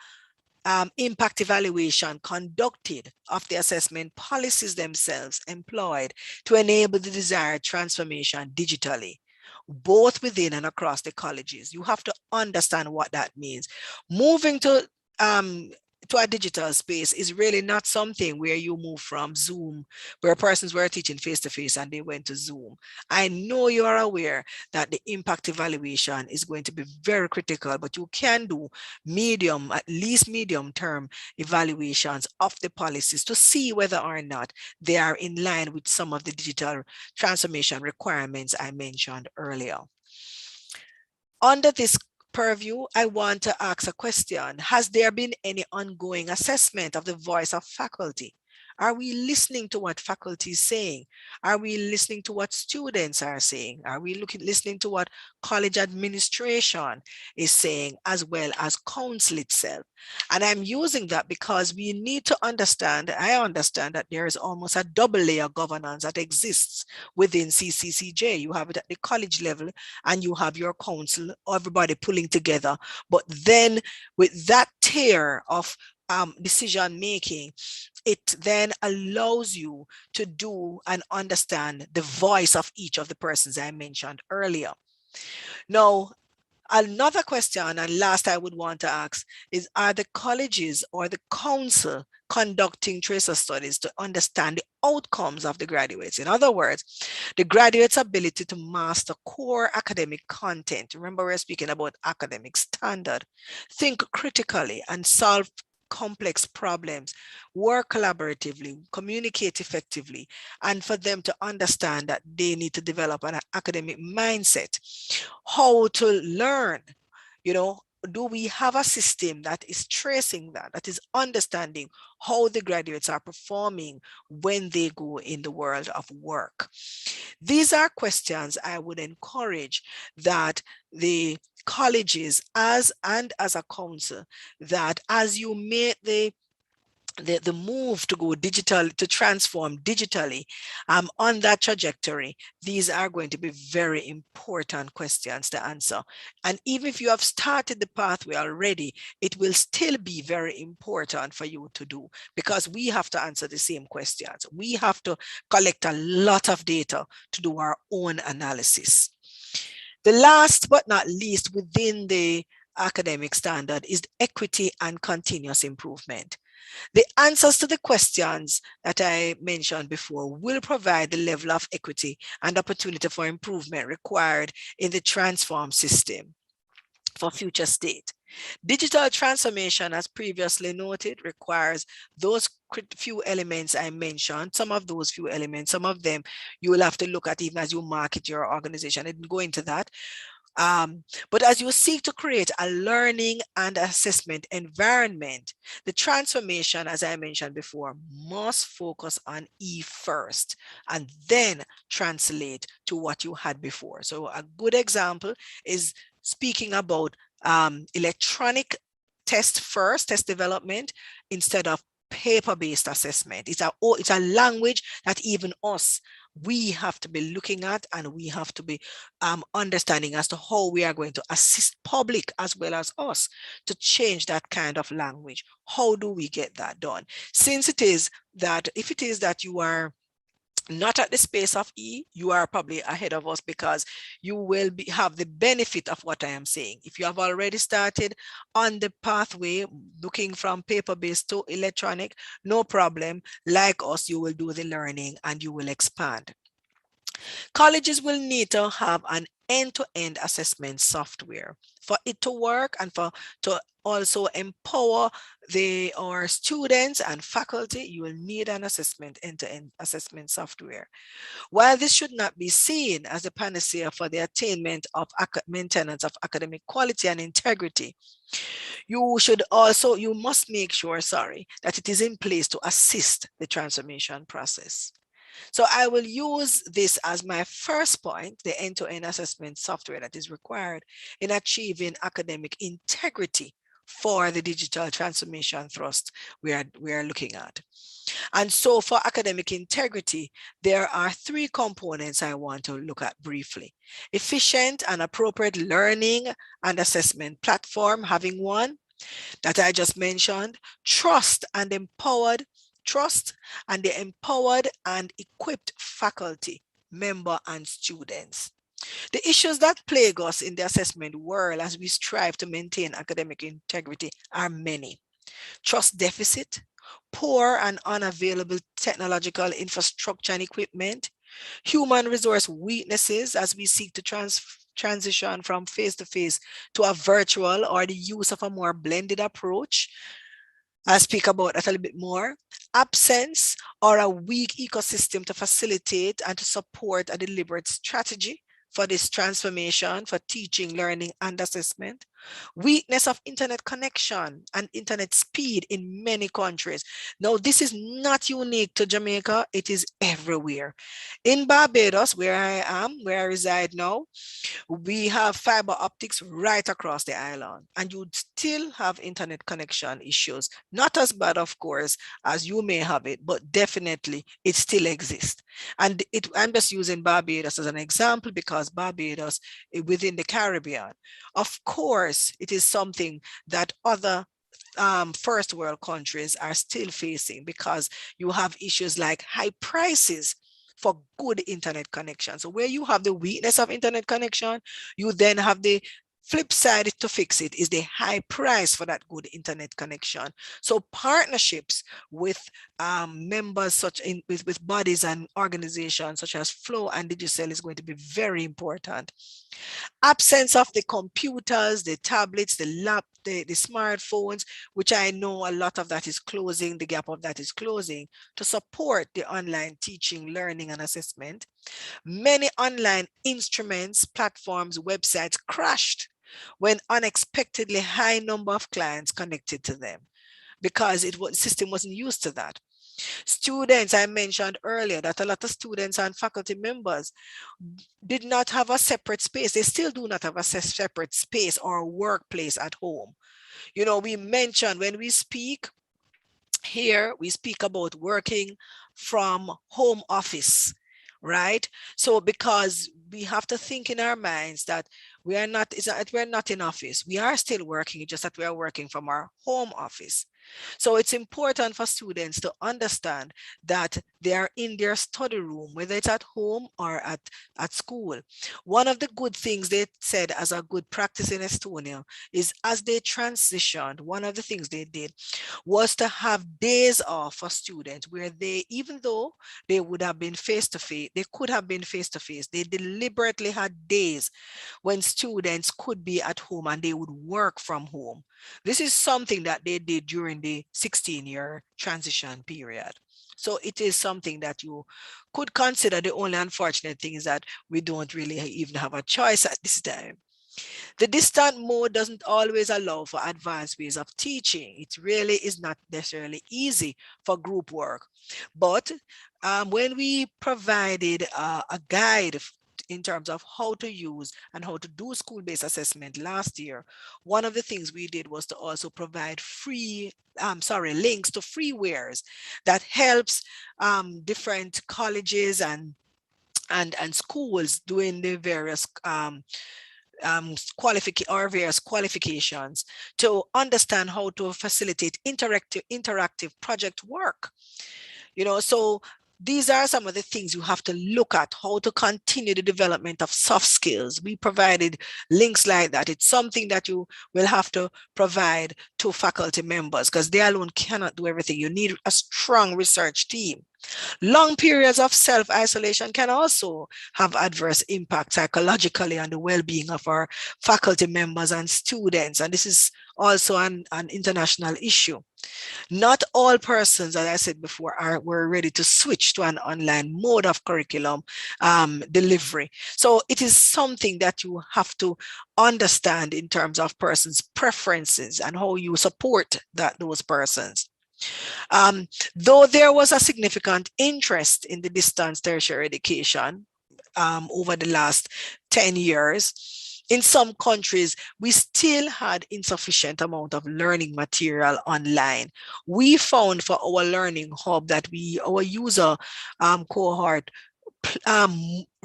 impact evaluation conducted of the assessment policies themselves employed to enable the desired transformation digitally, both within and across the colleges? You have to understand what that means. Moving to a digital space is really not something where you move from Zoom, where persons were teaching face-to-face and they went to Zoom. I know you are aware that the impact evaluation is going to be very critical, but you can do medium, at least medium-term evaluations of the policies to see whether or not they are in line with some of the digital transformation requirements I mentioned earlier. Under this purview, I want to ask a question. Has there been any ongoing assessment of the voice of faculty? Are we listening to what faculty is saying? Are we listening to what students are saying? Are we listening to what college administration is saying, as well as council itself? And I'm using that because we need to understand, I understand that there is almost a double layer governance that exists within CCCJ. You have it at the college level and you have your council, everybody pulling together. But then with that tier of decision making, it then allows you to do and understand the voice of each of the persons I mentioned earlier. Now, Another question, and last I would want to ask, is are the colleges or the council conducting tracer studies to understand the outcomes of the graduates? In other words, the graduates' ability to master core academic content. Remember, we're speaking about academic standard. Think critically and solve complex problems, work collaboratively, communicate effectively, and for them to understand that they need to develop an academic mindset. How to learn, do we have a system that is tracing that is understanding how the graduates are performing when they go in the world of work? These are questions I would encourage that the colleges as a council, that as you make the move to go digital, to transform digitally, on that trajectory, these are going to be very important questions to answer. And even if you have started the pathway already, it will still be very important for you to do, because we have to answer the same questions. We have to collect a lot of data to do our own analysis. The last but not least within the academic standard is equity and continuous improvement. The answers to the questions that I mentioned before will provide the level of equity and opportunity for improvement required in the transform system for future state. Digital transformation, as previously noted, requires those few elements I mentioned. Some of those few elements, some of them you will have to look at even as you market your organization. I didn't go into that. But as you seek to create a learning and assessment environment, the transformation, as I mentioned before, must focus on E first and then translate to what you had before. So a good example is speaking about electronic test development instead of paper-based assessment. It's a language that even us, we have to be looking at, and we have to be understanding as to how we are going to assist public as well as us to change that kind of language. How do we get that done? Since it is that, if it is that you are not at the space of E, you are probably ahead of us, because you will have the benefit of what I am saying. If you have already started on the pathway looking from paper-based to electronic, no problem. Like us, you will do the learning and you will expand. Colleges will need to have an end-to-end assessment software for it to work, and to also empower our students and faculty. You will need an end-to-end assessment software. While this should not be seen as a panacea for the attainment of maintenance of academic quality and integrity, you must make sure, that it is in place to assist the transformation process. So I will use this as my first point, the end-to-end assessment software that is required in achieving academic integrity for the digital transformation thrust we are looking at. And so for academic integrity, there are three components I want to look at briefly. Efficient and appropriate learning and assessment platform, having one that I just mentioned. Trust and the empowered and equipped faculty, member, and students. The issues that plague us in the assessment world as we strive to maintain academic integrity are many. Trust deficit, poor and unavailable technological infrastructure and equipment, human resource weaknesses as we seek to transition from face-to-face to a virtual or the use of a more blended approach. I'll speak about that a little bit more. Absence or a weak ecosystem to facilitate and to support a deliberate strategy for this transformation for teaching, learning, and assessment. Weakness of internet connection and internet speed in many countries. Now, this is not unique to Jamaica, it is everywhere. In Barbados, where I reside now, we have fiber optics right across the island, and you still have internet connection issues. Not as bad, of course, as you may have it, but definitely it still exists. And I'm just using Barbados as an example because Barbados is within the Caribbean. Of course, it is something that other first world countries are still facing, because you have issues like high prices for good internet connection. So where you have the weakness of internet connection, you then have the Flip side to fix it is the high price for that good internet connection. So partnerships with members with bodies and organizations such as Flow and Digicel is going to be very important. Absence of the computers, the tablets, the smartphones, which I know a lot of that is closing, the gap of that is closing to support the online teaching, learning, and assessment. Many online instruments, platforms, websites crashed when unexpectedly high number of clients connected to them because the system wasn't used to that. Students, I mentioned earlier that a lot of students and faculty members did not have a separate space. They still do not have a separate space or workplace at home. You know, we mentioned when we speak here, we speak about working from home office, right? So because we have to think in our minds that we're not in office. We are still working, just that we are working from our home office. So it's important for students to understand that they are in their study room, whether it's at home or at school. One of the good things they said as a good practice in Estonia is as they transitioned, one of the things they did was to have days off for students where they, even though they would have been face-to-face, they could have been face-to-face, they deliberately had days when students could be at home and they would work from home. This is something that they did during the 16-year transition period. So it is something that you could consider. The only unfortunate thing is that we don't really even have a choice at this time. The distant mode doesn't always allow for advanced ways of teaching. It really is not necessarily easy for group work. But when we provided a guide in terms of how to use and how to do school-based assessment last year, one of the things we did was to also provide links to freewares that helps different colleges and schools doing the various various qualifications to understand how to facilitate interactive project work. You know, so these are some of the things you have to look at, how to continue the development of soft skills. We provided links like that. It's something that you will have to provide to faculty members because they alone cannot do everything. You need a strong research team. Long periods of self-isolation can also have adverse impact psychologically on the well-being of our faculty members and students. And this is also an international issue. Not all persons, as I said before, were ready to switch to an online mode of curriculum delivery. So it is something that you have to understand in terms of persons' preferences and how you support those persons. Though there was a significant interest in the distance tertiary education over the last 10 years, in some countries, we still had insufficient amount of learning material online. We found for our learning hub that our user cohort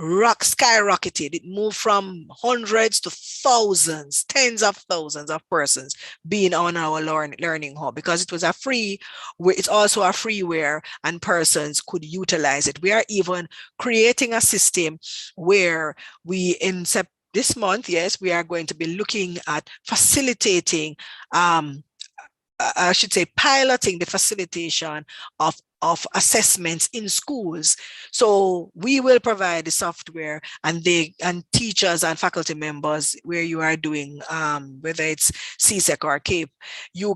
skyrocketed. It moved from hundreds to thousands, tens of thousands of persons being on our learning hub because it was it's also a freeware and persons could utilize it. We are even creating a system where this month, yes, we are going to be looking at facilitating, I should say piloting the facilitation of assessments in schools. So we will provide the software and teachers and faculty members where you are doing, whether it's CSEC or CAPE, you'll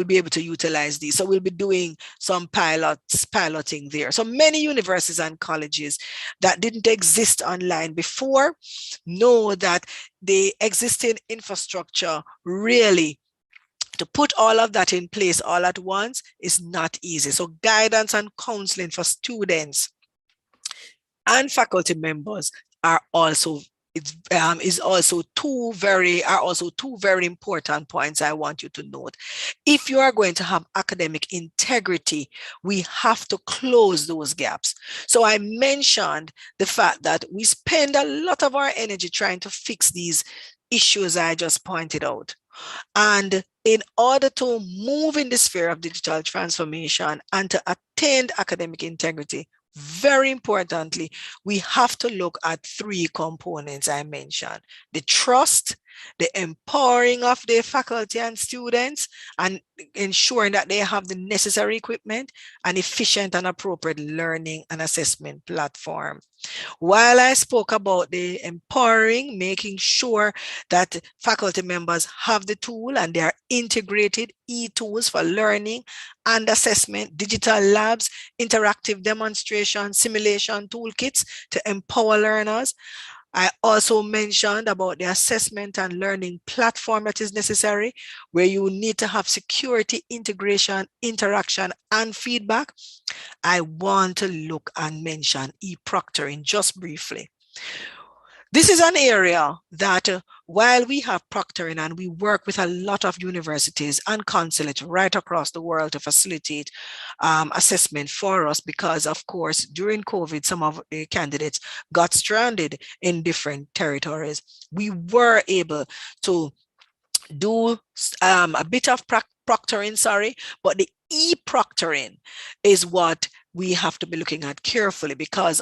be able to utilize these. So we'll be doing some piloting there. So many universities and colleges that didn't exist online before know that the existing infrastructure really to put all of that in place all at once is not easy. So guidance and counseling for students and faculty members are also two very important points I want you to note. If you are going to have academic integrity, we have to close those gaps. So I mentioned the fact that we spend a lot of our energy trying to fix these issues I just pointed out. And in order to move in the sphere of digital transformation and to attain academic integrity, very importantly, we have to look at three components I mentioned: the trust, the empowering of the faculty and students, and ensuring that they have the necessary equipment and efficient and appropriate learning and assessment platform. While I spoke about the empowering, making sure that faculty members have the tool and they are integrated e-tools for learning and assessment, digital labs, interactive demonstration, simulation toolkits to empower learners. I also mentioned about the assessment and learning platform that is necessary, where you need to have security, integration, interaction, and feedback. I want to look and mention e-proctoring just briefly. This is an area that while we have proctoring and we work with a lot of universities and consulates right across the world to facilitate assessment for us, because of course, during COVID, some of the candidates got stranded in different territories. We were able to do a bit of proctoring, but the e-proctoring is what we have to be looking at carefully, because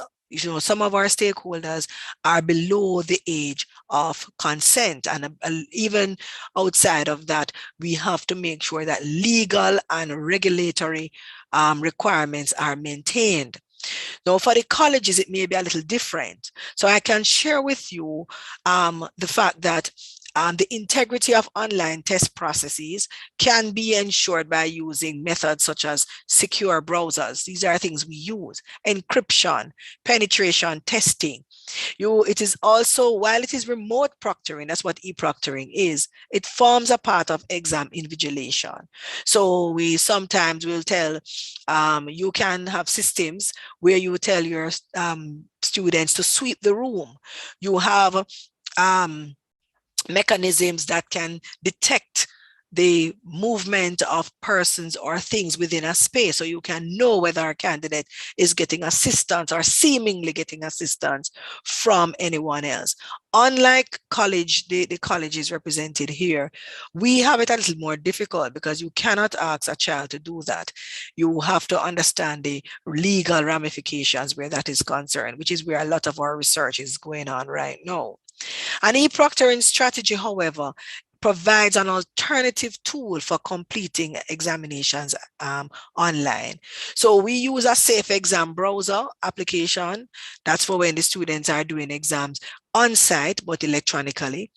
some of our stakeholders are below the age of consent, and even outside of that, we have to make sure that legal and regulatory requirements are maintained. Now, for the colleges, it may be a little different. So I can share with you the fact that the integrity of online test processes can be ensured by using methods such as secure browsers. These are things we use. Encryption, penetration testing. It is also, while it is remote proctoring, that's what e-proctoring is, it forms a part of exam invigilation. So we sometimes will tell, you can have systems where you tell your students to sweep the room. You have mechanisms that can detect the movement of persons or things within a space, so you can know whether a candidate is getting assistance or seemingly getting assistance from anyone else. Unlike college, the colleges represented here, we have it a little more difficult because you cannot ask a child to do that. You have to understand the legal ramifications where that is concerned, which is where a lot of our research is going on right now. An e-proctoring strategy, however, provides an alternative tool for completing examinations online. So we use a safe exam browser application. That's for when the students are doing exams on site, but electronically.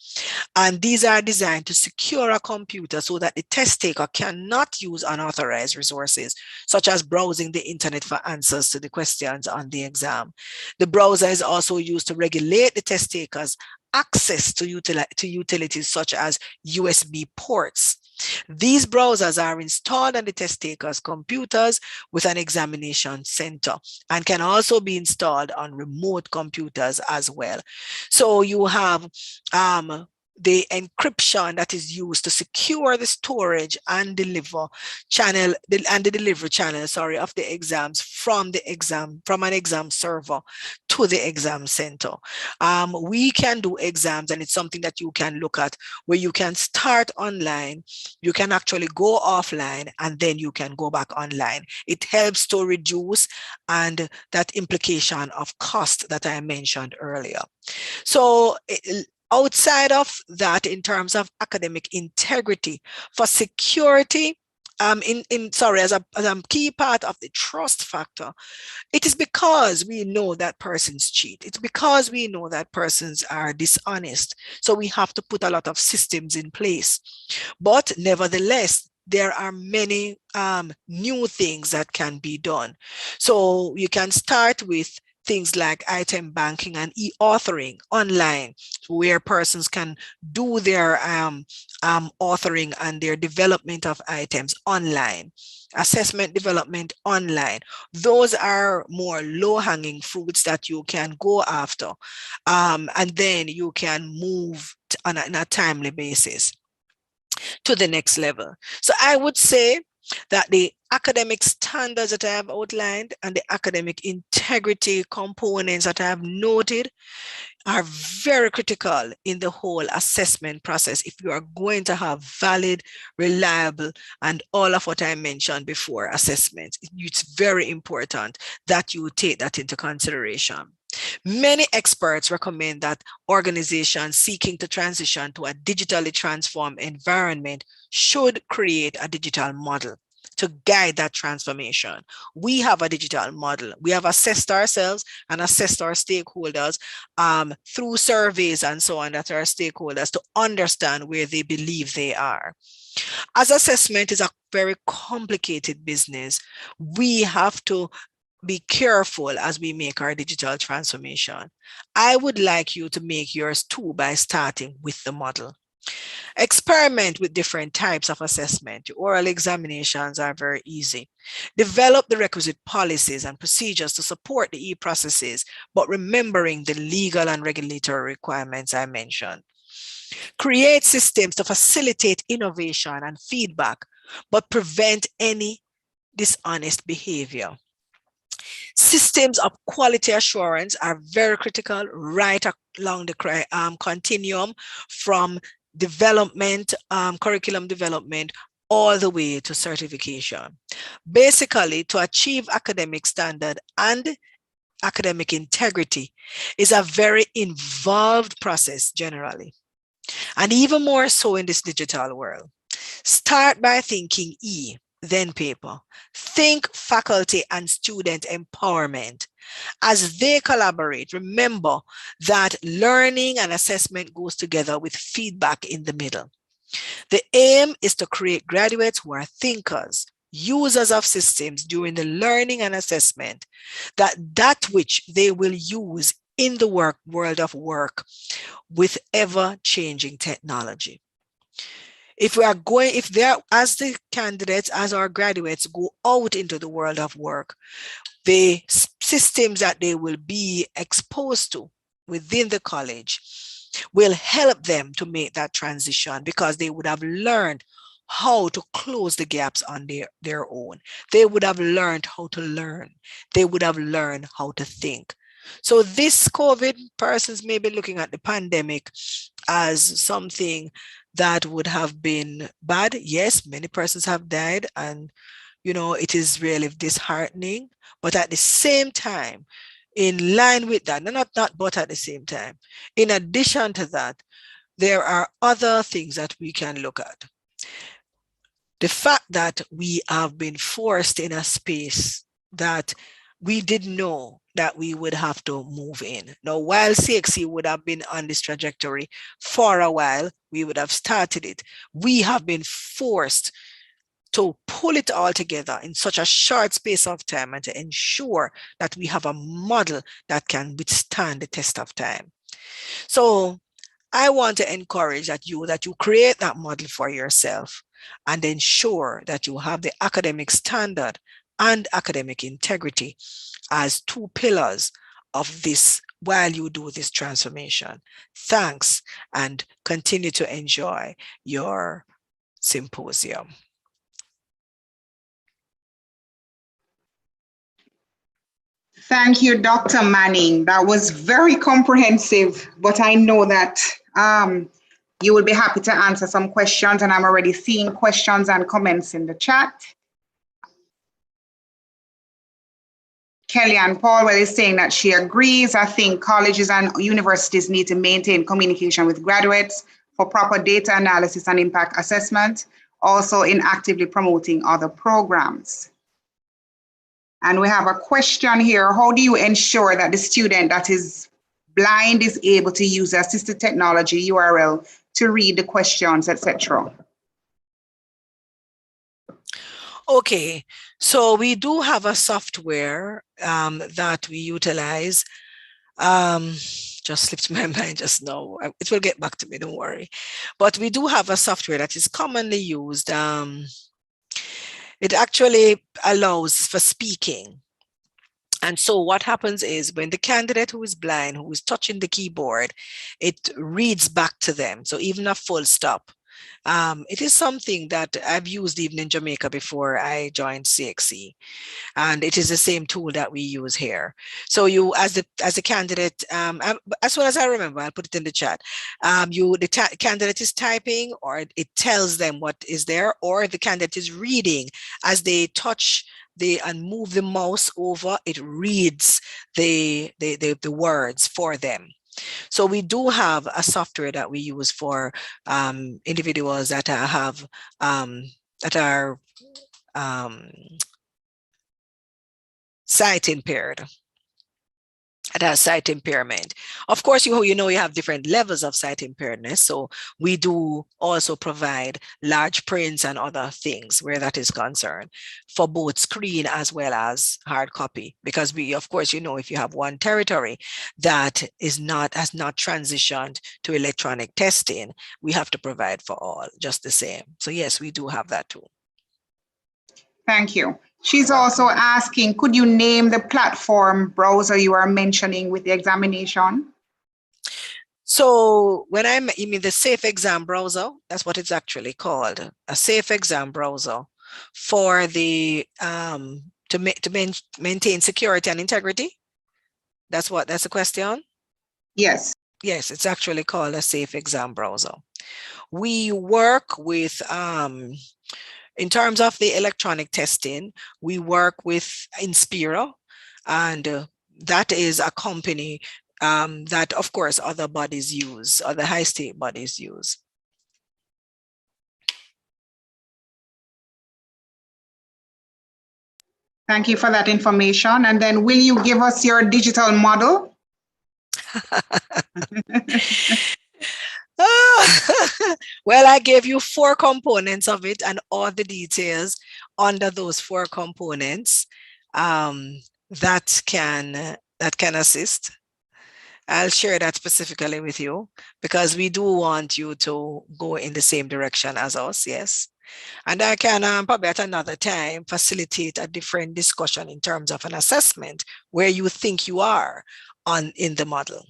And these are designed to secure a computer so that the test taker cannot use unauthorized resources, such as browsing the internet for answers to the questions on the exam. The browser is also used to regulate the test taker's access to utilities such as USB ports. These browsers are installed on the test taker's computers with an examination center and can also be installed on remote computers as well. So you have the encryption that is used to secure the storage and deliver channel and the delivery channel, of the exams from an exam server to the exam center. We can do exams, and it's something that you can look at, where you can start online, you can actually go offline, and then you can go back online. It helps to reduce and that implication of cost that I mentioned earlier. So outside of that, in terms of academic integrity, for security, as a key part of the trust factor, it is because we know that persons cheat. It's because we know that persons are dishonest. So we have to put a lot of systems in place. But nevertheless, there are many new things that can be done. So you can start with things like item banking and e-authoring online, where persons can do their authoring and their development of items online. Assessment development online. Those are more low-hanging fruits that you can go after, and then you can move on a timely basis to the next level. So I would say that the academic standards that I have outlined and the academic integrity components that I have noted are very critical in the whole assessment process if you are going to have valid, reliable, and all of what I mentioned before assessments. It's very important that you take that into consideration. Many experts recommend that organizations seeking to transition to a digitally transformed environment should create a digital model to guide that transformation. We have a digital model. We have assessed ourselves and assessed our stakeholders through surveys and so on, that our stakeholders to understand where they believe they are. As assessment is a very complicated business, we have to be careful as we make our digital transformation. I would like you to make yours too by starting with the model. Experiment with different types of assessment. Oral examinations are very easy. Develop the requisite policies and procedures to support the e-processes, but remembering the legal and regulatory requirements I mentioned. Create systems to facilitate innovation and feedback, but prevent any dishonest behavior. Systems of quality assurance are very critical right along the continuum from development, curriculum development, all the way to certification. Basically, to achieve academic standard and academic integrity is a very involved process generally, and even more so in this digital world. Start by thinking E, then paper. Think faculty and student empowerment. As they collaborate, remember that learning and assessment goes together with feedback in the middle. The aim is to create graduates who are thinkers, users of systems during the learning and assessment, that which they will use in the world of work with ever-changing technology. If as the candidates, as our graduates go out into the world of work, the systems that they will be exposed to within the college will help them to make that transition, because they would have learned how to close the gaps on their own. They would have learned how to learn. They would have learned how to think. So this COVID, persons may be looking at the pandemic as something that would have been bad. Yes, many persons have died, and it is really disheartening. But at the same time, in line with that, but at the same time, in addition to that, there are other things that we can look at. The fact that we have been forced in a space that we didn't know that we would have to move in. Now, while CXC would have been on this trajectory for a while, we would have started it. We have been forced to pull it all together in such a short space of time and to ensure that we have a model that can withstand the test of time. So I want to encourage that you create that model for yourself and ensure that you have the academic standard and academic integrity as two pillars of this while you do this transformation. Thanks, and continue to enjoy your symposium. Thank you, Dr. Manning. That was very comprehensive, but I know that you will be happy to answer some questions, and I'm already seeing questions and comments in the chat. Kellyanne Paul is saying that she agrees. I think colleges and universities need to maintain communication with graduates for proper data analysis and impact assessment, also in actively promoting other programs. And we have a question here. How do you ensure that the student that is blind is able to use assistive technology URL to read the questions, etc.? Okay, so we do have a software that we utilize. Just slipped my mind just now. It will get back to me, don't worry. But we do have a software that is commonly used. It actually allows for speaking. And so what happens is when the candidate who is blind, who is touching the keyboard, it reads back to them. So even a full stop. It is something that I've used even in Jamaica before I joined CXC, and it is the same tool that we use here. So you, as the candidate, as well as I remember, I'll put it in the chat. The candidate is typing, or it tells them what is there, or the candidate is reading as they touch and move the mouse over, it reads the words for them. So we do have a software that we use for individuals that have that are sight impaired. That has sight impairment. Of course, you know you have different levels of sight impairment. So we do also provide large prints and other things where that is concerned for both screen as well as hard copy. Because we, of course, you know, if you have one territory that has not transitioned to electronic testing, we have to provide for all just the same. So yes, we do have that too. Thank you. She's also asking, could you name the platform browser you are mentioning with the examination? So when you mean the Safe Exam browser, that's what it's actually called, a Safe Exam browser for the to maintain security and integrity. That's the question? Yes. Yes, it's actually called a Safe Exam browser. We work with in terms of the electronic testing, we work with Inspira, and that is a company that, of course, other bodies use, other high state bodies use. Thank you for that information. And then will you give us your digital model? Well, I gave you 4 components of it and all the details under those 4 components that can assist. I'll share that specifically with you because we do want you to go in the same direction as us, yes. And I can probably at another time facilitate a different discussion in terms of an assessment where you think you are in the model.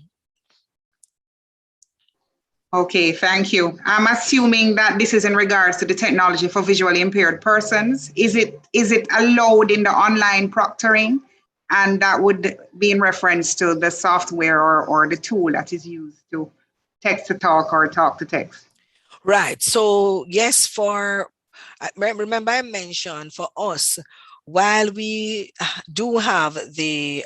Okay, thank you. I'm assuming that this is in regards to the technology for visually impaired persons. Is it allowed in the online proctoring? And that would be in reference to the software or the tool that is used to text to talk or talk to text. Right. So yes, remember I mentioned for us, while we do have the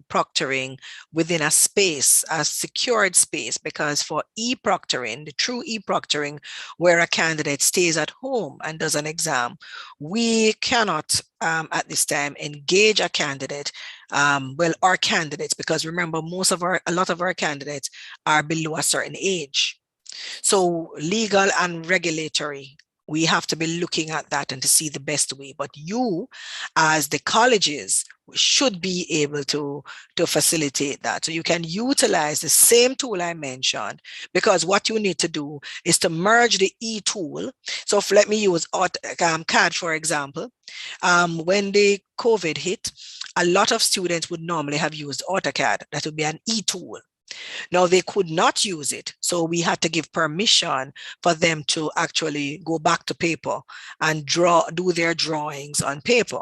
proctoring within a space, a secured space, because for e-proctoring, the true e-proctoring, where a candidate stays at home and does an exam, we cannot at this time engage a candidate, our candidates, because remember, a lot of our candidates are below a certain age. So legal and regulatory, we have to be looking at that and to see the best way. But you, as the colleges, should be able to facilitate that. So you can utilize the same tool I mentioned, because what you need to do is to merge the e-tool. So let me use CAD, for example. When the COVID hit, a lot of students would normally have used AutoCAD. That would be an e-tool. Now they could not use it, so we had to give permission for them to actually go back to paper and do their drawings on paper.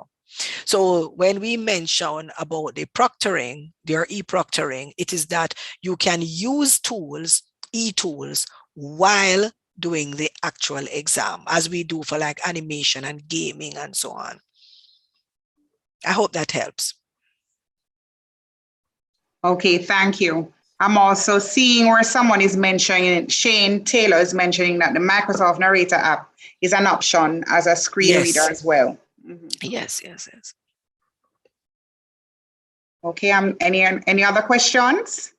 So when we mention about the proctoring, their e-proctoring, it is that you can use tools, e-tools, while doing the actual exam, as we do for like animation and gaming and so on. I hope that helps. Okay, thank you. I'm also seeing where someone is mentioning, Shane Taylor is mentioning that the Microsoft Narrator app is an option as a screen reader as well. Mm-hmm. Yes. Okay, any other questions?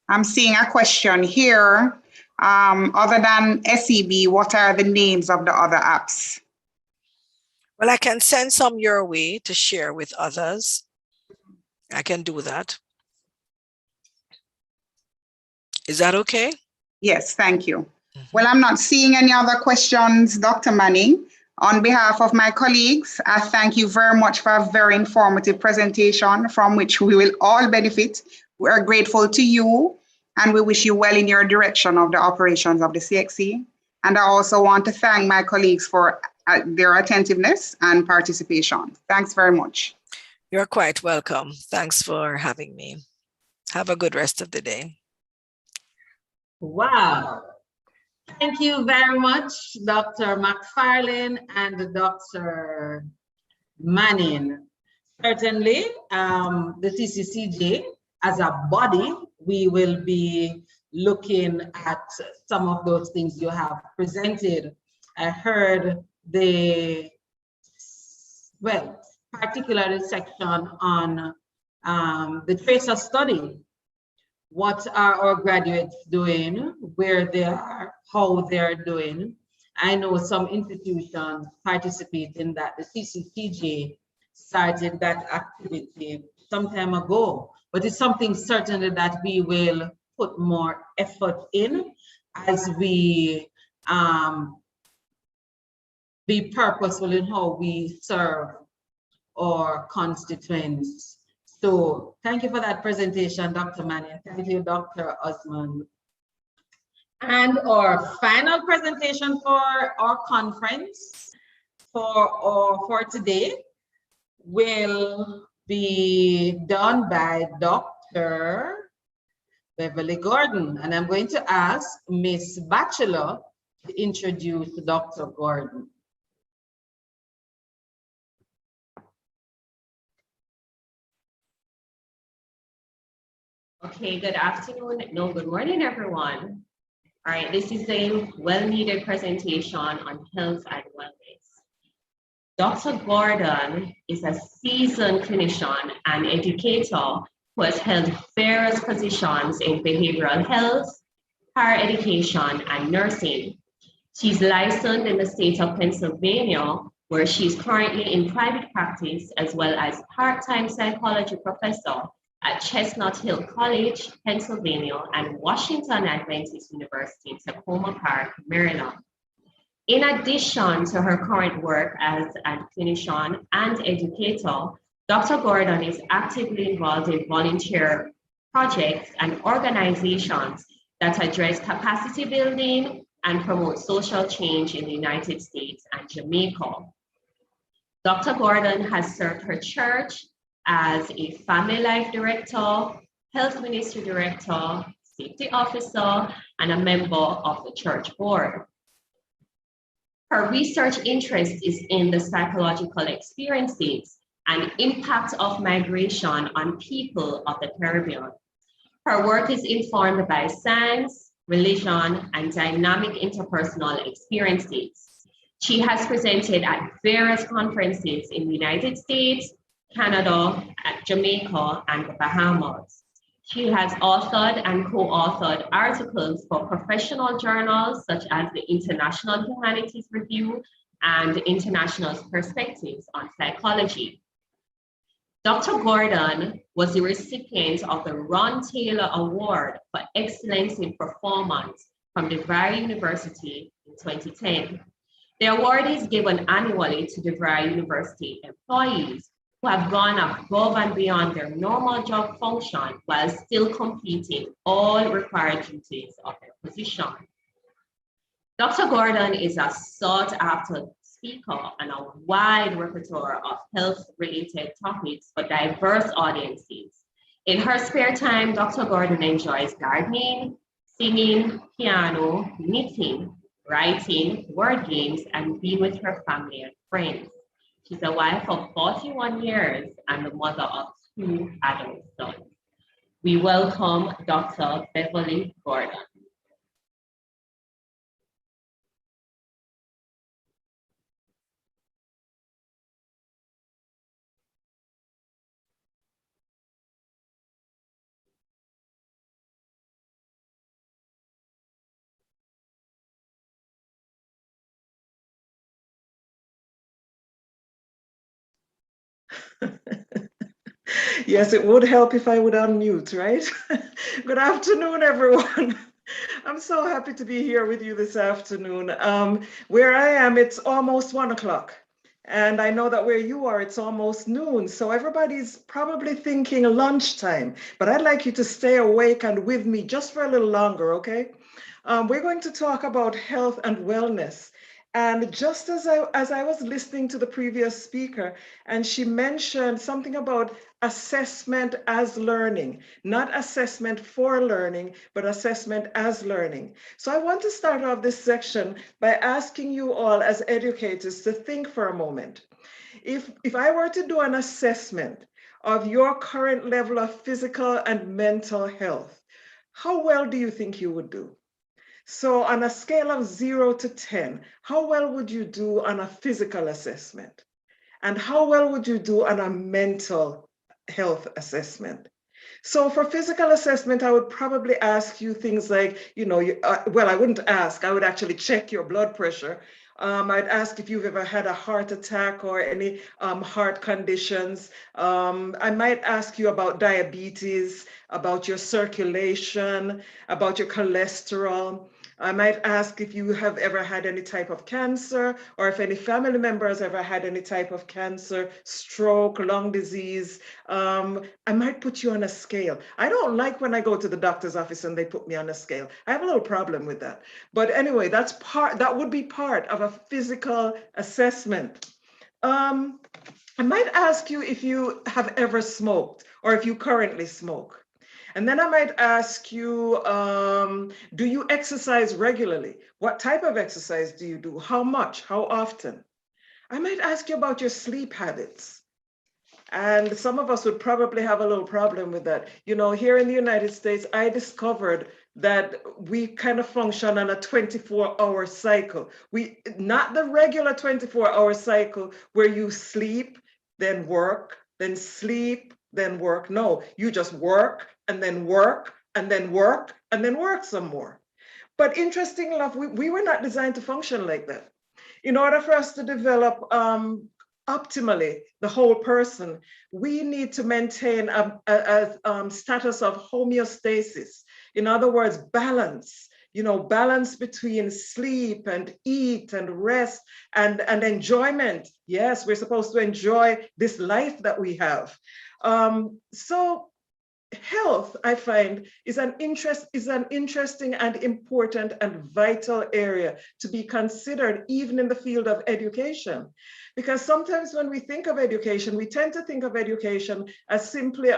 I'm seeing a question here. Other than SEB, what are the names of the other apps? Well, I can send some your way to share with others. I can do that. Is that okay? Yes, thank you. Well, I'm not seeing any other questions, Dr. Manning. On behalf of my colleagues, I thank you very much for a very informative presentation from which we will all benefit. We are grateful to you, and we wish you well in your direction of the operations of the CXC. And I also want to thank my colleagues for their attentiveness and participation. Thanks very much. You're quite welcome. Thanks for having me. Have a good rest of the day. Wow. Thank you very much, Dr. McFarlane and Dr. Manning. Certainly, the CCCJ, as a body, we will be looking at some of those things you have presented. I heard the, well, particularly section on the tracer study. What are our graduates doing, where they are, how they're doing. I know some institutions participate in that. The CCCJ started that activity some time ago, but it's something certainly that we will put more effort in as we be purposeful in how we serve our constituents. So thank you for that presentation, Dr. Manning. Thank you, Dr. Osmond. And our final presentation for our conference for today will be done by Dr. Beverly Gordon. And I'm going to ask Ms. Batchelor to introduce Dr. Gordon. Okay, good afternoon. No, good morning, everyone. All right, this is a well-needed presentation on health and wellness. Dr. Gordon is a seasoned clinician and educator who has held various positions in behavioral health, higher education, and nursing. She's licensed in the state of Pennsylvania, where she's currently in private practice, as well as part-time psychology professor at Chestnut Hill College, Pennsylvania, and Washington Adventist University in Tacoma Park, Maryland. In addition to her current work as a clinician and educator, Dr. Gordon is actively involved in volunteer projects and organizations that address capacity building and promote social change in the United States and Jamaica. Dr. Gordon has served her church as a family life director, health ministry director, safety officer, and a member of the church board. Her research interest is in the psychological experiences and impact of migration on people of the Caribbean. Her work is informed by science, religion, and dynamic interpersonal experiences. She has presented at various conferences in the United States, Canada, Jamaica, and the Bahamas. She has authored and co-authored articles for professional journals such as the International Humanities Review and International Perspectives on Psychology. Dr. Gordon was the recipient of the Ron Taylor Award for Excellence in Performance from DeVry University in 2010. The award is given annually to DeVry University employees who have gone above and beyond their normal job function while still completing all required duties of their position. Dr. Gordon is a sought-after speaker and a wide repertoire of health-related topics for diverse audiences. In her spare time, Dr. Gordon enjoys gardening, singing, piano, knitting, writing, word games, and being with her family and friends. She's a wife of 41 years and the mother of 2 adult sons. We welcome Dr. Beverly Gordon. Yes, it would help if I would unmute, right? Good afternoon, everyone. I'm so happy to be here with you this afternoon. Where I am, it's almost 1 o'clock. And I know that where you are, it's almost noon. So everybody's probably thinking lunchtime, but I'd like you to stay awake and with me just for a little longer, okay? We're going to talk about health and wellness. And just as I was listening to the previous speaker, and she mentioned something about assessment as learning, not assessment for learning, but assessment as learning. So I want to start off this section by asking you all as educators to think for a moment. If I were to do an assessment of your current level of physical and mental health, how well do you think you would do? So on a scale of 0 to 10, how well would you do on a physical assessment? And how well would you do on a mental health assessment? So for physical assessment, I would probably ask you things like, well, I wouldn't ask, I would actually check your blood pressure. I'd ask if you've ever had a heart attack or any heart conditions. I might ask you about diabetes, about your circulation, about your cholesterol. I might ask if you have ever had any type of cancer, or if any family members ever had any type of cancer, stroke, lung disease. I might put you on a scale. I don't like when I go to the doctor's office and they put me on a scale. I have a little problem with that. But anyway, that would be part of a physical assessment. I might ask you if you have ever smoked or if you currently smoke. And then I might ask you, do you exercise regularly? What type of exercise do you do? How much? How often? I might ask you about your sleep habits. And some of us would probably have a little problem with that. Here in the United States, I discovered that we kind of function on a 24-hour cycle. Not the regular 24-hour cycle where you sleep, then work, then sleep, then work. No, you just work and then work and then work and then work some more. But interestingly enough, we were not designed to function like that. In order for us to develop optimally the whole person, we need to maintain a status of homeostasis. In other words, balance. Balance between sleep and eat and rest and enjoyment. Yes, we're supposed to enjoy this life that we have. So health, I find, is an interesting and important and vital area to be considered even in the field of education. Because sometimes when we think of education, we tend to think of education as simply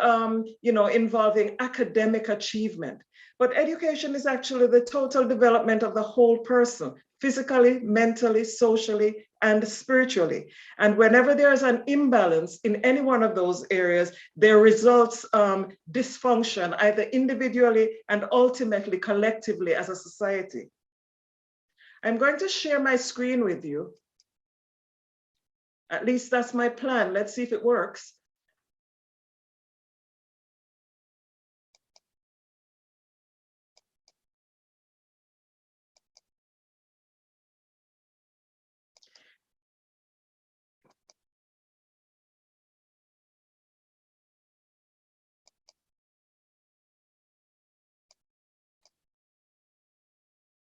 involving academic achievement. But education is actually the total development of the whole person, physically, mentally, socially, and spiritually. And whenever there is an imbalance in any one of those areas, there results dysfunction, either individually and ultimately collectively as a society. I'm going to share my screen with you. At least that's my plan. Let's see if it works.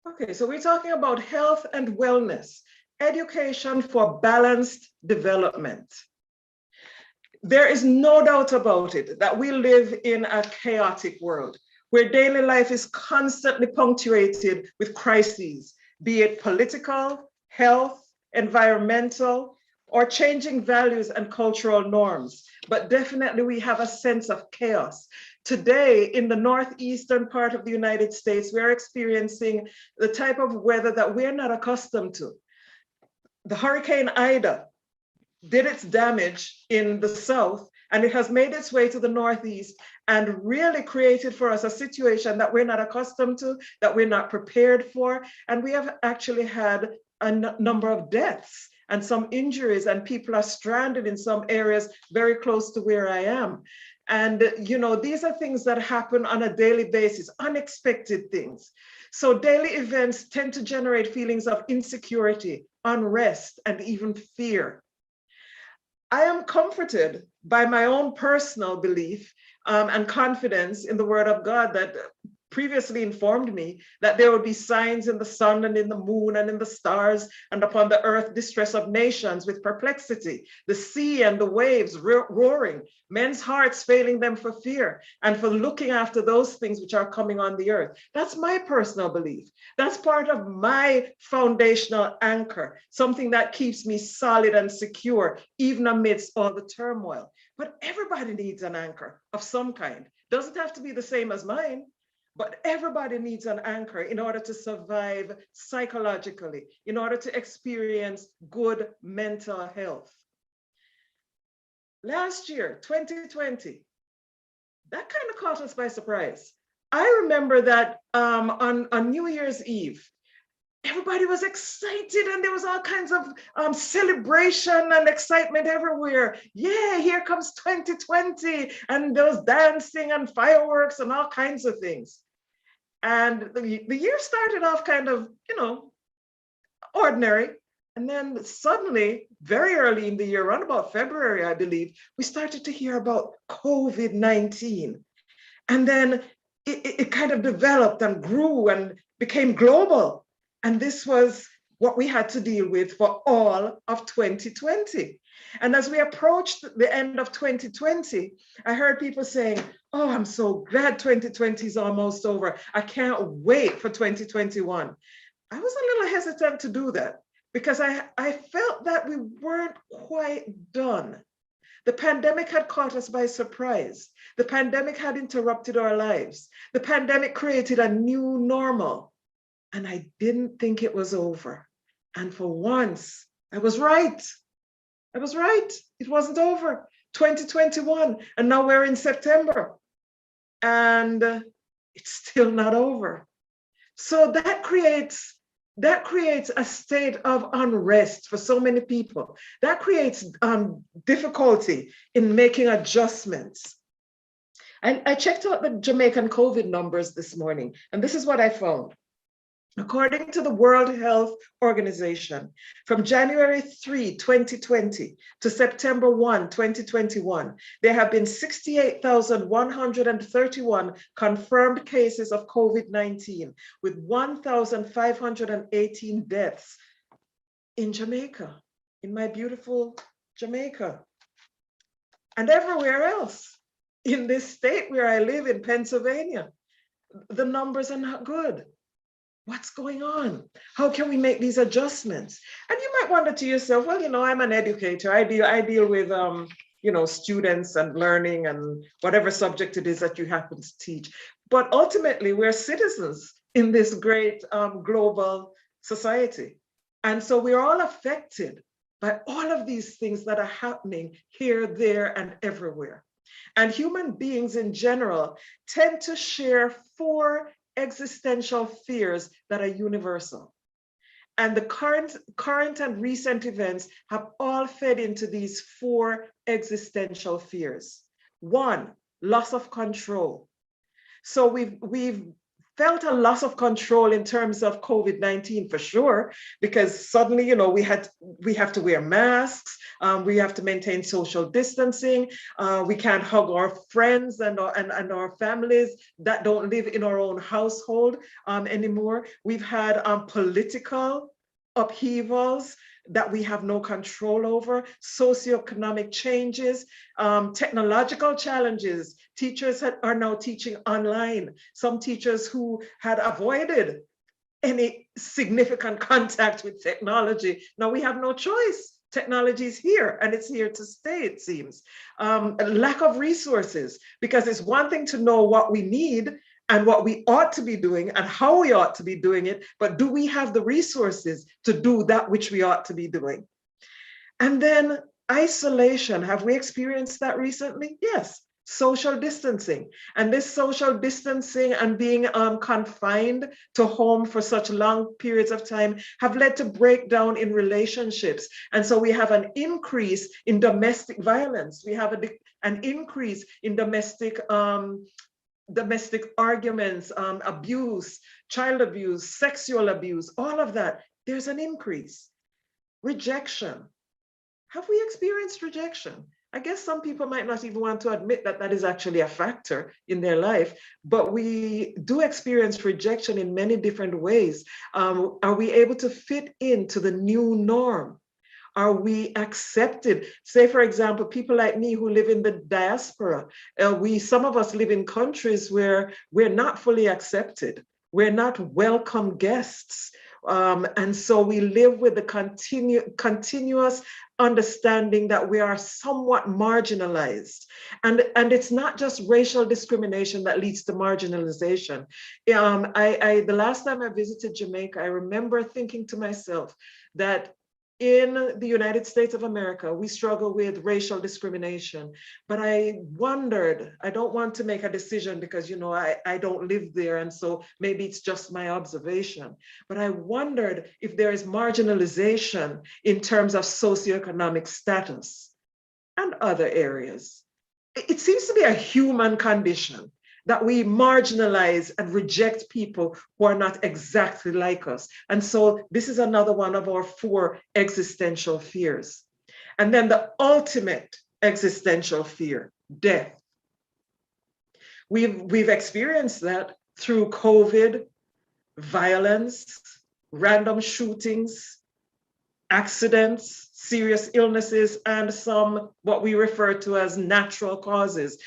Okay, so we're talking about health and wellness, education for balanced development. There is no doubt about it that we live in a chaotic world where daily life is constantly punctuated with crises, be it political, health, environmental, or changing values and cultural norms. But definitely we have a sense of chaos. Today, in the northeastern part of the United States, we're experiencing the type of weather that we're not accustomed to. The Hurricane Ida did its damage in the south, and it has made its way to the northeast and really created for us a situation that we're not accustomed to, that we're not prepared for. And we have actually had a number of deaths and some injuries, and people are stranded in some areas very close to where I am. And, these are things that happen on a daily basis, unexpected things. So daily events tend to generate feelings of insecurity, unrest, and even fear. I am comforted by my own personal belief and confidence in the Word of God that previously informed me that there would be signs in the sun and in the moon and in the stars and upon the earth distress of nations with perplexity, the sea and the waves roaring, men's hearts failing them for fear and for looking after those things which are coming on the earth. That's my personal belief. That's part of my foundational anchor, something that keeps me solid and secure, even amidst all the turmoil. But everybody needs an anchor of some kind. Doesn't have to be the same as mine. But everybody needs an anchor in order to survive psychologically, in order to experience good mental health. Last year, 2020, that kind of caught us by surprise. I remember that on New Year's Eve, everybody was excited and there was all kinds of celebration and excitement everywhere. Yeah, here comes 2020 and there was dancing and fireworks and all kinds of things. And the year started off kind of, ordinary. And then suddenly, very early in the year, around about February, I believe, we started to hear about COVID-19. And then it kind of developed and grew and became global. And this was what we had to deal with for all of 2020. And as we approached the end of 2020, I heard people saying, oh, I'm so glad 2020 is almost over. I can't wait for 2021. I was a little hesitant to do that because I felt that we weren't quite done. The pandemic had caught us by surprise. The pandemic had interrupted our lives. The pandemic created a new normal. And I didn't think it was over. And for once, I was right. I was right. It wasn't over. 2021, and now we're in September. And it's still not over. So that creates a state of unrest for so many people. That creates difficulty in making adjustments. I checked out the Jamaican COVID numbers this morning, and this is what I found. According to the World Health Organization, from January 3, 2020 to September 1, 2021, there have been 68,131 confirmed cases of COVID-19 with 1,518 deaths in Jamaica, in my beautiful Jamaica. And everywhere else in this state where I live in Pennsylvania, the numbers are not good. What's going on? How can we make these adjustments? And you might wonder to yourself, well, I'm an educator. I deal with, students and learning and whatever subject it is that you happen to teach. But ultimately, we're citizens in this great global society. And so we're all affected by all of these things that are happening here, there, and everywhere. And human beings in general tend to share 4 existential fears that are universal. And the current and recent events have all fed into these 4 existential fears. 1, loss of control. So we've felt a loss of control in terms of COVID-19 for sure, because suddenly, we have to wear masks, we have to maintain social distancing, we can't hug our friends and our families that don't live in our own household anymore. We've had political upheavals that we have no control over, socioeconomic changes, technological challenges. Teachers are now teaching online. Some teachers who had avoided any significant contact with technology, now we have no choice. Technology is here and it's here to stay, it seems. Lack of resources, because it's one thing to know what we need and what we ought to be doing and how we ought to be doing it, but do we have the resources to do that which we ought to be doing? And then isolation, have we experienced that recently? Yes, social distancing. And this social distancing and being confined to home for such long periods of time have led to breakdown in relationships. And so we have an increase in domestic violence. We have an increase in domestic arguments, abuse, child abuse, sexual abuse, all of that, there's an increase. Rejection. Have we experienced rejection? I guess some people might not even want to admit that that is actually a factor in their life, but we do experience rejection in many different ways. Are we able to fit into the new norm? Are we accepted? Say, for example, people like me who live in the diaspora, some of us live in countries where we're not fully accepted. We're not welcome guests. And so we live with the continuous understanding that we are somewhat marginalized. And it's not just racial discrimination that leads to marginalization. The last time I visited Jamaica, I remember thinking to myself that in the United States of America, we struggle with racial discrimination. But I wondered, I don't want to make a decision because, you know, I don't live there. And so maybe it's just my observation. But I wondered if there is marginalization in terms of socioeconomic status and other areas. It seems to be a human condition that we marginalize and reject people who are not exactly like us. And so this is another one of our 4 existential fears. And then the ultimate existential fear, death. We've experienced that through COVID, violence, random shootings, accidents, serious illnesses, and some what we refer to as natural causes.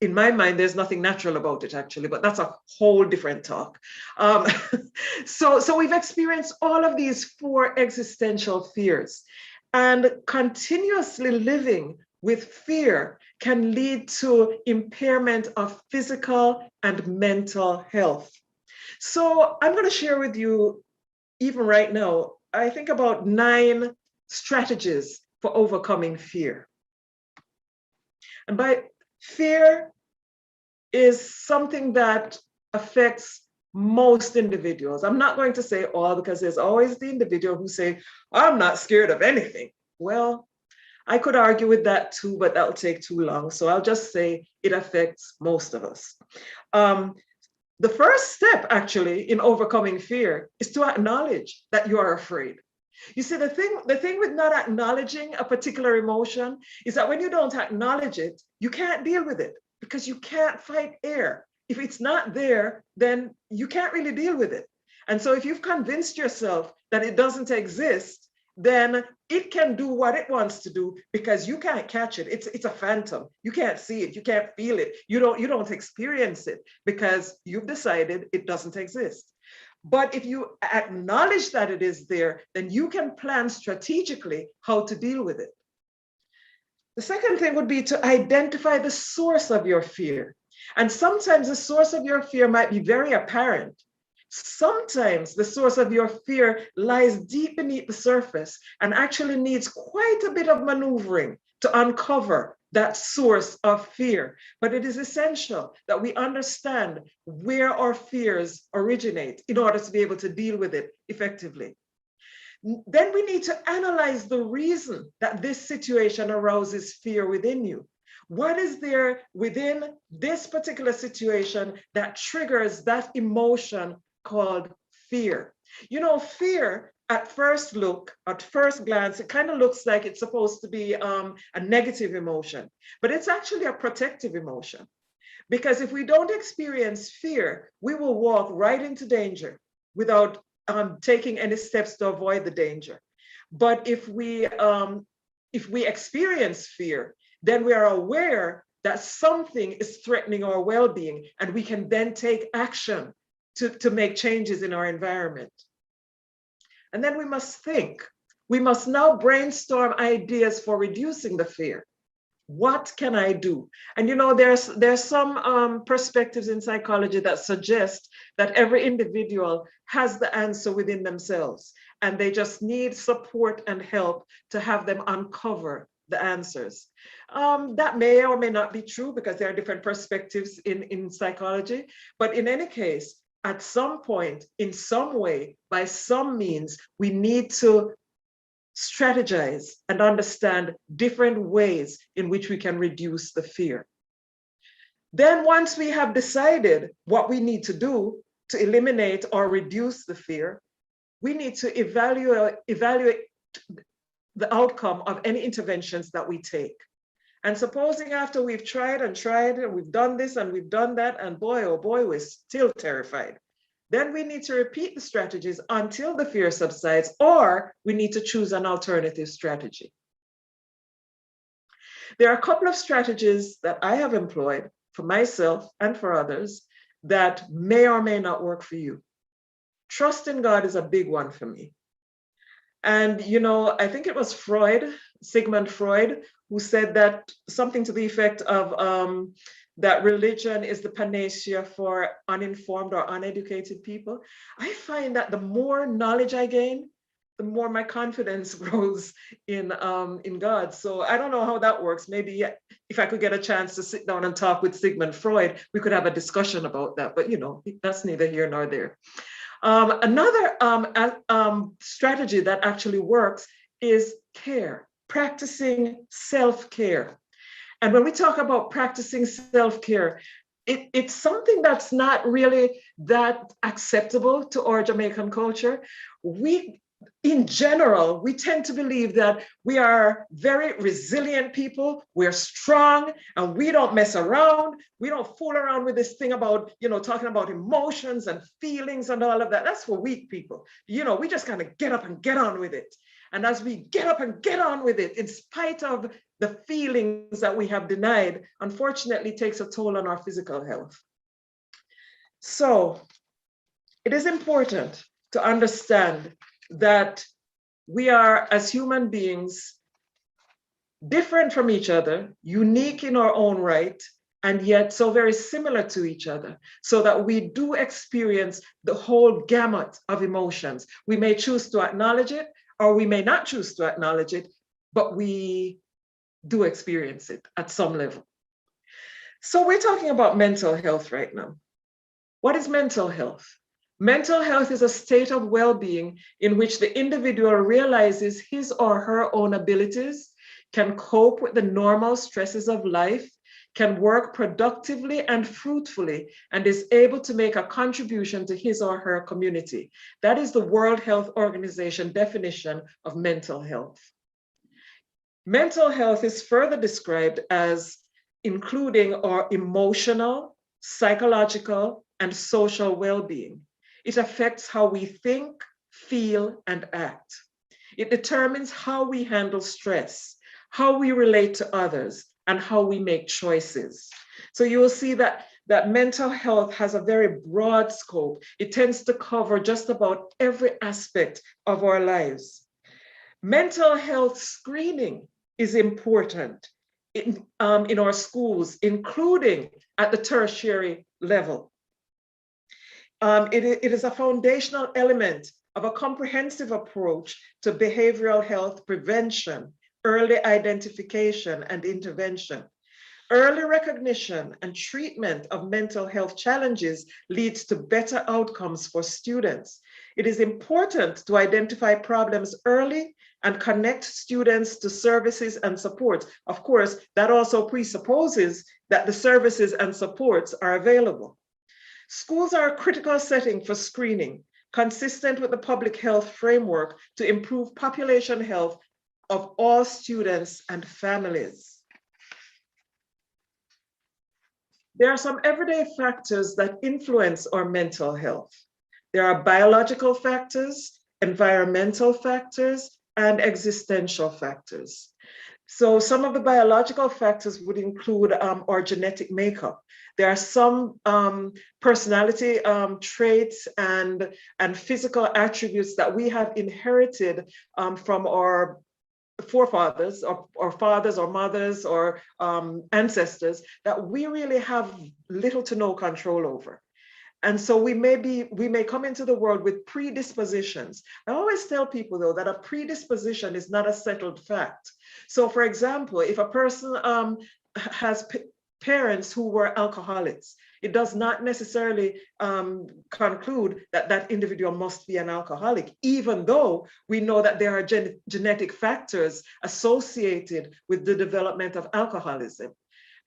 In my mind, there's nothing natural about it, actually, but that's a whole different talk. So we've experienced all of these 4 existential fears, and continuously living with fear can lead to impairment of physical and mental health. So I'm going to share with you, even right now, I think about 9 strategies for overcoming fear. And by fear is something that affects most individuals. I'm not going to say all, because there's always the individual who say, I'm not scared of anything. Well, I could argue with that too, but that'll take too long. So I'll just say it affects most of us. The first step actually in overcoming fear is to acknowledge that you are afraid. You see, the thing with not acknowledging a particular emotion is that when you don't acknowledge it, you can't deal with it, because you can't fight air. If it's not there, then you can't really deal with it. And so if you've convinced yourself that it doesn't exist, then it can do what it wants to do, because you can't catch it. It's a phantom. You can't see it. You can't feel it. You don't experience it, because you've decided it doesn't exist. But if you acknowledge that it is there, then you can plan strategically how to deal with it. The second thing would be to identify the source of your fear. And sometimes the source of your fear might be very apparent. Sometimes the source of your fear lies deep beneath the surface and actually needs quite a bit of maneuvering to uncover that source of fear. But it is essential that we understand where our fears originate in order to be able to deal with it effectively. Then we need to analyze the reason that this situation arouses fear within you. What is there within this particular situation that triggers that emotion called fear? You know, fear at first look, at first glance, it kind of looks like it's supposed to be a negative emotion, but it's actually a protective emotion. Because if we don't experience fear, we will walk right into danger without taking any steps to avoid the danger. But if we experience fear, then we are aware that something is threatening our well-being, and we can then take action to make changes in our environment. And then we must think. We must now brainstorm ideas for reducing the fear. What can I do? And you know, there's some perspectives in psychology that suggest that every individual has the answer within themselves, and they just need support and help to have them uncover the answers. That may or may not be true, because there are different perspectives in psychology, but in any case, at some point, in some way, by some means, we need to strategize and understand different ways in which we can reduce the fear. Then once we have decided what we need to do to eliminate or reduce the fear, we need to evaluate the outcome of any interventions that we take. And supposing after we've tried and tried, and we've done this and we've done that, and boy, oh boy, we're still terrified. Then we need to repeat the strategies until the fear subsides, or we need to choose an alternative strategy. There are a couple of strategies that I have employed for myself and for others that may or may not work for you. Trust in God is a big one for me. And, you know, I think it was Sigmund Freud, who said that something to the effect of that religion is the panacea for uninformed or uneducated people. I find that the more knowledge I gain, the more my confidence grows in God. So I don't know how that works. Maybe if I could get a chance to sit down and talk with Sigmund Freud, we could have a discussion about that. But, you know, that's neither here nor there. Another strategy that actually works is care, practicing self-care. And when we talk about practicing self-care, it's something that's not really that acceptable to our Jamaican culture. In general, we tend to believe that we are very resilient people, we're strong, and we don't mess around. We don't fool around with this thing about, you know, talking about emotions and feelings and all of that. That's for weak people. You know, we just kind of get up and get on with it. And as we get up and get on with it, in spite of the feelings that we have denied, unfortunately takes a toll on our physical health. So it is important to understand that we are, as human beings, different from each other, unique in our own right, and yet so very similar to each other, so that we do experience the whole gamut of emotions. We may choose to acknowledge it, or we may not choose to acknowledge it, but we do experience it at some level. So we're talking about mental health right now. What is mental health? Mental health is a state of well-being in which the individual realizes his or her own abilities, can cope with the normal stresses of life, can work productively and fruitfully, and is able to make a contribution to his or her community. That is the World Health Organization definition of mental health. Mental health is further described as including our emotional, psychological, and social well-being. It affects how we think, feel, and act. It determines how we handle stress, how we relate to others, and how we make choices. So you will see that mental health has a very broad scope. It tends to cover just about every aspect of our lives. Mental health screening is important in our schools, including at the tertiary level. It is a foundational element of a comprehensive approach to behavioral health prevention, early identification, and intervention. Early recognition and treatment of mental health challenges leads to better outcomes for students. It is important to identify problems early and connect students to services and supports. Of course, that also presupposes that the services and supports are available. Schools are a critical setting for screening, consistent with the public health framework to improve population health of all students and families. There are some everyday factors that influence our mental health. There are biological factors, environmental factors, and existential factors. So some of the biological factors would include our genetic makeup. There are some personality traits and physical attributes that we have inherited from our forefathers or fathers or mothers or ancestors that we really have little to no control over. And so we may come into the world with predispositions. I always tell people though that a predisposition is not a settled fact. So for example, if a person has parents who were alcoholics, it does not necessarily conclude that that individual must be an alcoholic, even though we know that there are genetic factors associated with the development of alcoholism.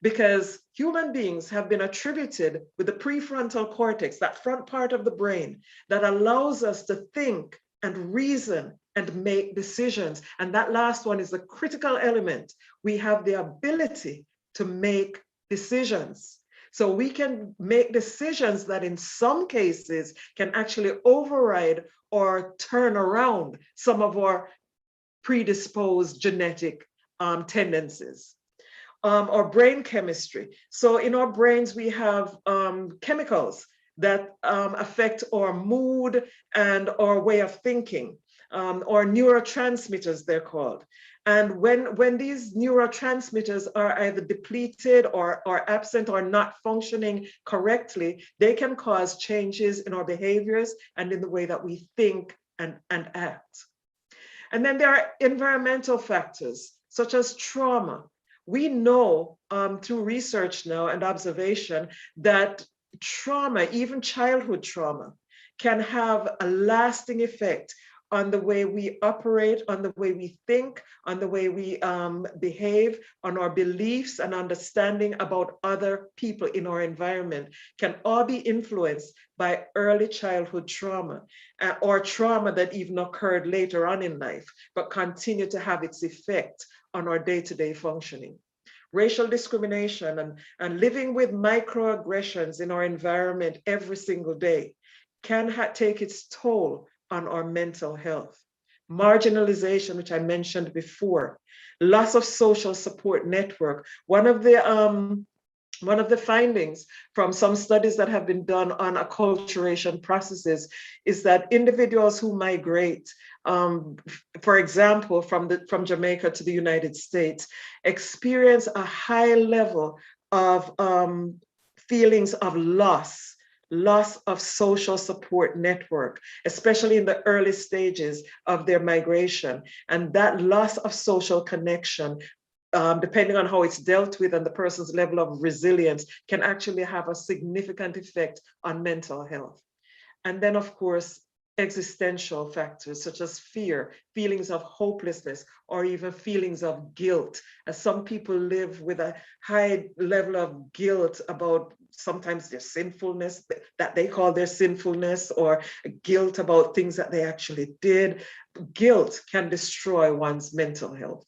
Because human beings have been attributed with the prefrontal cortex, that front part of the brain that allows us to think and reason and make decisions. And that last one is the critical element. We have the ability to make decisions. So we can make decisions that in some cases can actually override or turn around some of our predisposed genetic tendencies. Or brain chemistry. So in our brains, we have chemicals that affect our mood and our way of thinking, or neurotransmitters, they're called. And when these neurotransmitters are either depleted or absent or not functioning correctly, they can cause changes in our behaviors and in the way that we think and act. And then there are environmental factors, such as trauma. We know through research now and observation that trauma, even childhood trauma, can have a lasting effect on the way we operate, on the way we think, on the way we behave, on our beliefs and understanding about other people in our environment, can all be influenced by early childhood trauma or trauma that even occurred later on in life, but continue to have its effect on our day-to-day functioning. Racial discrimination and living with microaggressions in our environment every single day can take its toll on our mental health. Marginalization, which I mentioned before, loss of social support network. One of the findings from some studies that have been done on acculturation processes is that individuals who migrate, for example, from Jamaica to the United States, experience a high level of feelings of loss of social support network, especially in the early stages of their migration. And that loss of social connection, depending on how it's dealt with and the person's level of resilience, can actually have a significant effect on mental health. And then, of course, existential factors such as fear, feelings of hopelessness, or even feelings of guilt. As some people live with a high level of guilt about sometimes their sinfulness, that they call their sinfulness, or guilt about things that they actually did. Guilt can destroy one's mental health.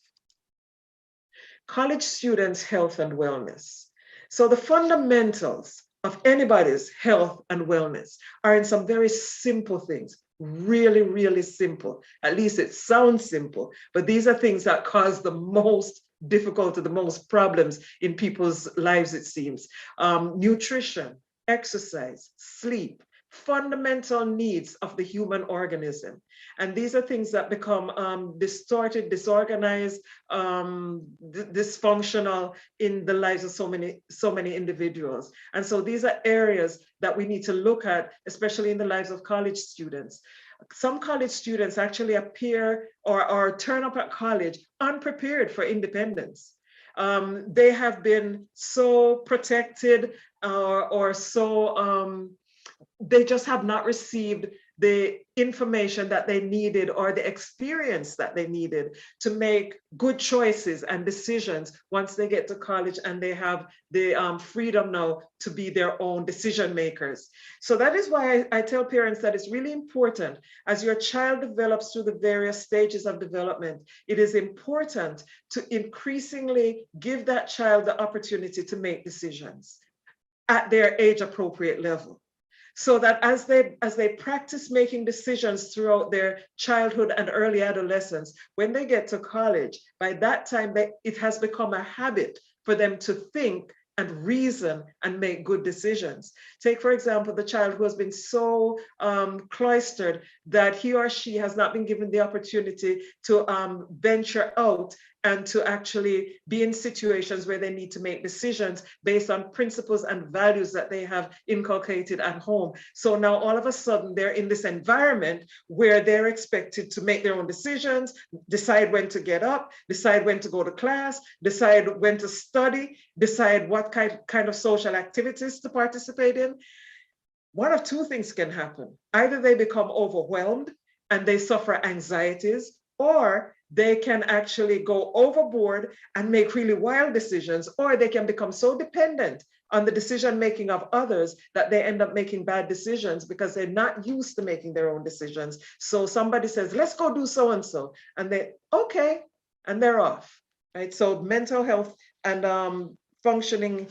College students' health and wellness. So the fundamentals of anybody's health and wellness are in some very simple things, really, really simple. At least it sounds simple, but these are things that cause the most difficulty, the most problems in people's lives, it seems. Nutrition, exercise, sleep, fundamental needs of the human organism. And these are things that become distorted, disorganized, dysfunctional in the lives of so many individuals. And so these are areas that we need to look at, especially in the lives of college students. Some college students actually appear or turn up at college unprepared for independence. They have been so protected or so they just have not received the information that they needed or the experience that they needed to make good choices and decisions once they get to college and they have the freedom now to be their own decision makers. So that is why I tell parents that it's really important as your child develops through the various stages of development, it is important to increasingly give that child the opportunity to make decisions at their age appropriate level. So that as they practice making decisions throughout their childhood and early adolescence, when they get to college, by that time, it has become a habit for them to think and reason and make good decisions. Take, for example, the child who has been so cloistered that he or she has not been given the opportunity to venture out and to actually be in situations where they need to make decisions based on principles and values that they have inculcated at home. So now all of a sudden they're in this environment where they're expected to make their own decisions, decide when to get up, decide when to go to class, decide when to study, decide what kind of social activities to participate in. One of two things can happen. Either they become overwhelmed and they suffer anxieties, or they can actually go overboard and make really wild decisions, or they can become so dependent on the decision making of others that they end up making bad decisions because they're not used to making their own decisions. So somebody says, let's go do so and so, and they, okay, and they're off, right? So mental health and functioning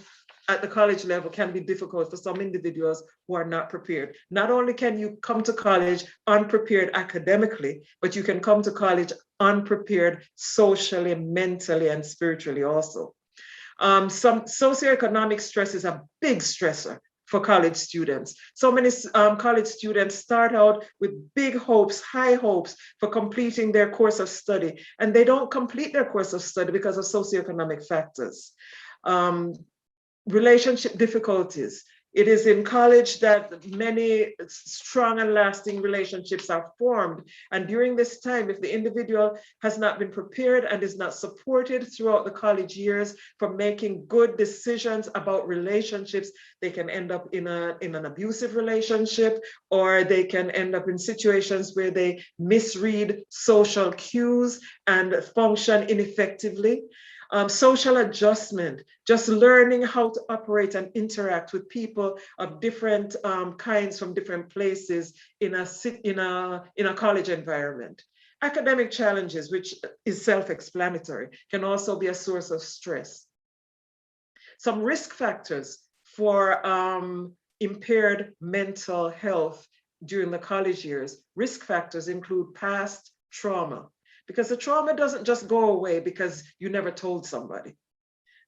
at the college level can be difficult for some individuals who are not prepared. Not only can you come to college unprepared academically, but you can come to college unprepared socially, mentally, and spiritually also. Some socioeconomic stress is a big stressor for college students. So many college students start out with big hopes, high hopes for completing their course of study, and they don't complete their course of study because of socioeconomic factors. Relationship difficulties. It is in college that many strong and lasting relationships are formed. And during this time, if the individual has not been prepared and is not supported throughout the college years for making good decisions about relationships, they can end up in an abusive relationship, or they can end up in situations where they misread social cues and function ineffectively. Social adjustment, just learning how to operate and interact with people of different kinds from different places in a college environment. Academic challenges, which is self-explanatory, can also be a source of stress. Some risk factors for impaired mental health during the college years. Risk factors include past trauma, because the trauma doesn't just go away because you never told somebody.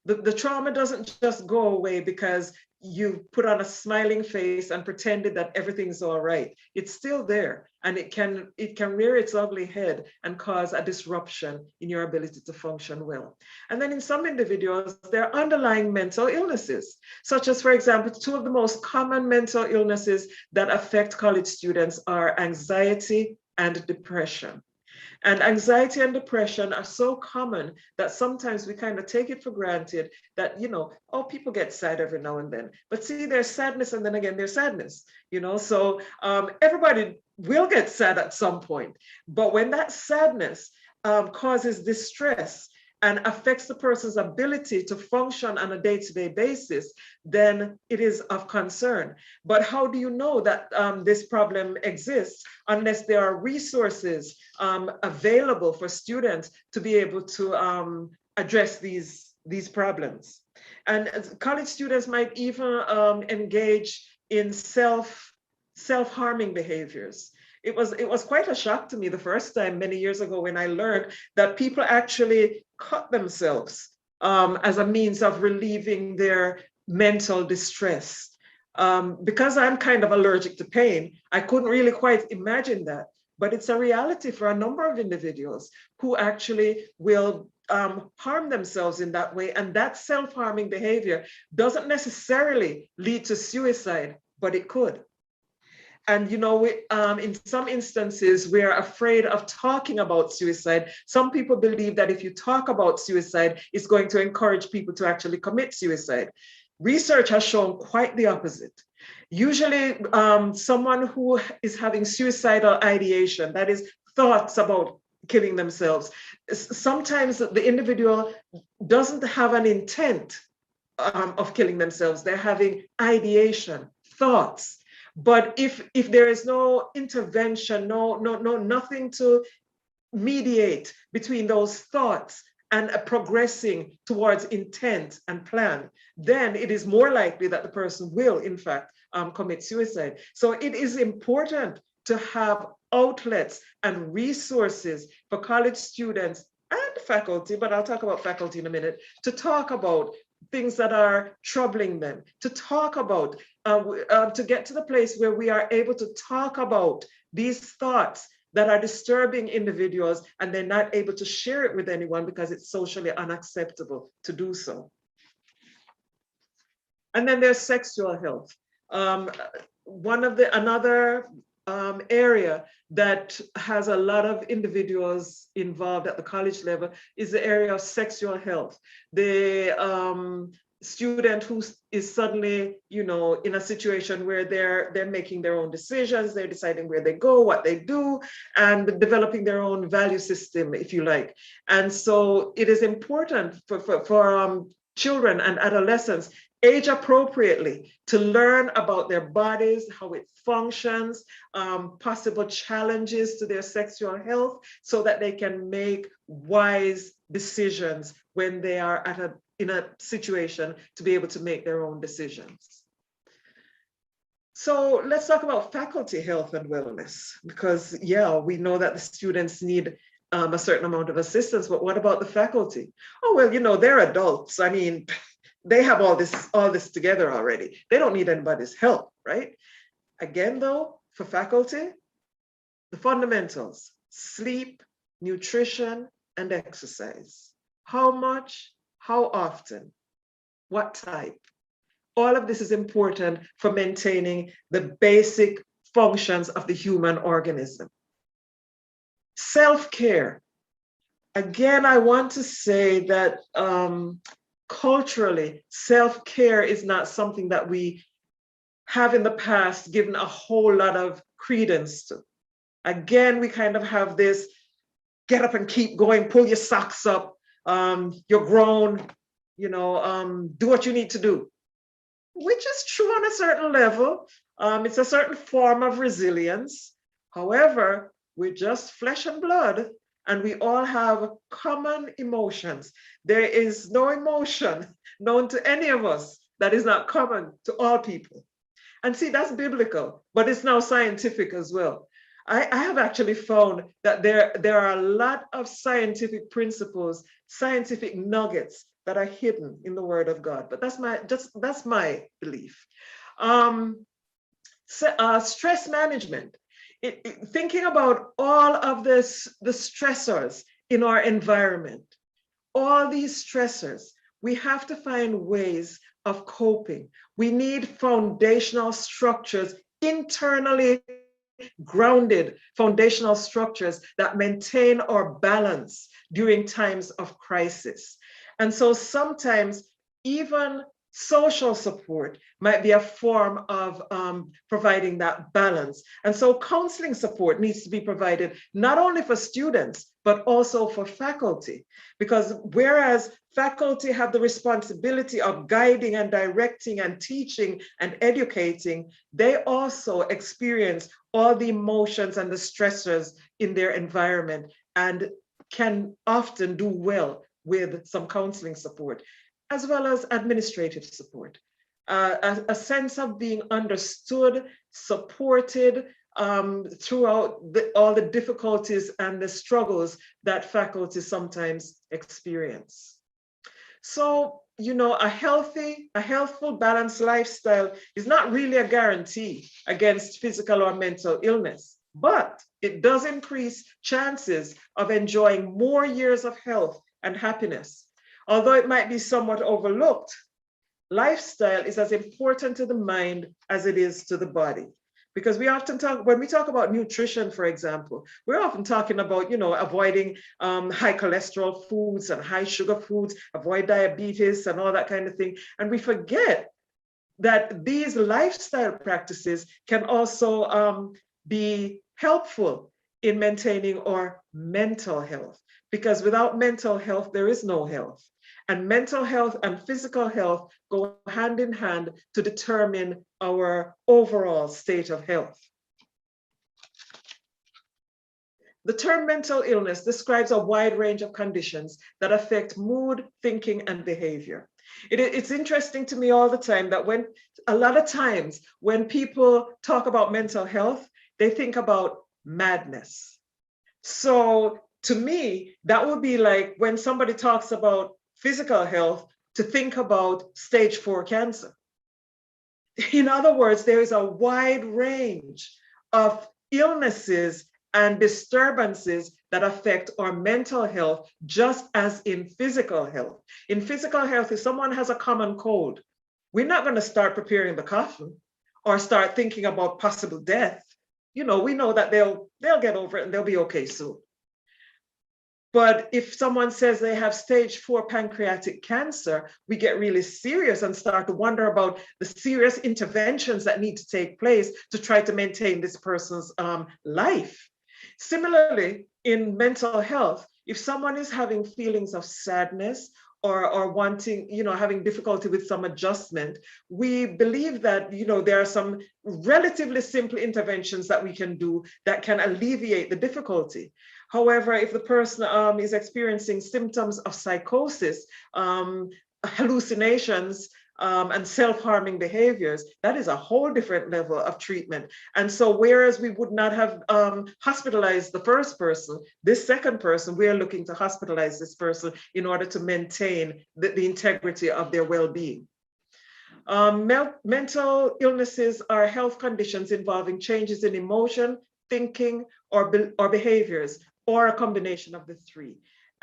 The trauma doesn't just go away because you put on a smiling face and pretended that everything's all right. It's still there, and it can rear its ugly head and cause a disruption in your ability to function well. And then in some individuals, there are underlying mental illnesses, such as, for example, two of the most common mental illnesses that affect college students are anxiety and depression. And anxiety and depression are so common that sometimes we kind of take it for granted that, you know, oh, people get sad every now and then. But see, there's sadness, and then again, there's sadness, you know? So everybody will get sad at some point. But when that sadness causes distress and affects the person's ability to function on a day-to-day basis, then it is of concern. But how do you know that this problem exists unless there are resources available for students to be able to address these problems? And college students might even engage in self-harming behaviors. It was quite a shock to me the first time many years ago when I learned that people actually cut themselves as a means of relieving their mental distress. Because I'm kind of allergic to pain, I couldn't really quite imagine that, but it's a reality for a number of individuals who actually will harm themselves in that way. And that self-harming behavior doesn't necessarily lead to suicide, but it could. And, you know, in some instances, we are afraid of talking about suicide. Some people believe that if you talk about suicide, it's going to encourage people to actually commit suicide. Research has shown quite the opposite. Usually, someone who is having suicidal ideation, that is thoughts about killing themselves, sometimes the individual doesn't have an intent of killing themselves. They're having ideation, thoughts. But if there is no intervention, nothing to mediate between those thoughts and progressing towards intent and plan, then it is more likely that the person will, in fact, commit suicide. So it is important to have outlets and resources for college students and faculty, but I'll talk about faculty in a minute, to talk about things that are troubling them, to talk about, to get to the place where we are able to talk about these thoughts that are disturbing individuals, and they're not able to share it with anyone because it's socially unacceptable to do so. And then there's sexual health. Another area that has a lot of individuals involved at the college level is the area of sexual health. The student who is suddenly, you know, in a situation where they're making their own decisions, they're deciding where they go, what they do, and developing their own value system, if you like. And so it is important for children and adolescents age appropriately, to learn about their bodies, how it functions, possible challenges to their sexual health, so that they can make wise decisions when they are in a situation to be able to make their own decisions. So let's talk about faculty health and wellness, because yeah, we know that the students need a certain amount of assistance, but what about the faculty? Oh, well, you know, they're adults. I mean, they have all this together already. They don't need anybody's help, right? Again, though, for faculty, the fundamentals: sleep, nutrition, and exercise. How much, how often, what type? All of this is important for maintaining the basic functions of the human organism. Self-care. Again, I want to say that culturally, self-care is not something that we have in the past given a whole lot of credence to. Again, we kind of have this get up and keep going, pull your socks up, you're grown, you know, do what you need to do, which is true on a certain level. It's a certain form of resilience. However, we're just flesh and blood, and we all have common emotions. There is no emotion known to any of us that is not common to all people. And see, that's biblical, but it's now scientific as well. I have actually found that there are a lot of scientific principles, scientific nuggets that are hidden in the Word of God. But that's my belief. Stress management. Thinking about all of the stressors in our environment, all these stressors, we have to find ways of coping. We need foundational structures, internally grounded foundational structures that maintain our balance during times of crisis. And so sometimes even social support might be a form of providing that balance. And so counseling support needs to be provided not only for students, but also for faculty. Because whereas faculty have the responsibility of guiding and directing and teaching and educating, they also experience all the emotions and the stressors in their environment and can often do well with some counseling support, as well as administrative support. A sense of being understood, supported throughout all the difficulties and the struggles that faculty sometimes experience. So, you know, a healthful, balanced lifestyle is not really a guarantee against physical or mental illness, but it does increase chances of enjoying more years of health and happiness. Although it might be somewhat overlooked, lifestyle is as important to the mind as it is to the body. Because we often talk, when we talk about nutrition, for example, we're often talking about, you know, avoiding high cholesterol foods and high sugar foods, avoid diabetes and all that kind of thing. And we forget that these lifestyle practices can also be helpful in maintaining our mental health. Because without mental health, there is no health. And mental health and physical health go hand in hand to determine our overall state of health. The term mental illness describes a wide range of conditions that affect mood, thinking, and behavior. It's interesting to me all the time that a lot of times when people talk about mental health, they think about madness. So to me, that would be like when somebody talks about physical health, to think about stage 4 cancer. In other words, there is a wide range of illnesses and disturbances that affect our mental health, just as in physical health. In physical health, if someone has a common cold, we're not going to start preparing the coffin or start thinking about possible death. You know, we know that they'll get over it and they'll be okay soon. But if someone says they have stage 4 pancreatic cancer, we get really serious and start to wonder about the serious interventions that need to take place to try to maintain this person's life. Similarly, in mental health, if someone is having feelings of sadness or wanting, having difficulty with some adjustment, we believe that, there are some relatively simple interventions that we can do that can alleviate the difficulty. However, if the person is experiencing symptoms of psychosis, hallucinations, and self-harming behaviors, that is a whole different level of treatment. And so whereas we would not have hospitalized the first person, this second person, we are looking to hospitalize this person in order to maintain the integrity of their well-being. Mental illnesses are health conditions involving changes in emotion, thinking, or behaviors, or a combination of the three.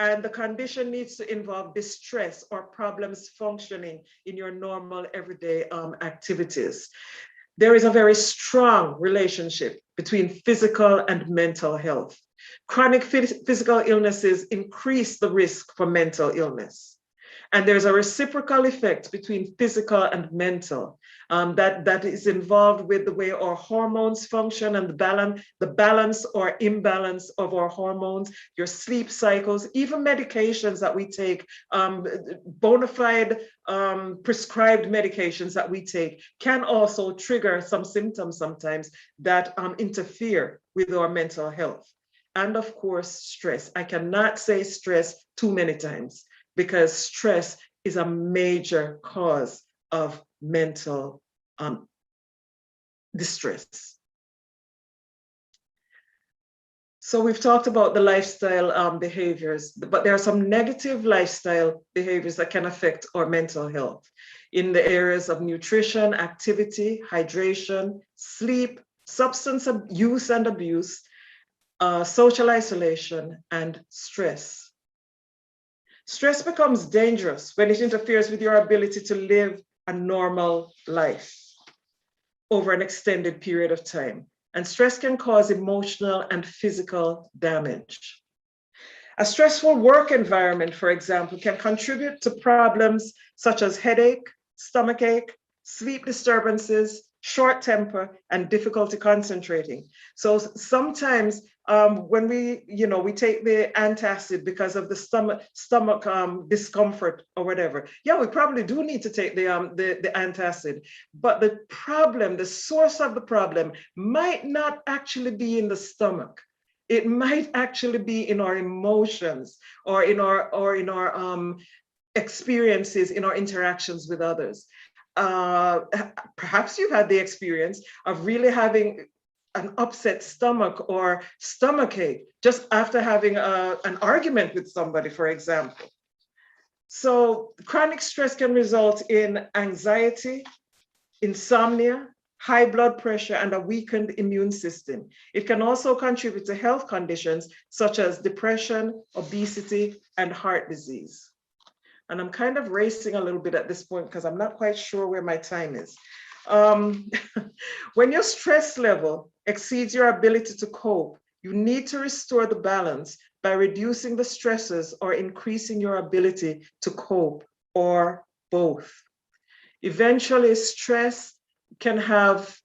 And the condition needs to involve distress or problems functioning in your normal everyday activities. There is a very strong relationship between physical and mental health. Chronic physical illnesses increase the risk for mental illness. And there's a reciprocal effect between physical and mental that is involved with the way our hormones function and the balance or imbalance of our hormones, your sleep cycles, even medications that we take, bona fide prescribed medications that we take can also trigger some symptoms sometimes that interfere with our mental health. And of course, stress. I cannot say stress too many times, because stress is a major cause of mental distress. So we've talked about the lifestyle behaviors, but there are some negative lifestyle behaviors that can affect our mental health in the areas of nutrition, activity, hydration, sleep, substance use and abuse, social isolation, and stress. Stress becomes dangerous when it interferes with your ability to live a normal life over an extended period of time. And stress can cause emotional and physical damage. A stressful work environment, for example, can contribute to problems such as headache, stomachache, sleep disturbances, short temper, and difficulty concentrating. So sometimes when we take the antacid because of the stomach discomfort or whatever, yeah, we probably do need to take the antacid. But the source of the problem might not actually be in the stomach. It might actually be in our emotions or in our experiences, in our interactions with others. Perhaps you've had the experience of really having an upset stomach or stomachache just after having an argument with somebody, for example. So chronic stress can result in anxiety, insomnia, high blood pressure, and a weakened immune system. It can also contribute to health conditions such as depression, obesity, and heart disease. And I'm kind of racing a little bit at this point because I'm not quite sure where my time is. When your stress level exceeds your ability to cope, you need to restore the balance by reducing the stresses or increasing your ability to cope, or both. Eventually, stress can have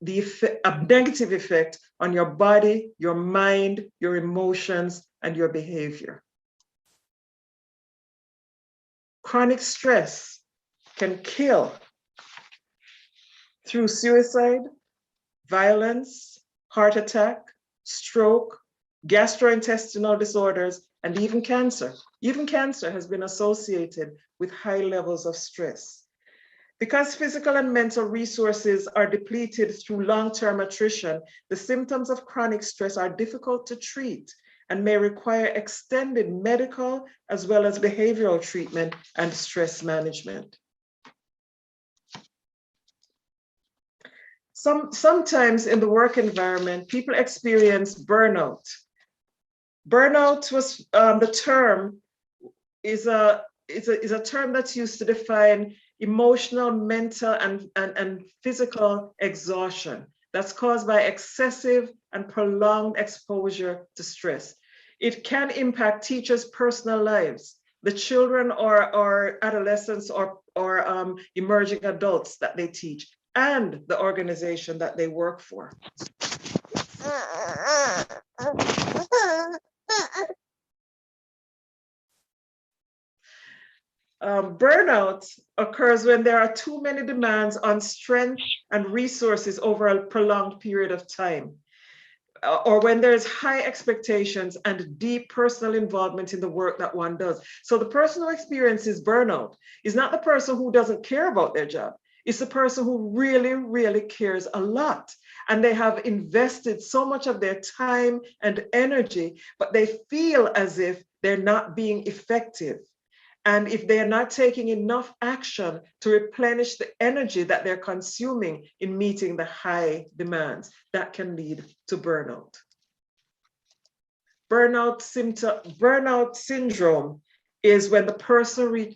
a negative effect on your body, your mind, your emotions, and your behavior. Chronic stress can kill through suicide, violence, heart attack, stroke, gastrointestinal disorders, and even cancer. Even cancer has been associated with high levels of stress. Because physical and mental resources are depleted through long-term attrition, the symptoms of chronic stress are difficult to treat and may require extended medical as well as behavioral treatment and stress management. Sometimes in the work environment, people experience burnout. Burnout was the term is a term that's used to define emotional, mental, and physical exhaustion that's caused by excessive and prolonged exposure to stress. It can impact teachers' personal lives, the children or adolescents or emerging adults that they teach, and the organization that they work for. Burnout occurs when there are too many demands on strength and resources over a prolonged period of time, or when there's high expectations and deep personal involvement in the work that one does. So the person who experiences burnout is not the person who doesn't care about their job. It's the person who really, really cares a lot. And they have invested so much of their time and energy, but they feel as if they're not being effective. And if they're not taking enough action to replenish the energy that they're consuming in meeting the high demands, that can lead to burnout. Burnout syndrome is when the person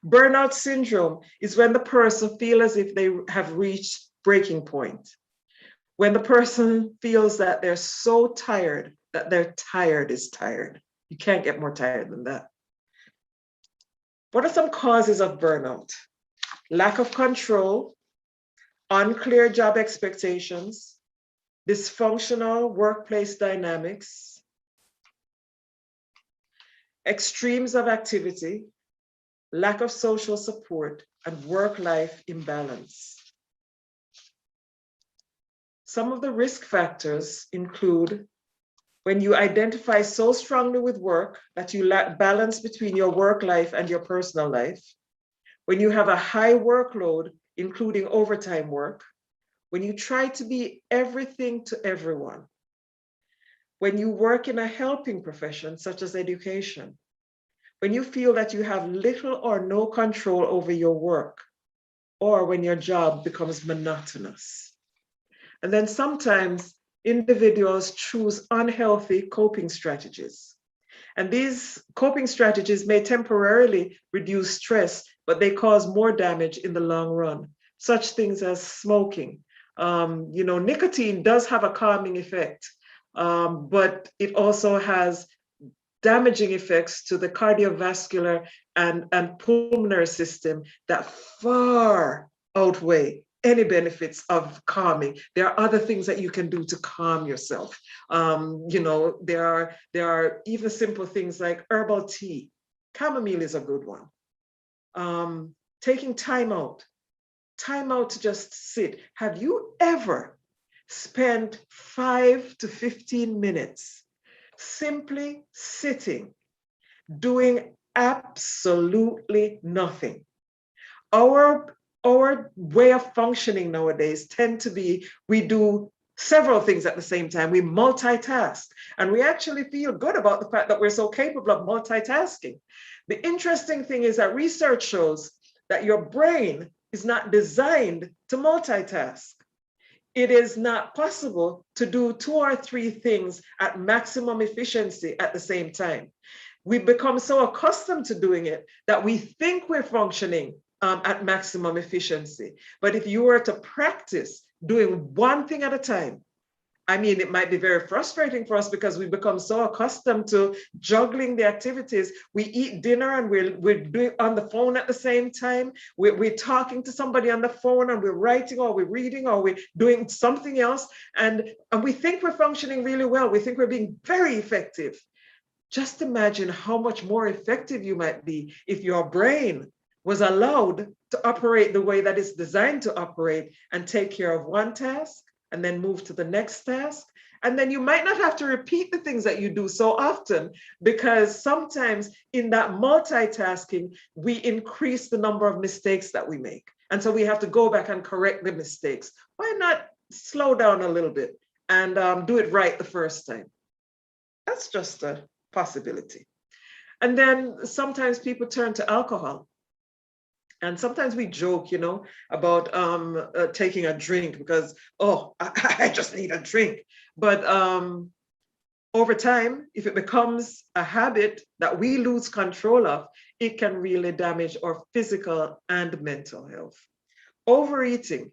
Burnout syndrome is when the person feels as if they have reached breaking point. When the person feels that they're so tired that their tired is tired. You can't get more tired than that. What are some causes of burnout? Lack of control, unclear job expectations, dysfunctional workplace dynamics, extremes of activity, lack of social support, and work-life imbalance. Some of the risk factors include when you identify so strongly with work that you lack balance between your work life and your personal life, when you have a high workload, including overtime work, when you try to be everything to everyone, when you work in a helping profession such as education, when you feel that you have little or no control over your work, or when your job becomes monotonous. And then sometimes individuals choose unhealthy coping strategies. And these coping strategies may temporarily reduce stress, but they cause more damage in the long run. Such things as smoking. Nicotine does have a calming effect, but it also has damaging effects to the cardiovascular and pulmonary system that far outweigh any benefits of calming. There are other things that you can do to calm yourself. There are even simple things like herbal tea. Chamomile is a good one. Taking time out to just sit. Have you ever spent 5 to 15 minutes simply sitting, doing absolutely nothing? Our way of functioning nowadays tend to be, we do several things at the same time. We multitask, and we actually feel good about the fact that we're so capable of multitasking. The interesting thing is that research shows that your brain is not designed to multitask. It is not possible to do 2 or 3 things at maximum efficiency at the same time. We become so accustomed to doing it that we think we're functioning at maximum efficiency. But if you were to practice doing one thing at a time, I mean, it might be very frustrating for us because we become so accustomed to juggling the activities. We eat dinner and we're doing on the phone at the same time. We're talking to somebody on the phone, and we're writing, or we're reading, or we're doing something else. And we think we're functioning really well. We think we're being very effective. Just imagine how much more effective you might be if your brain was allowed to operate the way that it's designed to operate and take care of one task and then move to the next task. And then you might not have to repeat the things that you do so often, because sometimes in that multitasking, we increase the number of mistakes that we make. And so we have to go back and correct the mistakes. Why not slow down a little bit and do it right the first time? That's just a possibility. And then sometimes people turn to alcohol. And sometimes we joke, about taking a drink because, I just need a drink. But over time, if it becomes a habit that we lose control of, it can really damage our physical and mental health. Overeating,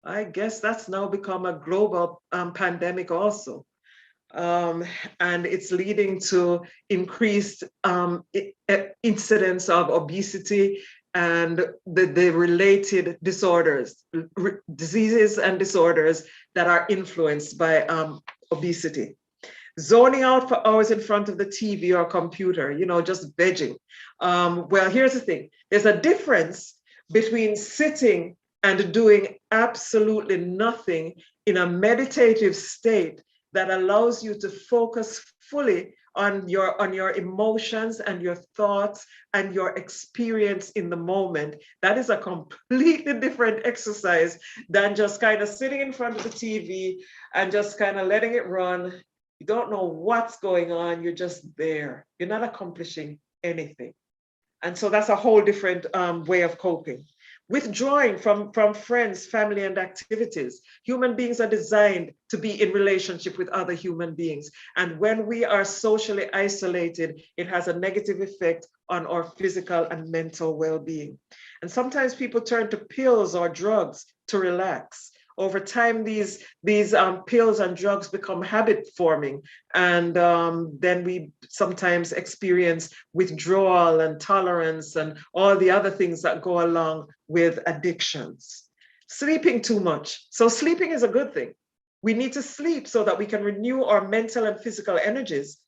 I guess that's now become a global pandemic also. And it's leading to increased incidence of obesity and the related disorders, diseases and disorders that are influenced by obesity. zoning out for hours in front of the TV or computer, you know, just vegging. Well, here's the thing. There's a difference between sitting and doing absolutely nothing in a meditative state that allows you to focus fully on your emotions and your thoughts and your experience in the moment. That is a completely different exercise than just kind of sitting in front of the TV and just kind of letting it run. You don't know what's going on, you're just there. You're not accomplishing anything. And so that's a whole different way of coping. Withdrawing from friends, family, and activities. Human beings are designed to be in relationship with other human beings. And when we are socially isolated, it has a negative effect on our physical and mental well-being. And sometimes people turn to pills or drugs to relax. Over time, these pills and drugs become habit forming. And then we sometimes experience withdrawal and tolerance and all the other things that go along with addictions. Sleeping too much. So sleeping is a good thing. We need to sleep so that we can renew our mental and physical energies.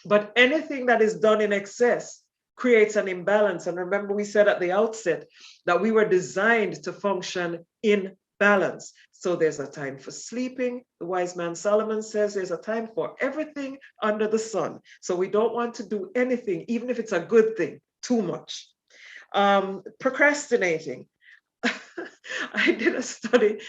But anything that is done in excess creates an imbalance. And remember, we said at the outset that we were designed to function in balance. So there's a time for sleeping. The wise man Solomon says there's a time for everything under the sun. So we don't want to do anything, even if it's a good thing, too much. Procrastinating. I did a study,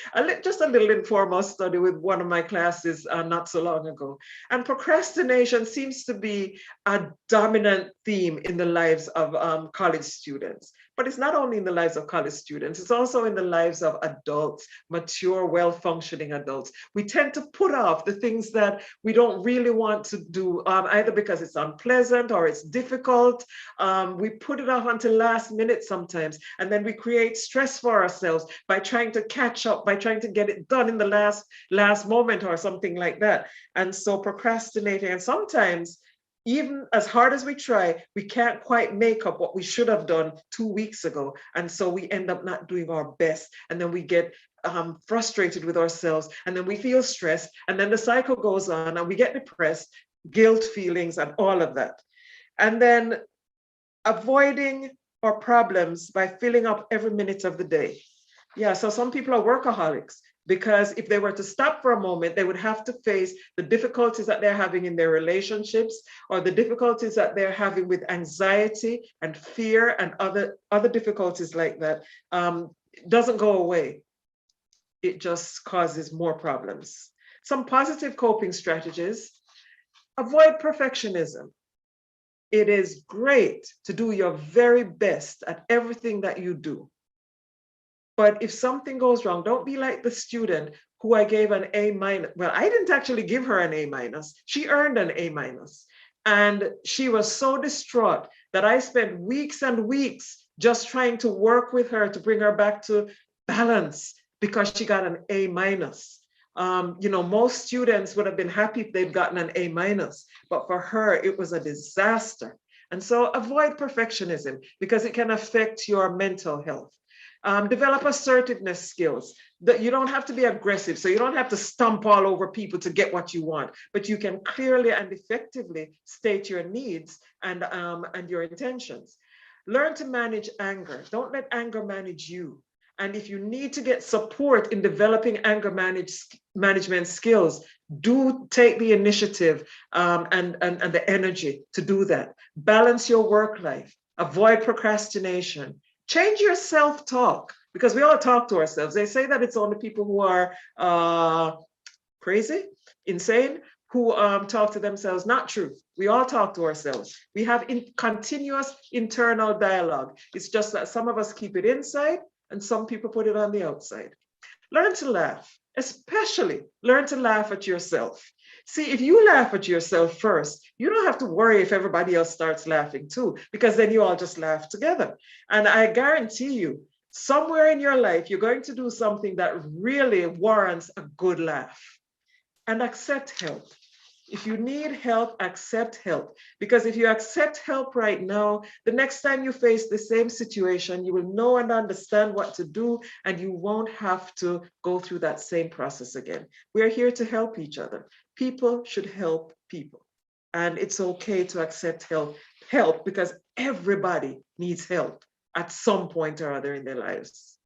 just a little informal study with one of my classes not so long ago. And procrastination seems to be a dominant theme in the lives of college students. But it's not only in the lives of college students, it's also in the lives of adults, mature, well-functioning adults. We tend to put off the things that we don't really want to do, either because it's unpleasant or it's difficult. We put it off until last minute sometimes, and then we create stress for ourselves by trying to catch up, by trying to get it done in the last moment or something like that. And so procrastinating, and sometimes even as hard as we try, we can't quite make up what we should have done 2 weeks ago. And so we end up not doing our best. And then we get frustrated with ourselves. And then we feel stressed. And then the cycle goes on and we get depressed, guilt feelings and all of that. And then avoiding our problems by filling up every minute of the day. Yeah, so some people are workaholics, because if they were to stop for a moment, they would have to face the difficulties that they're having in their relationships, or the difficulties that they're having with anxiety and fear and other difficulties like that. It doesn't go away. It just causes more problems. Some positive coping strategies: avoid perfectionism. It is great to do your very best at everything that you do. But if something goes wrong, don't be like the student who I gave an A-. Well, I didn't actually give her an A-. She earned an A-. And she was so distraught that I spent weeks and weeks just trying to work with her to bring her back to balance because she got an A-. You know, most students would have been happy if they'd gotten an A-, but for her, it was a disaster. And so avoid perfectionism because it can affect your mental health. Develop assertiveness skills. That you don't have to be aggressive, so you don't have to stomp all over people to get what you want, but you can clearly and effectively state your needs and your intentions. Learn to manage anger. Don't let anger manage you. And if you need to get support in developing anger management skills, do take the initiative and the energy to do that. Balance your work life. Avoid procrastination. Change your self-talk, because we all talk to ourselves. They say that it's only people who are crazy, insane, who talk to themselves. Not true. We all talk to ourselves. We have continuous internal dialogue. It's just that some of us keep it inside and some people put it on the outside. Learn to laugh, especially learn to laugh at yourself. See, if you laugh at yourself first, you don't have to worry if everybody else starts laughing too, because then you all just laugh together. And I guarantee you, somewhere in your life, you're going to do something that really warrants a good laugh. And accept help. If you need help, accept help. Because if you accept help right now, the next time you face the same situation, you will know and understand what to do, and you won't have to go through that same process again. We're here to help each other. People should help people. And it's okay to accept help because everybody needs help at some point or other in their lives.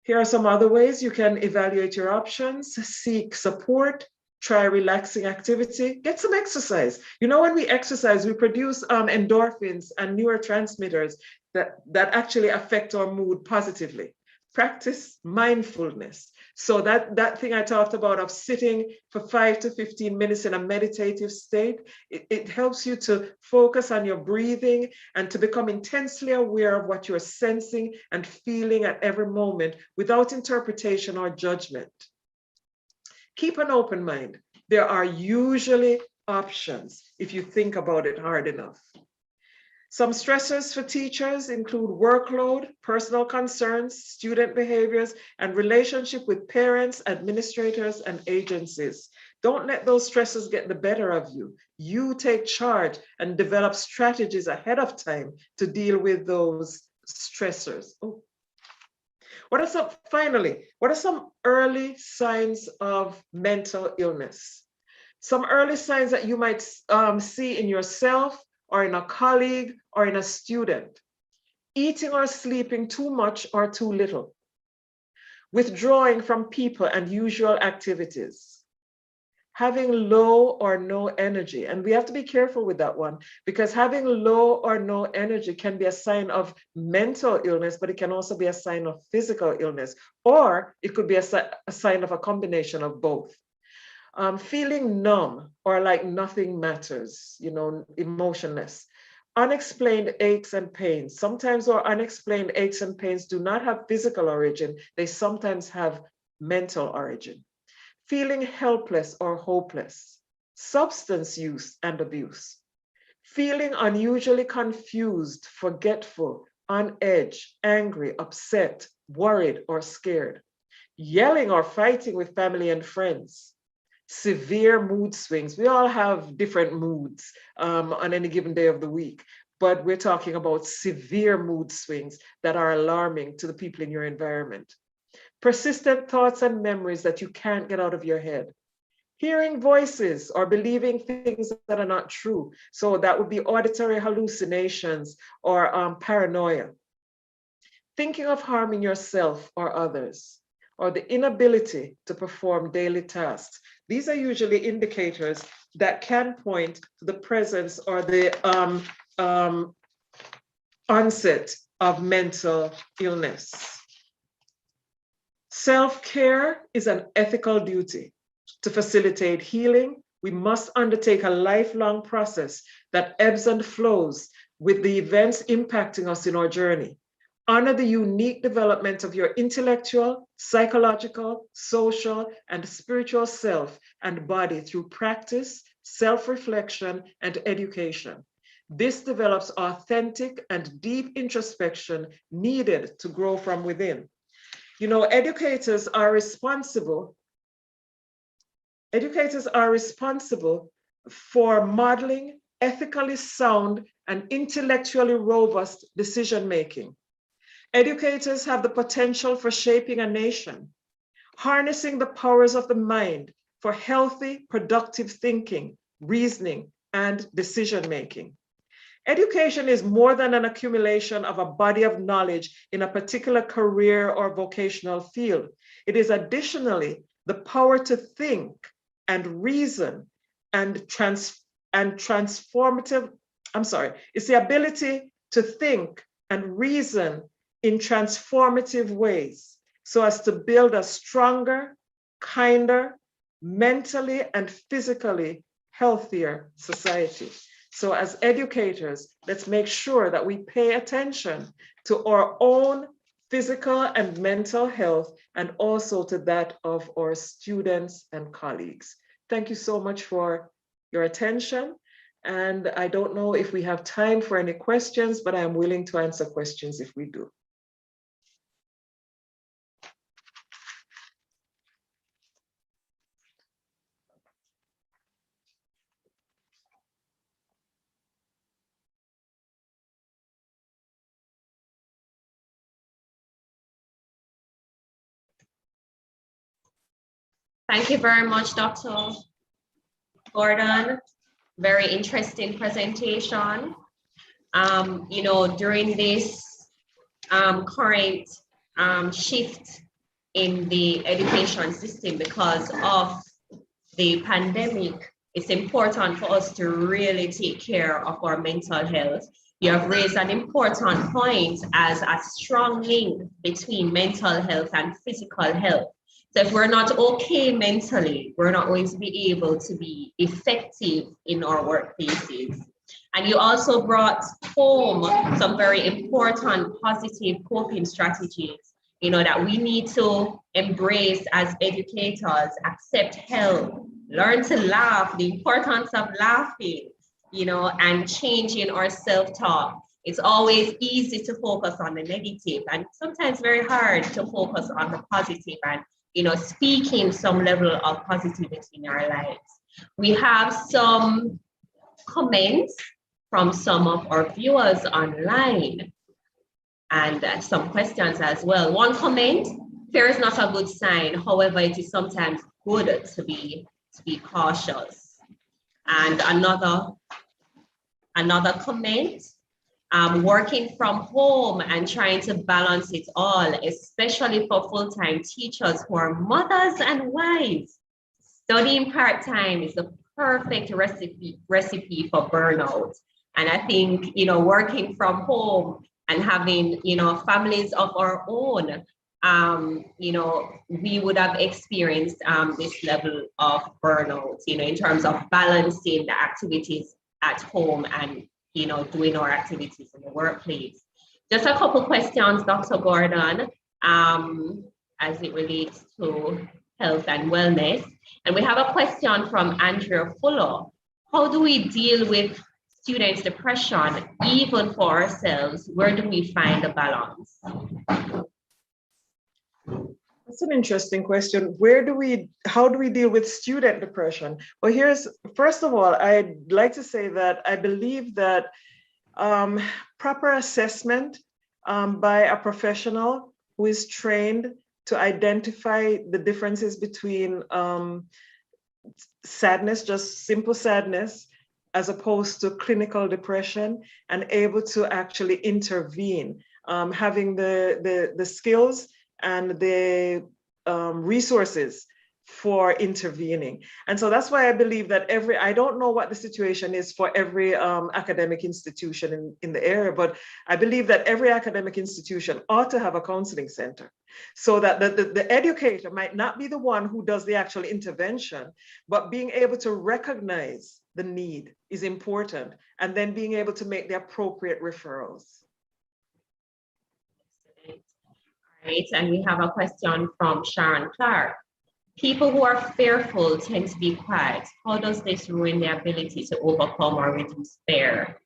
Here are some other ways you can evaluate your options. Seek support, try relaxing activity, get some exercise. You know, when we exercise, we produce endorphins and neurotransmitters that actually affect our mood positively. Practice mindfulness. So that thing I talked about of sitting for 5 to 15 minutes in a meditative state, it helps you to focus on your breathing and to become intensely aware of what you're sensing and feeling at every moment without interpretation or judgment. Keep an open mind. There are usually options if you think about it hard enough. Some stressors for teachers include workload, personal concerns, student behaviors, and relationship with parents, administrators, and agencies. Don't let those stressors get the better of you. You take charge and develop strategies ahead of time to deal with those stressors. Oh. Finally, what are some early signs of mental illness? Some early signs that you might see in yourself, or in a colleague, or in a student. Eating or sleeping too much or too little. Withdrawing from people and usual activities. Having low or no energy. And we have to be careful with that one, because having low or no energy can be a sign of mental illness, but it can also be a sign of physical illness, or it could be a sign of a combination of both. Feeling numb or like nothing matters, you know, emotionless. Unexplained aches and pains. Sometimes our unexplained aches and pains do not have physical origin. They sometimes have mental origin. Feeling helpless or hopeless. Substance use and abuse. Feeling unusually confused, forgetful, on edge, angry, upset, worried, or scared. Yelling or fighting with family and friends. Severe mood swings. We all have different moods on any given day of the week, but we're talking about severe mood swings that are alarming to the people in your environment. Persistent thoughts and memories that you can't get out of your head. Hearing voices or believing things that are not true. So that would be auditory hallucinations or paranoia. Thinking of harming yourself or others, or the inability to perform daily tasks. These are usually indicators that can point to the presence or the onset of mental illness. Self-care is an ethical duty. To facilitate healing, we must undertake a lifelong process that ebbs and flows with the events impacting us in our journey. Honor the unique development of your intellectual, psychological, social, and spiritual self and body through practice, self-reflection, and education. This develops authentic and deep introspection needed to grow from within. You know, educators are responsible for modeling ethically sound and intellectually robust decision-making. Educators have the potential for shaping a nation, harnessing the powers of the mind for healthy, productive thinking, reasoning, and decision-making. Education is more than an accumulation of a body of knowledge in a particular career or vocational field. It is additionally the power to think and reason and transformative, it's the ability to think and reason in transformative ways so as to build a stronger, kinder, mentally and physically healthier society. So as educators, let's make sure that we pay attention to our own physical and mental health and also to that of our students and colleagues. Thank you so much for your attention. And I don't know if we have time for any questions, but I am willing to answer questions if we do. Thank you very much, Dr. Gordon. Very interesting presentation. You know, during this current shift in the education system because of the pandemic, it's important for us to really take care of our mental health. You have raised an important point as a strong link between mental health and physical health. So if we're not okay mentally, we're not going to be able to be effective in our workplaces. And you also brought home some very important positive coping strategies, you know, that we need to embrace as educators, accept help, learn to laugh, the importance of laughing, you know, and changing our self-talk. It's always easy to focus on the negative and sometimes very hard to focus on the positive and, you know, speaking some level of positivity in our lives. We have some comments from some of our viewers online and some questions as well. One comment, fear is not a good sign. However, it is sometimes good to be cautious. And another comment, working from home and trying to balance it all, especially for full-time teachers who are mothers and wives. Studying part-time is the perfect recipe for burnout. And I think, you know, working from home and having, you know, families of our own, you know, we would have experienced this level of burnout, you know, in terms of balancing the activities at home and, you know, doing our activities in the workplace. Just a couple questions, Dr. Gordon, as it relates to health and wellness. And we have a question from Andrea Fuller. How do we deal with students' depression, even for ourselves? Where do we find the balance? That's an interesting question. How do we deal with student depression? Well, first of all, I'd like to say that I believe that proper assessment by a professional who is trained to identify the differences between sadness, just simple sadness, as opposed to clinical depression, and able to actually intervene, having the skills and the resources for intervening. And so that's why I believe that I don't know what the situation is for every academic institution in the area, but I believe that every academic institution ought to have a counseling center so that the educator might not be the one who does the actual intervention, but being able to recognize the need is important, and then being able to make the appropriate referrals. Right, and we have a question from Sharon Clark. People who are fearful tend to be quiet. How does this ruin their ability to overcome or reduce fear?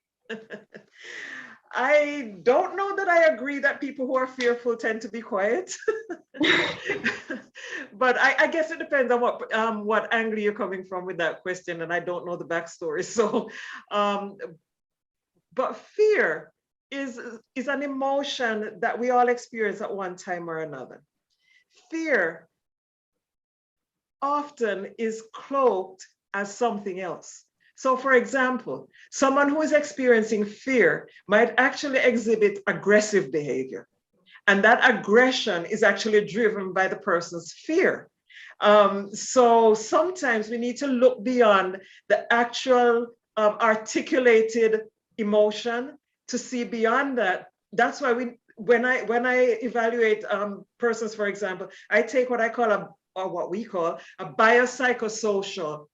I don't know that I agree that people who are fearful tend to be quiet. But I guess it depends on what angle you're coming from with that question, and I don't know the backstory. So, but fear is an emotion that we all experience at one time or another. Fear often is cloaked as something else. So for example, someone who is experiencing fear might actually exhibit aggressive behavior. And that aggression is actually driven by the person's fear. So sometimes we need to look beyond the actual articulated emotion to see beyond that. That's why when I evaluate persons, for example, I take what I call what we call a biopsychosocial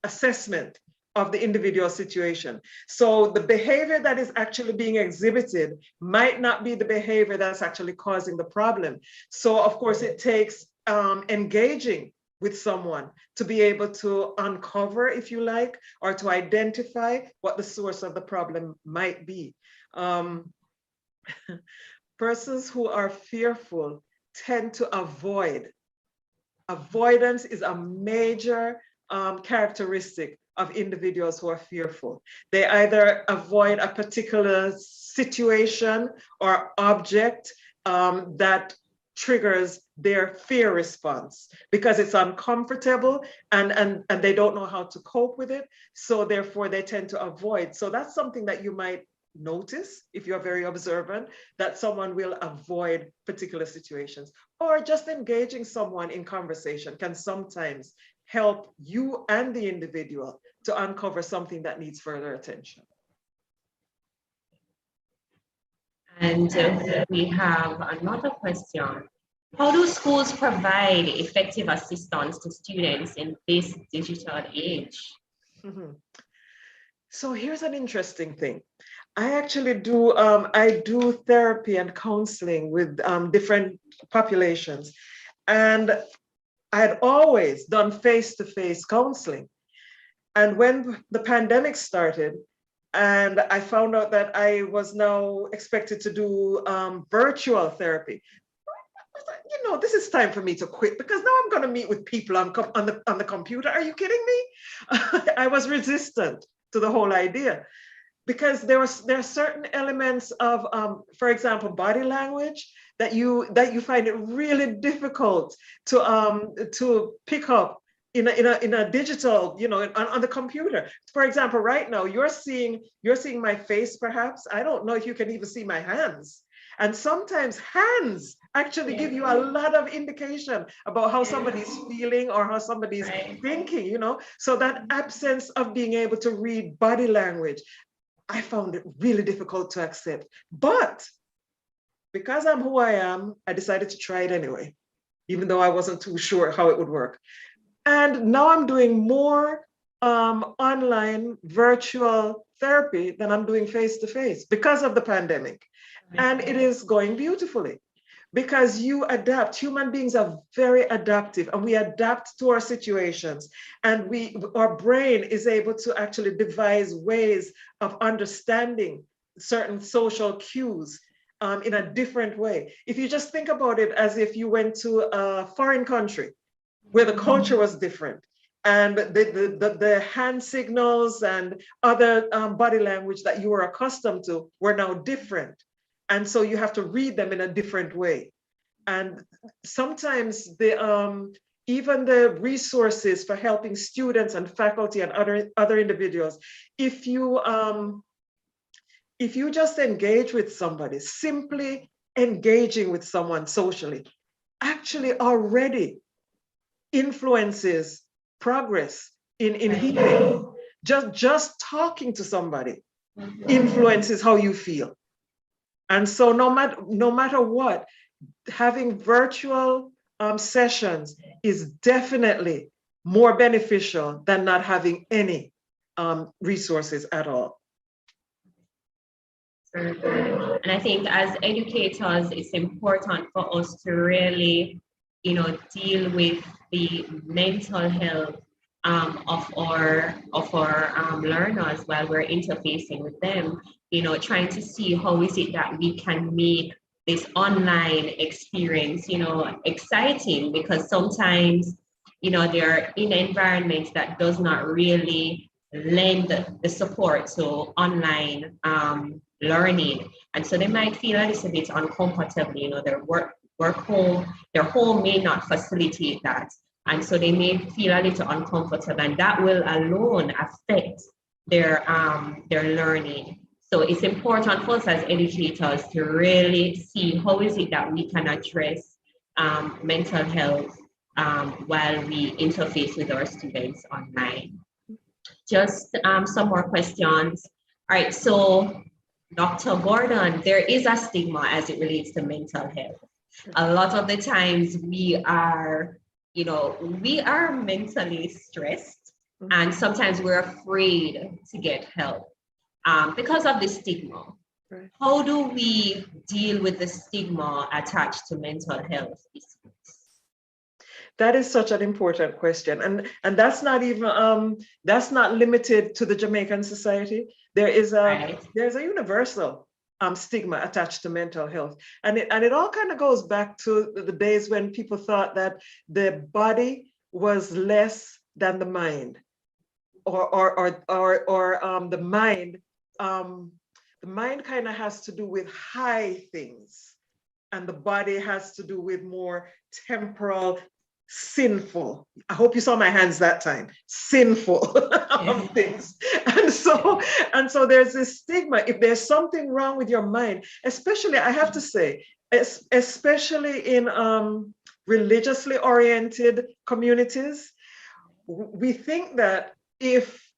assessment of the individual situation. So the behavior that is actually being exhibited might not be the behavior that's actually causing the problem. So of course it takes engaging with someone to be able to uncover, if you like, or to identify what the source of the problem might be. Persons who are fearful tend to avoid. Avoidance is a major characteristic of individuals who are fearful. They either avoid a particular situation or object that triggers their fear response because it's uncomfortable and they don't know how to cope with it. So therefore they tend to avoid. So that's something that you might notice if you're very observant, that someone will avoid particular situations, or just engaging someone in conversation can sometimes help you and the individual to uncover something that needs further attention. And we have another question. How do schools provide effective assistance to students in this digital age? So here's an interesting thing. I actually do therapy and counseling with different populations, and I had always done face-to-face counseling. And when the pandemic started, and I found out that I was now expected to do virtual therapy, I was like, you know, this is time for me to quit because now I'm going to meet with people on the computer. Are you kidding me? I was resistant to the whole idea because there are certain elements of, for example, body language that you find it really difficult to pick up in a digital, you know, on the computer. For example, right now you're seeing my face, perhaps. I don't know if you can even see my hands. And sometimes hands actually give you a lot of indication about how somebody's feeling or how somebody's thinking, you know. So that absence of being able to read body language, I found it really difficult to accept. But because I'm who I am, I decided to try it anyway, even though I wasn't too sure how it would work. And now I'm doing more online virtual therapy than I'm doing face-to-face because of the pandemic. And it is going beautifully because you adapt. Human beings are very adaptive and we adapt to our situations. And our brain is able to actually devise ways of understanding certain social cues in a different way. If you just think about it as if you went to a foreign country where the culture was different, and the hand signals and other body language that you were accustomed to were now different. And so you have to read them in a different way. And sometimes even the resources for helping students and faculty and other individuals, if you just engage with somebody, simply engaging with someone socially, actually already influences progress in healing. Just talking to somebody influences how you feel. And so no matter what, having virtual sessions is definitely more beneficial than not having any resources at all. And I think as educators, it's important for us to really, you know, deal with the mental health of our learners while we're interfacing with them, you know, trying to see how is it that we can make this online experience, you know, exciting, because sometimes, you know, they're in environments that does not really lend the support to online learning. And so they might feel a little bit uncomfortable, you know, their home may not facilitate that. And so they may feel a little uncomfortable, and that will alone affect their learning. So it's important for us as educators to really see how is it that we can address mental health while we interface with our students online. Just some more questions. All right, so Dr. Gordon, there is a stigma as it relates to mental health. A lot of the times we are mentally stressed, and sometimes we're afraid to get help because of the stigma. Right. How do we deal with the stigma attached to mental health issues? That is such an important question, and that's not even that's not limited to the Jamaican society. There's a universal stigma attached to mental health, and it all kind of goes back to the days when people thought that the body was less than the mind, or the mind. The mind kind of has to do with high things, and the body has to do with more temporal, sinful. I hope you saw my hands that time. Sinful things. And so there's this stigma. If there's something wrong with your mind, especially, I have to say, especially in religiously oriented communities, we think that if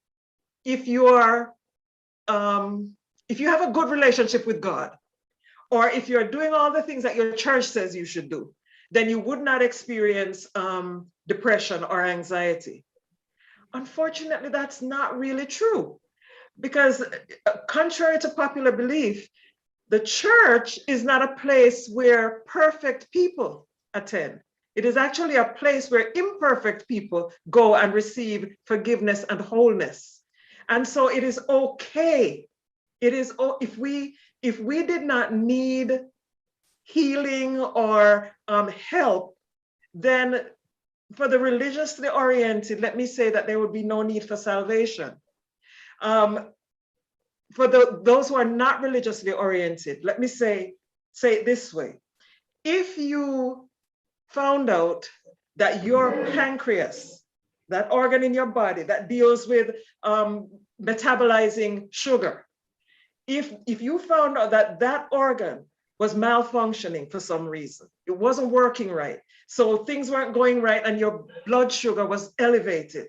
you have a good relationship with God, or if you're doing all the things that your church says you should do, then you would not experience depression or anxiety. Unfortunately, that's not really true, because contrary to popular belief, the church is not a place where perfect people attend. It is actually a place where imperfect people go and receive forgiveness and wholeness. And so it is okay. It is, if we did not need healing or help, then for the religiously oriented, let me say that there would be no need for salvation. For those who are not religiously oriented, let me say it this way. If you found out that your pancreas, that organ in your body that deals with metabolizing sugar, if you found out that that organ was malfunctioning for some reason, it wasn't working right, so things weren't going right and your blood sugar was elevated,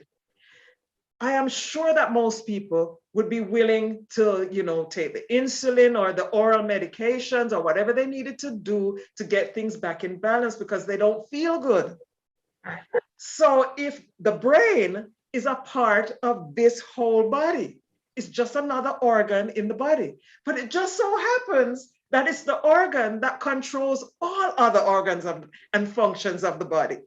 I am sure that most people would be willing to, take the insulin or the oral medications or whatever they needed to do to get things back in balance because they don't feel good. So if the brain is a part of this whole body, it's just another organ in the body, but it just so happens that it's the organ that controls all other organs and functions of the body.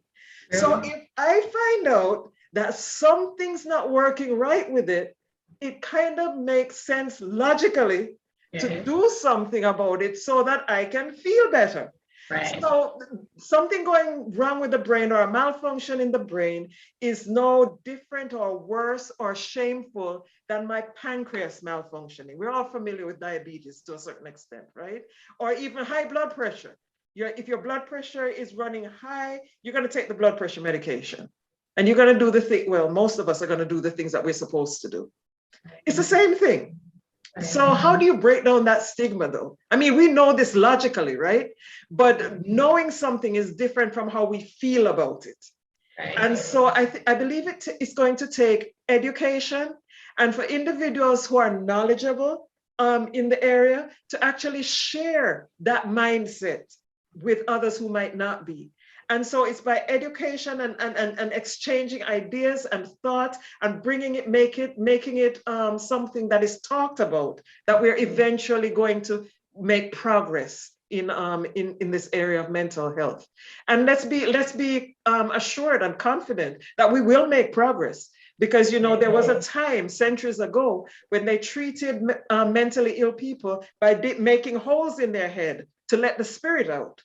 So if I find out that something's not working right with it, it kind of makes sense logically to do something about it so that I can feel better. Right. So something going wrong with the brain or a malfunction in the brain is no different or worse or shameful than my pancreas malfunctioning. We're all familiar with diabetes to a certain extent, right? Or even high blood pressure. If your blood pressure is running high, you're going to take the blood pressure medication. And you're going to do the thing, well, most of us are going to do the things that we're supposed to do. It's the same thing. So how do you break down that stigma though? I mean, we know this logically, right? But knowing something is different from how we feel about it. And so I believe it's going to take education and for individuals who are knowledgeable in the area to actually share that mindset with others who might not be. And so it's by education and exchanging ideas and thoughts and making it something that is talked about, that we're eventually going to make progress in this area of mental health. And let's be assured and confident that we will make progress, because there was a time centuries ago when they treated mentally ill people by making holes in their head to let the spirit out.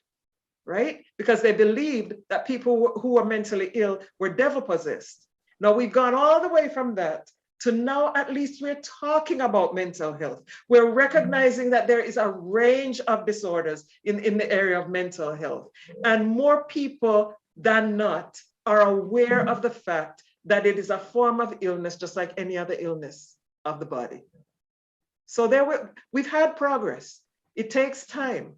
Right? Because they believed that people who were mentally ill were devil possessed. Now we've gone all the way from that to now at least we're talking about mental health. We're recognizing that there is a range of disorders in the area of mental health. And more people than not are aware of the fact that it is a form of illness just like any other illness of the body. So we've had progress. It takes time,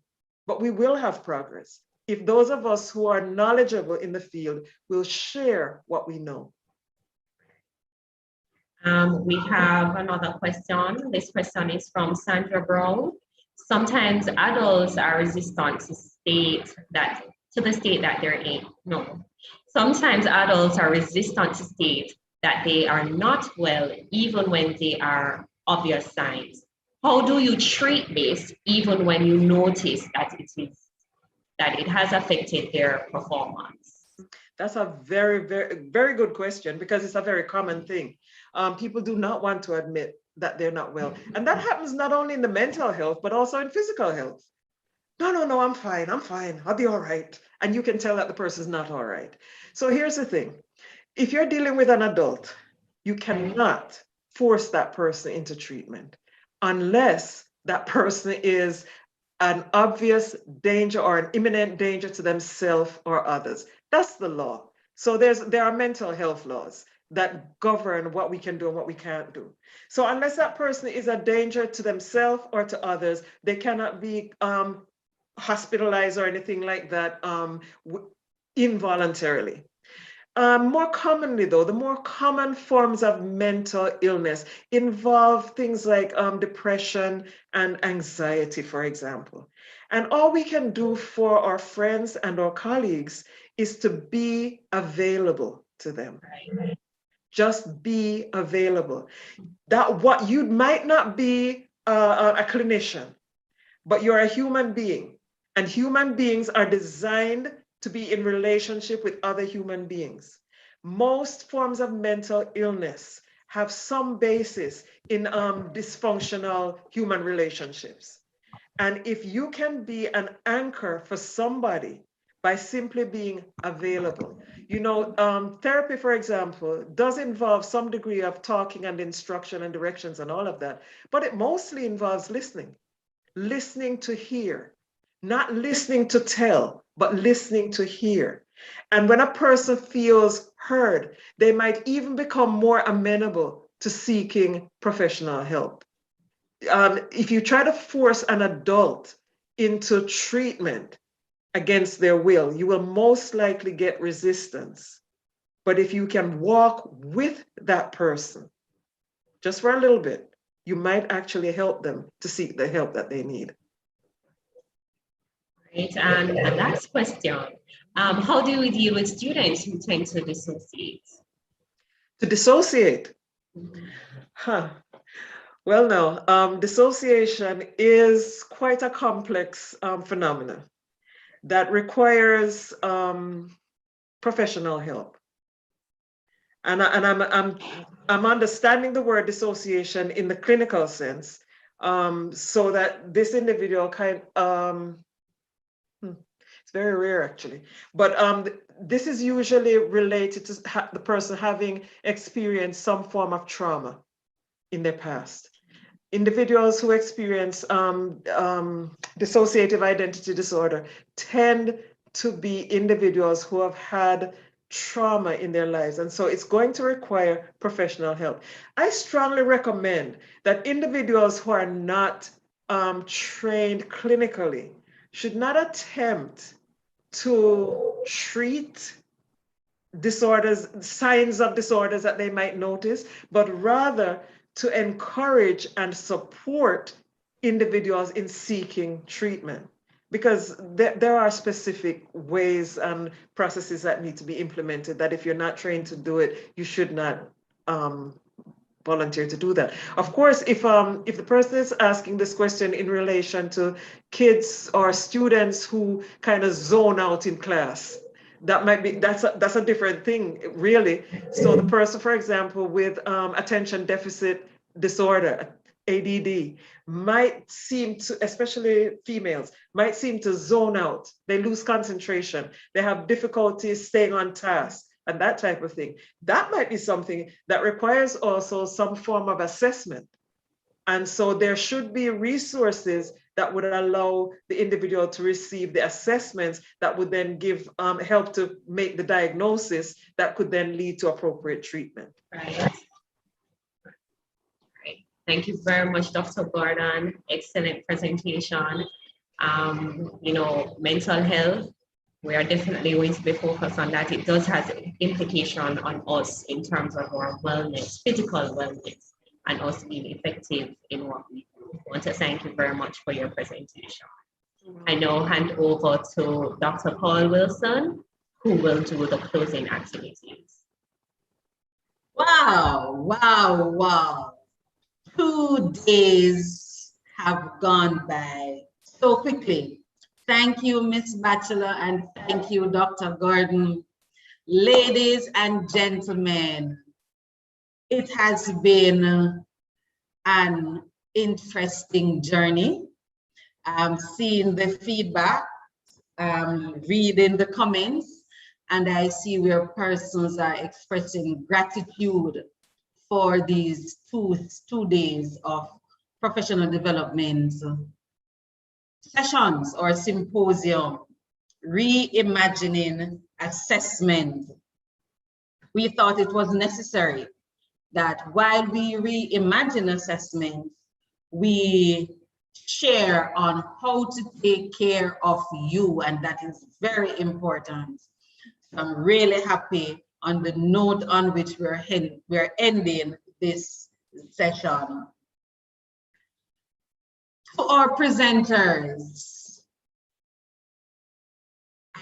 but we will have progress if those of us who are knowledgeable in the field will share what we know. We have another question. This question is from Sandra Brown. Sometimes adults are resistant to the state that they're in. No. Sometimes adults are resistant to state that they are not well, even when they are obvious signs. How do you treat this, even when you notice that it has affected their performance? That's a very, very, very good question, because it's a very common thing. People do not want to admit that they're not well. And that happens not only in the mental health, but also in physical health. No, I'm fine, I'll be all right. And you can tell that the person's not all right. So here's the thing. If you're dealing with an adult, you cannot force that person into treatment unless that person is an obvious danger or an imminent danger to themselves or others. That's the law. So there are mental health laws that govern what we can do and what we can't do. So unless that person is a danger to themselves or to others, they cannot be hospitalized or anything like that involuntarily. More commonly though, the more common forms of mental illness involve things like depression and anxiety, for example. And all we can do for our friends and our colleagues is to be available to them. Just be available. That what you might not be a clinician, but you're a human being, and human beings are designed to be in relationship with other human beings. Most forms of mental illness have some basis in dysfunctional human relationships. And if you can be an anchor for somebody by simply being available. You know, therapy, for example, does involve some degree of talking and instruction and directions and all of that, but it mostly involves listening. Listening to hear, not listening to tell, but listening to hear. And when a person feels heard, they might even become more amenable to seeking professional help. If you try to force an adult into treatment against their will, you will most likely get resistance. But if you can walk with that person, just for a little bit, you might actually help them to seek the help that they need. Right, and the last question, how do we deal with students who tend to dissociate? To dissociate? Huh. Well, no, dissociation is quite a complex phenomenon that requires professional help. And I'm understanding the word dissociation in the clinical sense, so that this individual it's very rare actually, but this is usually related to the person having experienced some form of trauma in their past. Individuals who experience dissociative identity disorder tend to be individuals who have had trauma in their lives. And so it's going to require professional help. I strongly recommend that individuals who are not trained clinically should not attempt to treat disorders, signs of disorders that they might notice, but rather to encourage and support individuals in seeking treatment, because there are specific ways and processes that need to be implemented that if you're not trained to do it, you should not volunteer to do that. Of course, if the person is asking this question in relation to kids or students who kind of zone out in class, that might be, that's a different thing, really. So the person, for example, with attention deficit disorder, ADD, might seem to, especially females, might seem to zone out. They lose concentration. They have difficulties staying on task and that type of thing. That might be something that requires also some form of assessment. And so there should be resources that would allow the individual to receive the assessments that would then give help to make the diagnosis that could then lead to appropriate treatment. Right. Thank you very much, Dr. Gordon. Excellent presentation. You know, mental health, we are definitely going to be focused on that. It does have implication on us in terms of our wellness, physical wellness, and us being effective in what we do. I want to thank you very much for your presentation. I now hand over to Dr. Paul Wilson, who will do the closing activities. Wow, wow, wow. 2 days have gone by so quickly. Thank you, Ms. Batchelor, and thank you, Dr. Gordon. Ladies and gentlemen, it has been an interesting journey. Seeing the feedback, reading the comments, and I see where persons are expressing gratitude for these two days of professional development sessions or symposium, Reimagining Assessment. We thought it was necessary that while we reimagine assessment, we share on how to take care of you, and that is very important. I'm really happy on the note on which we're ending this session. To our presenters,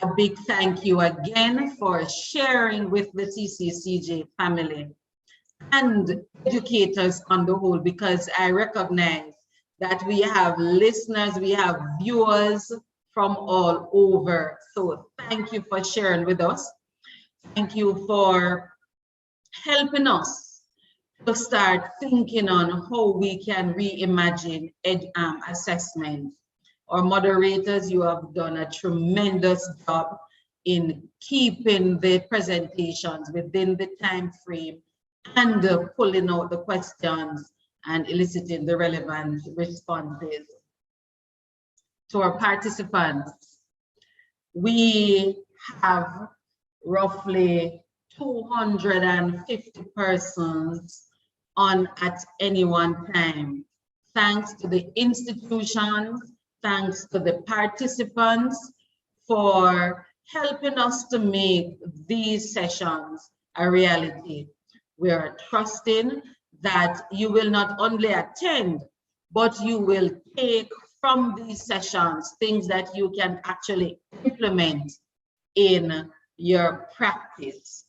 a big thank you again for sharing with the CCCJ family and educators on the whole, because I recognize that we have listeners, we have viewers from all over. So thank you for sharing with us. Thank you for helping us to start thinking on how we can reimagine assessment. Our moderators, you have done a tremendous job in keeping the presentations within the time frame and pulling out the questions and eliciting the relevant responses. To our participants, we have roughly 250 persons on at any one time. Thanks to the institutions, thanks to the participants for helping us to make these sessions a reality. We are trusting that you will not only attend, but you will take from these sessions things that you can actually implement in your practice.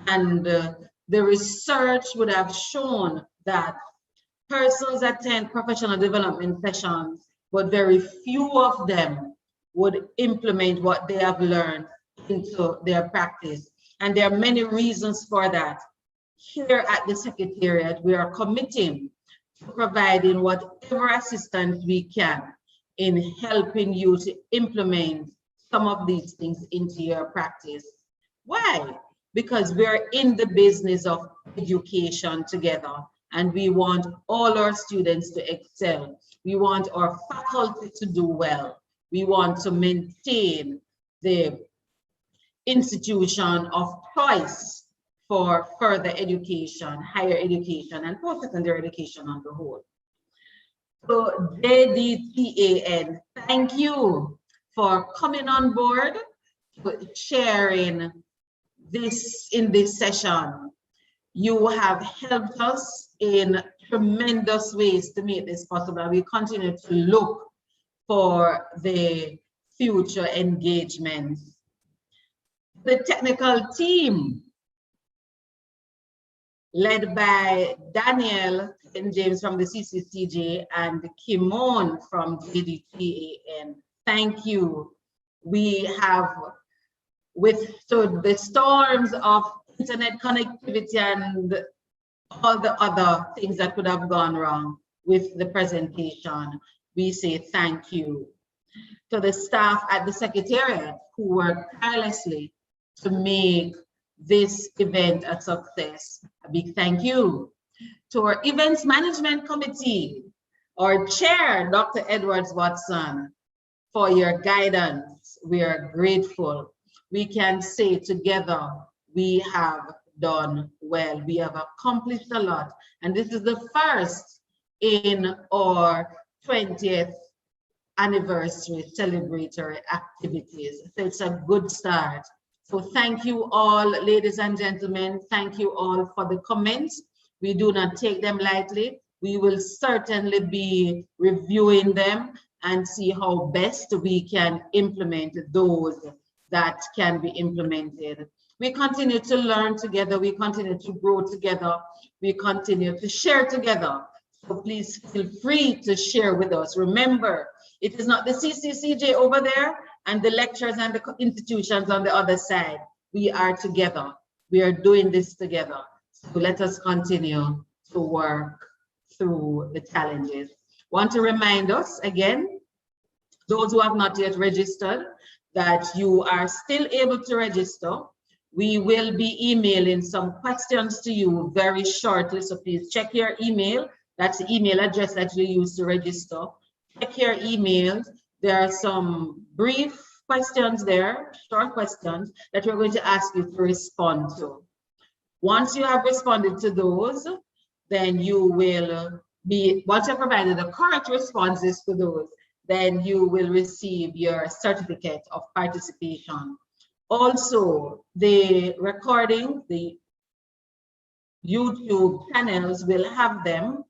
And the research would have shown that persons attend professional development sessions, but very few of them would implement what they have learned into their practice. And there are many reasons for that. Here at the Secretariat, we are committing to providing whatever assistance we can in helping you to implement some of these things into your practice. Why? Because we're in the business of education together, and we want all our students to excel. We want our faculty to do well. We want to maintain the institution of choice for further education, higher education, and post-secondary education on the whole. So JDTAN, thank you for coming on board, for sharing this in this session. You have helped us in tremendous ways to make this possible. We continue to look for the future engagement. The technical team, led by Daniel and James from the CCCJ and Kimon from JDTAN. Thank you. We have withstood the storms of internet connectivity and all the other things that could have gone wrong with the presentation. We say thank you. To the staff at the Secretariat who worked tirelessly to make this event a success. A big thank you. To our Events Management Committee, our chair, Dr. Edwards Watson, for your guidance. We are grateful. We can say together, we have done well. We have accomplished a lot. And this is the first in our 20th anniversary celebratory activities. So it's a good start. So thank you all, ladies and gentlemen. Thank you all for the comments. We do not take them lightly. We will certainly be reviewing them and see how best we can implement those that can be implemented. We continue to learn together. We continue to grow together. We continue to share together. So please feel free to share with us. Remember, it is not the CCCJ over there and the lecturers and the institutions on the other side. We are together. We are doing this together. So let us continue to work through the challenges. Want to remind us again, those who have not yet registered, that you are still able to register. We will be emailing some questions to you very shortly. So please check your email. That's the email address that you use to register. Check your emails. There are some brief questions there, short questions that we're going to ask you to respond to. Once you have responded to those, then you will once you've provided the correct responses to those, then you will receive your certificate of participation. Also, the recording, the YouTube channels will have them,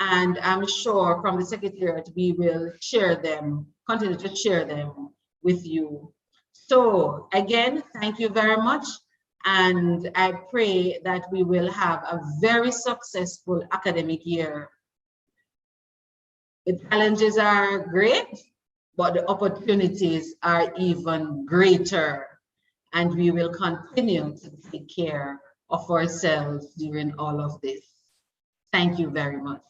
and I'm sure from the Secretariat we will share them, continue to share them with you. So again, thank you very much. And I pray that we will have a very successful academic year. The challenges are great, but the opportunities are even greater. And we will continue to take care of ourselves during all of this. Thank you very much.